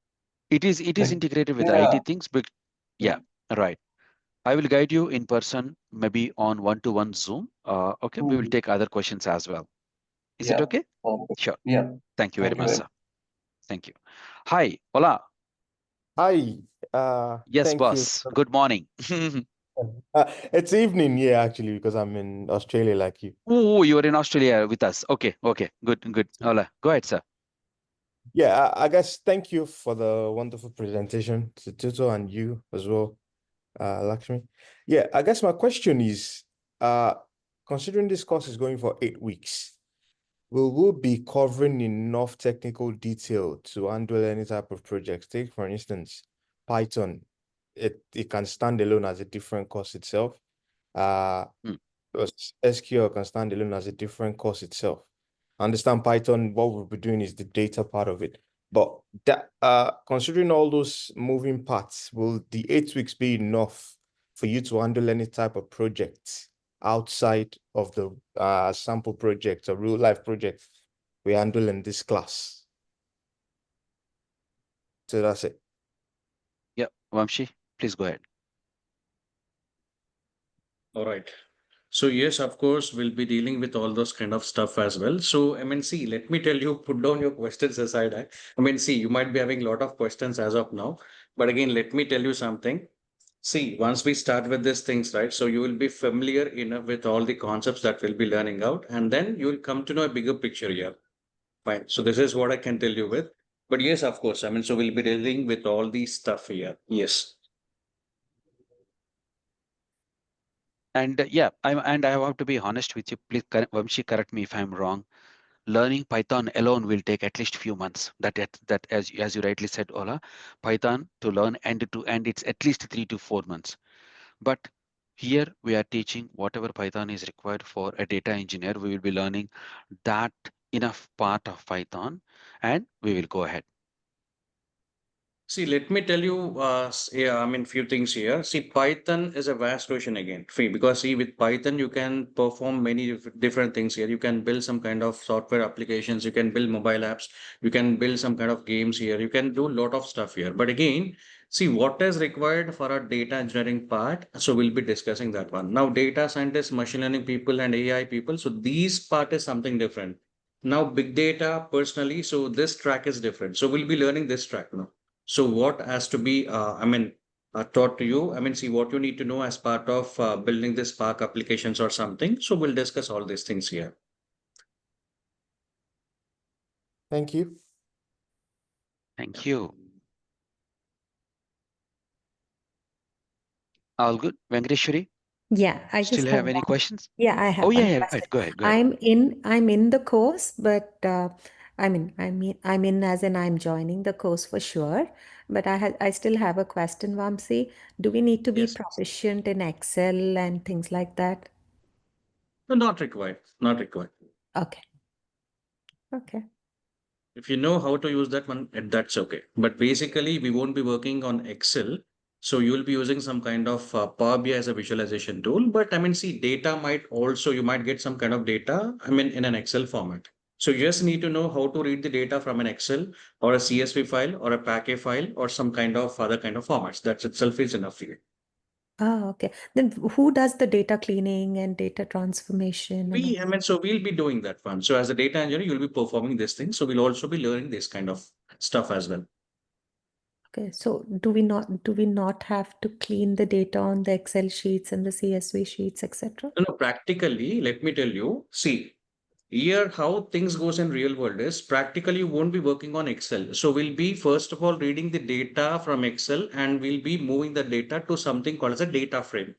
S1: It is
S8: Like,
S1: integrated with the
S8: yeah,
S1: IT things, but yeah, right. I will guide you in person, maybe on one-to-one Zoom. Okay, we will
S8: mhm,
S1: take other questions as well. Is it
S8: yeah,
S1: okay?
S8: perfect.
S1: Sure.
S8: Yeah,
S1: Thank you very
S8: thank you
S1: much,
S8: very
S1: sir. Thank you. Hi, hola.
S9: Hi,
S1: Yes,
S9: thank you.
S1: boss. Good morning.
S9: It's evening here actually because I'm in Australia like you.
S1: Oh, you are in Australia with us. Okay, okay, good, good. Hola, go ahead, sir.
S9: Yeah, I guess thank you for the wonderful presentation to Tuto and you as well, Lakshmi. Yeah, I guess my question is, considering this course is going for 8 weeks, will we be covering enough technical detail to handle any type of projects? Take, for instance, Python. It can stand alone as a different course itself.
S1: Hmm.
S9: Because SQL can stand alone as a different course itself. I understand Python, what we'll be doing is the data part of it. But that considering all those moving parts, will the 8 weeks be enough for you to handle any type of project outside of the sample project or real life project we handle in this class? So that's it.
S1: Yeah, Vamshi, please go ahead.
S2: All right. So yes, of course, we'll be dealing with all those kind of stuff as well. So I mean, see, let me tell you, put down your questions aside. I mean, see, you might be having a lot of questions as of now, but again, let me tell you something. See, once we start with these things, right? So you will be familiar enough with all the concepts that we'll be learning out, and then you will come to know a bigger picture here. Fine. So this is what I can tell you with. But yes, of course, I mean, so we'll be dealing with all these stuff here. Yes.
S1: And yeah, I have to be honest with you. Please, Vamshi, correct me if I'm wrong. Learning Python alone will take at least few months. That as you rightly said, Ola, Python to learn end to end, it's at least 3 to 4 months. But here we are teaching whatever Python is required for a data engineer. We will be learning that enough part of Python, and we will go ahead.
S2: See, let me tell you, yeah, I mean, few things here. See, Python is a vast ocean again, free, because see, with Python, you can perform many different things here. You can build some kind of software applications, you can build mobile apps, you can build some kind of games here, you can do a lot of stuff here. But again, see, what is required for our data engineering part? So we'll be discussing that one. Now, data scientists, machine learning people, and AI people. So these part is something different. Now, big data personally, so this track is different. So we'll be learning this track now. So what has to be, taught to you? I mean, see what you need to know as part of building this Spark applications or something. So we'll discuss all these things here.
S9: Thank you.
S1: Thank you. All good, Venkateshwari?
S7: Yeah, I
S1: Still
S7: just
S1: have
S7: have
S1: any
S7: one.
S1: questions?
S7: Yeah, I
S1: Oh
S7: have
S1: yeah,
S7: one
S1: yeah. Go
S7: question.
S1: ahead. Go ahead. Go ahead.
S7: I'm in the course, but I'm in as in I'm joining the course for sure. But I still have a question, Vamsi. Do we need to be
S2: Yes.
S7: proficient in Excel and things like that?
S2: No, not required. Not required.
S7: Okay. Okay.
S2: If you know how to use that one, that's okay. But basically, we won't be working on Excel. So you'll be using some kind of Power BI as a visualization tool. But I mean, see, data might also, you might get some kind of data, I mean, in an Excel format. So you just need to know how to read the data from an Excel or a CSV file or a package file or some kind of other kind of formats. That itself is enough for you.
S7: Ah, okay. Then who does the data cleaning and data transformation and all?
S2: I mean, so we'll be doing that one. So as a data engineer, you'll be performing this thing. So we'll also be learning this kind of stuff as well.
S7: Okay, so do we not have to clean the data on the Excel sheets and the CSV sheets, etc.?
S2: No, practically, let me tell you, see, here how things goes in real world is practically you won't be working on Excel. So we'll be first of all reading the data from Excel and we'll be moving the data to something called as a data frame.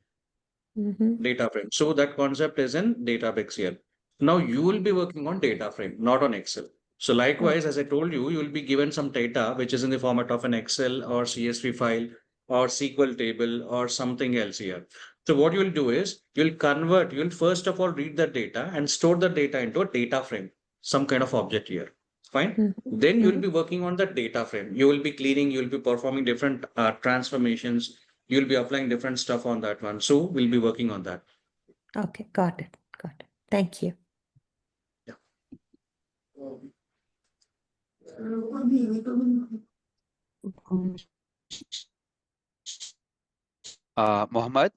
S7: Mm-hmm.
S2: Data frame. So that concept is in Databricks here. Now you will be working on data frame, not on Excel. So
S7: Oh,
S2: likewise, as I told you, you will be given some data which is in the format of an Excel or CSV file or SQL table or something else here. So what you'll do is you'll first of all read the data and store the data into a data frame, some kind of object here. Fine.
S7: mm-hmm.
S2: Then you'll
S7: Mm-hmm.
S2: be working on the data frame. You will be cleaning, you'll be performing different transformations, you'll be applying different stuff on that one. So we'll be working on that.
S7: Okay, got it. Got it. Thank you.
S2: Yeah.
S1: Mohammed?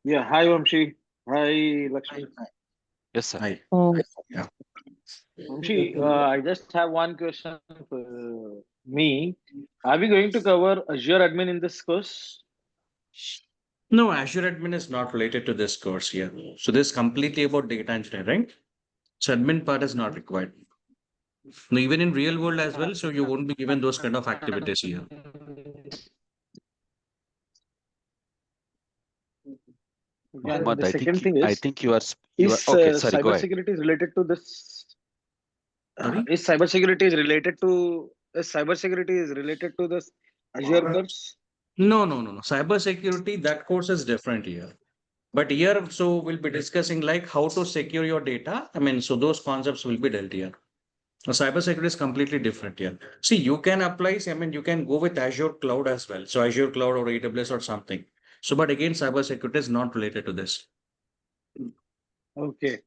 S10: Yeah, hi Vamshi. Hi Lakshmi.
S1: Yes, sir.
S2: Hi.
S10: Yeah. Vamshi, I just have one question for me. Are we going to cover Azure admin in this course?
S2: No, Azure admin is not related to this course here. So this is completely about data engineering. So admin part is not required. No, even in real world as well. So you won't be given those kind of activities here.
S10: And
S1: Mohammed,
S10: the second thing
S1: I think you are okay. Sorry, go ahead.
S10: cybersecurity is related to this?
S2: Sorry?
S10: Is cybersecurity is related to this Azure course?
S2: No, no, no, no. Cyber security, that course is different here. But here, so we'll be discussing like how to secure your data. I mean, so those concepts will be dealt here. Now, cybersecurity is completely different here. See, you can apply, I mean, you can go with Azure Cloud as well. So Azure Cloud or AWS or something. So, but again, cybersecurity is not related to this.
S10: Okay.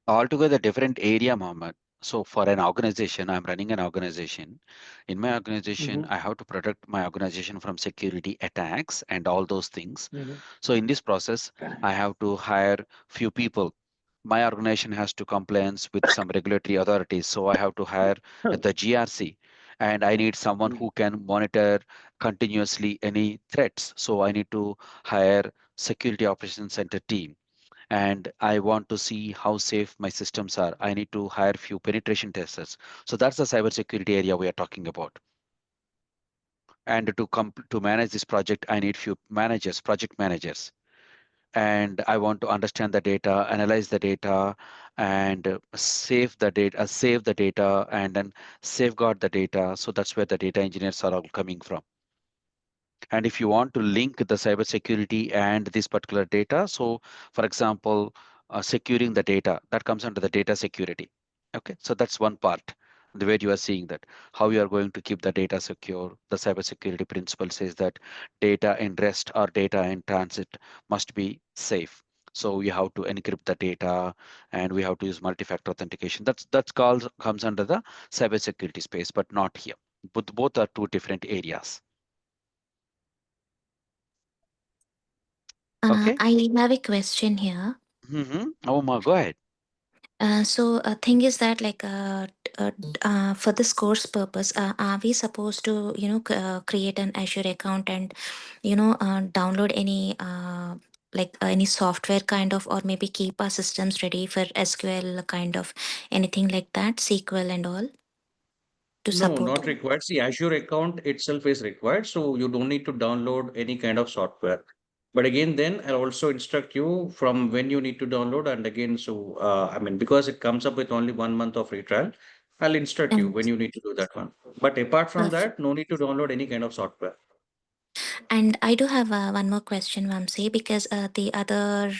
S1: Altogether different area, Mohammed. So for an organization, I'm running an organization. In my organization,
S10: Mm-hmm.
S1: I have to protect my organization from security attacks and all those things.
S10: Mm-hmm.
S1: So in this process, I have to hire few people. My organization has to compliance with some regulatory authorities. So I have to hire the GRC, and I need someone who can monitor continuously any threats. So I need to hire security operations center team, and I want to see how safe my systems are. I need to hire few penetration testers. So that's the cybersecurity area we are talking about. And to manage this project, I need few managers, project managers. And I want to understand the data, analyze the data, and save the data, and then safeguard the data. So that's where the data engineers are all coming from. And if you want to link the cybersecurity and this particular data, so for example, securing the data, that comes under the data security. Okay, so that's one part. The way you are seeing that, how you are going to keep the data secure. The cybersecurity principle says that data in rest or data in transit must be safe. So we have to encrypt the data, and we have to use multi-factor authentication. That's called comes under the cybersecurity space, but not here. But both are two different areas. Okay.
S3: I have a question here.
S1: Oh my, go ahead.
S3: Thing is that for this course purpose, are we supposed to create an Azure account and download any any software kind of, or maybe keep our systems ready for SQL kind of anything like that, SQL and all to
S2: No,
S3: support?
S2: not required. See, Azure account itself is required, so you don't need to download any kind of software. But again, then I'll also instruct you from when you need to download. And again, so I mean, because it comes up with only 1 month of free trial, I'll instruct you
S3: Um,
S2: when you need to do that one. But apart from that, no need to download any kind of software.
S3: And I do have one more question, Vamsi, because the other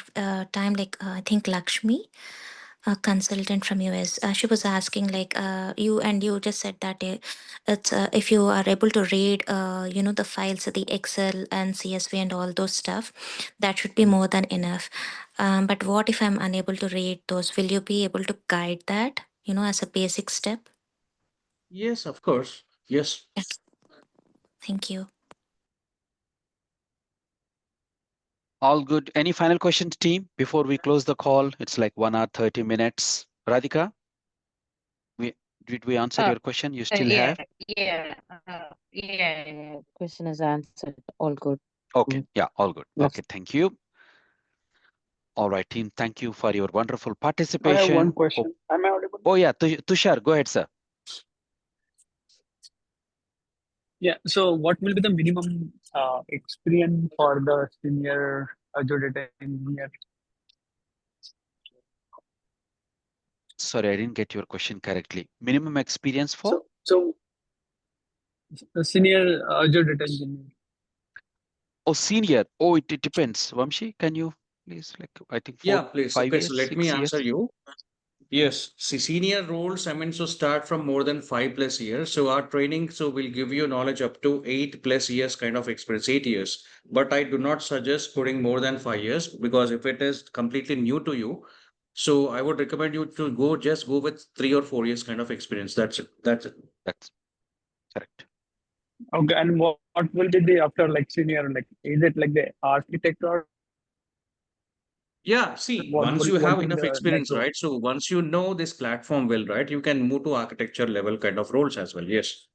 S3: time, I think Lakshmi, a consultant from US, she was asking you just said that it's if you are able to read, the files, the Excel and CSV and all those stuff, that should be more than enough. But what if I'm unable to read those? Will you be able to guide that, as a basic step?
S2: Yes, of course. Yes.
S3: Yes. Thank you.
S1: All good. Any final questions, team, before we close the call? It's like 1 hour, 30 minutes. Radhika, we, did we answer your question? You still
S6: Yeah,
S1: have?
S6: yeah. Question is answered. All good.
S1: Okay. Yeah, all good.
S6: Let's
S1: Okay, thank you. All right, team. Thank you for your wonderful
S11: I have one
S1: participation. Hope.
S11: question. Am I audible?
S1: Oh, yeah. Tushar, go ahead, sir.
S11: Yeah. So, what will be the minimum experience for the senior Azure data engineer?
S1: Sorry, I didn't get your question correctly. Minimum experience for?
S11: So the senior Azure data engineer.
S1: Oh, senior. Oh, it depends. Vamshi, can you please, like, I think
S2: Yeah, please.
S1: 5
S2: Okay, so
S1: years,
S2: let me
S1: 6
S2: answer
S1: years?
S2: you. Yes, see, senior roles, I mean, so start from more than 5+ years. So our training, so will give you knowledge up to 8+ years kind of experience, 8 years. But I do not suggest putting more than 5 years, because if it is completely new to you, so I would recommend you to just go with 3 or 4 years kind of experience. That's it. That's it.
S1: That's
S11: Okay, and what will be the after like senior? Like, is it like the architect or
S2: Yeah, see,
S11: what
S2: once
S11: will
S2: you
S11: what
S2: have
S11: will
S2: enough
S11: the next
S2: experience,
S11: role?
S2: right? So once you know this platform well, right, you can move to architecture level kind of roles as well. Yes.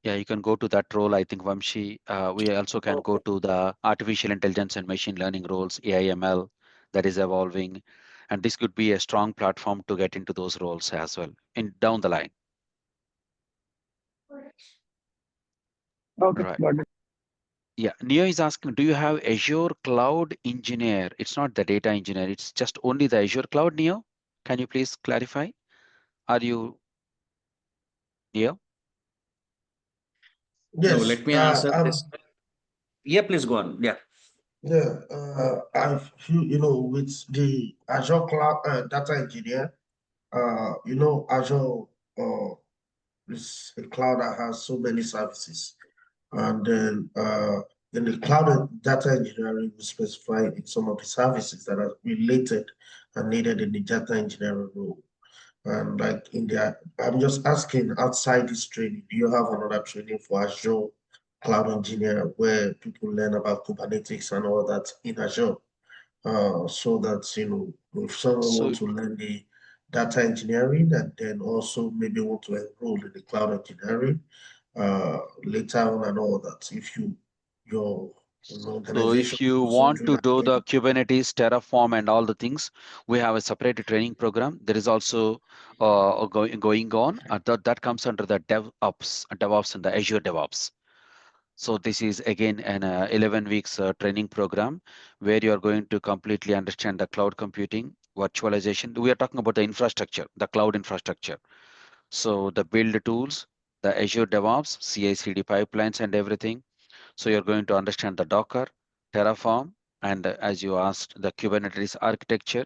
S1: Yeah, you can go to that role. I think Vamshi, we also can go
S11: Okay.
S1: to the artificial intelligence and machine learning roles, AI/ML, that is evolving, and this could be a strong platform to get into those roles as well in down the line.
S11: Okay,
S1: Right.
S11: got it.
S1: Yeah, Neo is asking, do you have Azure Cloud Engineer? It's not the data engineer, it's just only the Azure Cloud, Neo. Can you please clarify? Are you Neo?
S2: No,
S5: Yes,
S2: let me answer this. Yeah, please go on. Yeah.
S5: yeah, I feel, with the Azure Cloud Data Engineer, Azure is a cloud that has so many services. And then in the cloud data engineering, we specify in some of the services that are related and needed in the data engineering role. And like in the, I'm just asking outside this training, do you have another training for Azure Cloud Engineer where people learn about Kubernetes and all that in Azure? So that, if someone
S1: So
S5: wants to learn the data engineering and then also maybe want to enroll in the cloud engineering later on and all that, if your
S1: So
S5: organization
S1: if you
S5: also
S1: want
S5: doing
S1: to
S5: that
S1: do the
S5: training.
S1: Kubernetes, Terraform, and all the things, we have a separate training program. There is also going on. That comes under the DevOps and the Azure DevOps. So this is again an 11 weeks training program where you are going to completely understand the cloud computing, virtualization. We are talking about the infrastructure, the cloud infrastructure. So the build tools, the Azure DevOps, CI/CD pipelines, and everything. So you're going to understand the Docker, Terraform, and as you asked, the Kubernetes architecture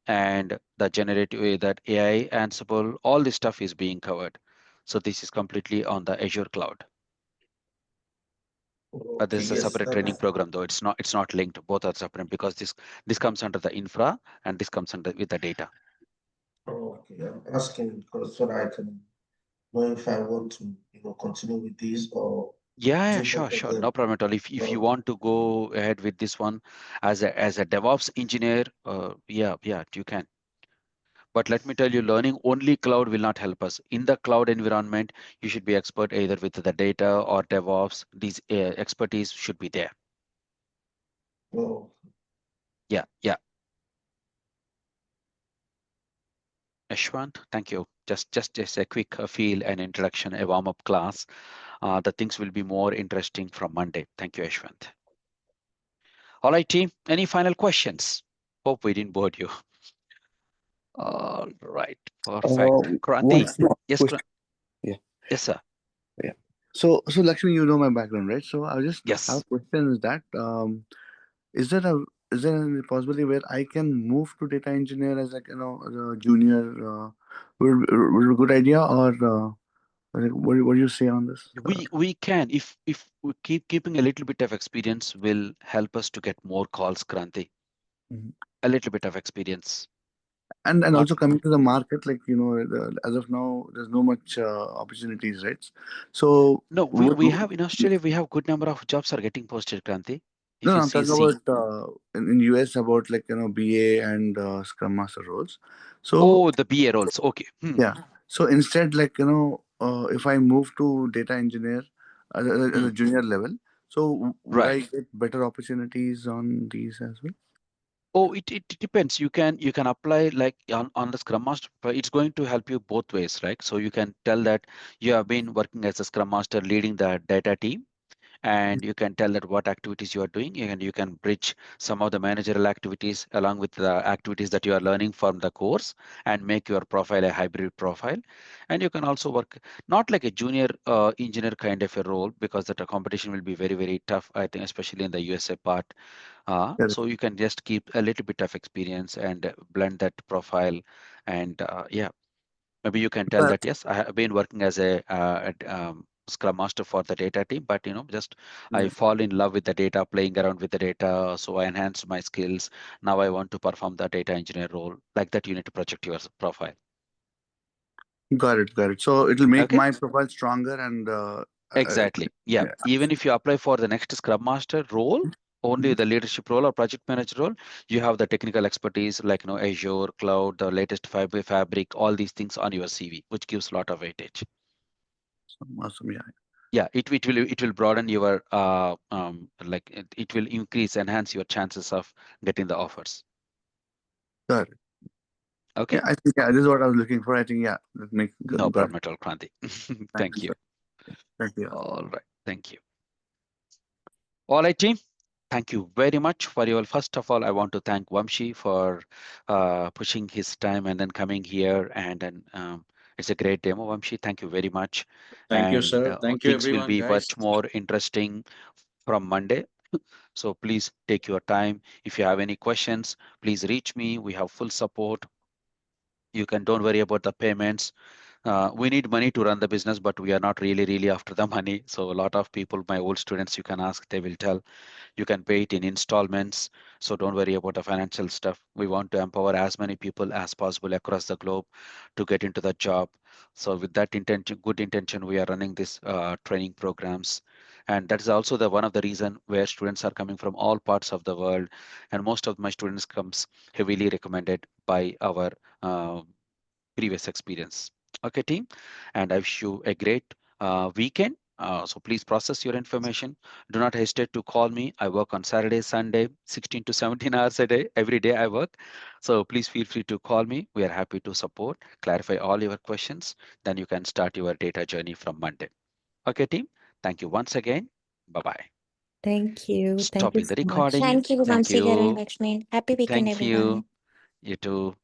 S1: and the generative that AI, Ansible, all this stuff is being covered. So this is completely on the Azure cloud. But
S5: Okay,
S1: this is a
S5: yes,
S1: separate training
S5: that's
S1: program, though it's not linked. Both are separate because this comes under the infra and this comes under with the data.
S5: okay. I'm asking because so that I can know if I want to, continue with this or
S1: Yeah,
S5: do both of
S1: sure.
S5: them.
S1: No problem at all. If you
S5: Okay.
S1: want to go ahead with this one as a DevOps engineer, yeah, you can. But let me tell you, learning only cloud will not help us. In the cloud environment, you should be expert either with the data or DevOps. These expertise should be there.
S5: Oh,
S1: Yeah. Ashwant, thank you. Just a quick feel and introduction, a warm-up class. The things will be more interesting from Monday. Thank you, Ashwant. All right, team. Any final questions? Hope we didn't bore you. All right, perfect.
S12: One
S1: Kranti,
S12: small
S1: yes,
S12: question. Yeah,
S1: yes, sir.
S12: yeah. So Lakshmi, you know my background, right? So I just have
S1: Yes.
S12: a question: is that is there a is there any possibility where I can move to data engineer as like as a junior? Would be a good idea, or what do you say on this?
S1: We can if we keeping a little bit of experience will help us to get more calls, Kranti.
S12: Mhm.
S1: A little bit of experience.
S12: And
S1: Not
S12: also coming to the market, like as of now, there's no much opportunities, right? So
S1: no, we
S12: would,
S1: have in Australia we have good number of jobs are getting posted, Kranti.
S12: no,
S1: If
S12: no,
S1: you
S12: I'm
S1: see
S12: talking
S1: C.
S12: about in US about like BA and Scrum Master roles. So
S1: Oh, the BA roles. Okay.
S12: yeah, so instead, like if I move to data engineer at
S1: Hmm.
S12: a junior level, so would
S1: Right.
S12: I get better opportunities on these as well?
S1: Oh, it depends. You can apply like on the Scrum Master. But it's going to help you both ways, right? So you can tell that you have been working as a Scrum Master leading the data team, and you can tell that what activities you are doing, and you can bridge some of the managerial activities along with the activities that you are learning from the course and make your profile a hybrid profile. And you can also work not like a junior engineer kind of a role because that competition will be very, very tough, I think, especially in the USA part.
S12: Correct.
S1: So you can just keep a little bit of experience and blend that profile. And yeah, maybe you can tell
S12: But
S1: that, yes, I have been working as a Scrum Master for the data team, but just I
S12: yeah.
S1: fall in love with the data, playing around with the data. So I enhanced my skills. Now I want to perform the data engineer role. Like that, you need to project your profile.
S12: Got it. Got it. So it'll make
S1: Okay.
S12: my profile stronger and
S1: Exactly. Yeah.
S12: yeah.
S1: Even if you apply for the next Scrum Master role, only
S12: Mhm.
S1: the leadership role or project manager role, you have the technical expertise like Azure, cloud, the latest Fabric, all these things on your CV, which gives a lot of weightage.
S12: Awesome. Yeah.
S1: Yeah, it will broaden your like it will increase, enhance your chances of getting the offers.
S12: Got it.
S1: Okay.
S12: Yeah, I think this is what I was looking for. I think that makes
S1: No
S12: got it.
S1: problem at all, Kranti.
S12: Thank
S1: Thank
S12: you,
S1: you.
S12: sir. Thank you.
S1: All right. Thank you. All right, team. Thank you very much for your. First of all, I want to thank Vamshi for pushing his time and then coming here. And then it's a great demo, Vamshi. Thank you very much.
S2: Thank you,
S1: And
S2: sir. Thank you,
S1: things will
S2: everyone,
S1: be
S2: guys.
S1: much more interesting from Monday. So please take your time. If you have any questions, please reach me. We have full support. You can don't worry about the payments. We need money to run the business, but we are not really after the money. So a lot of people, my old students, you can ask, they will tell. You can pay it in installments. So don't worry about the financial stuff. We want to empower as many people as possible across the globe to get into the job. So with that intention, good intention, we are running this training programs. And that is also the one of the reason where students are coming from all parts of the world. And most of my students comes heavily recommended by our uh, previous experience. Okay, team. And I wish you a great weekend. So please process your information. Do not hesitate to call me. I work on Saturday, Sunday, 16 to 17 hours a day. Every day I work. So please feel free to call me. We are happy to support, clarify all your questions. Then you can start your data journey from Monday. Okay, team. Thank you once again. Bye-bye.
S7: Thank you. Thank you
S1: Stopping
S7: so
S1: the
S7: much.
S1: recording.
S3: Thank you,
S1: Thank
S3: Vamsi, Garu, and
S1: you.
S3: Lakshmi. Happy weekend,
S1: Thank
S3: everyone.
S1: you. You too.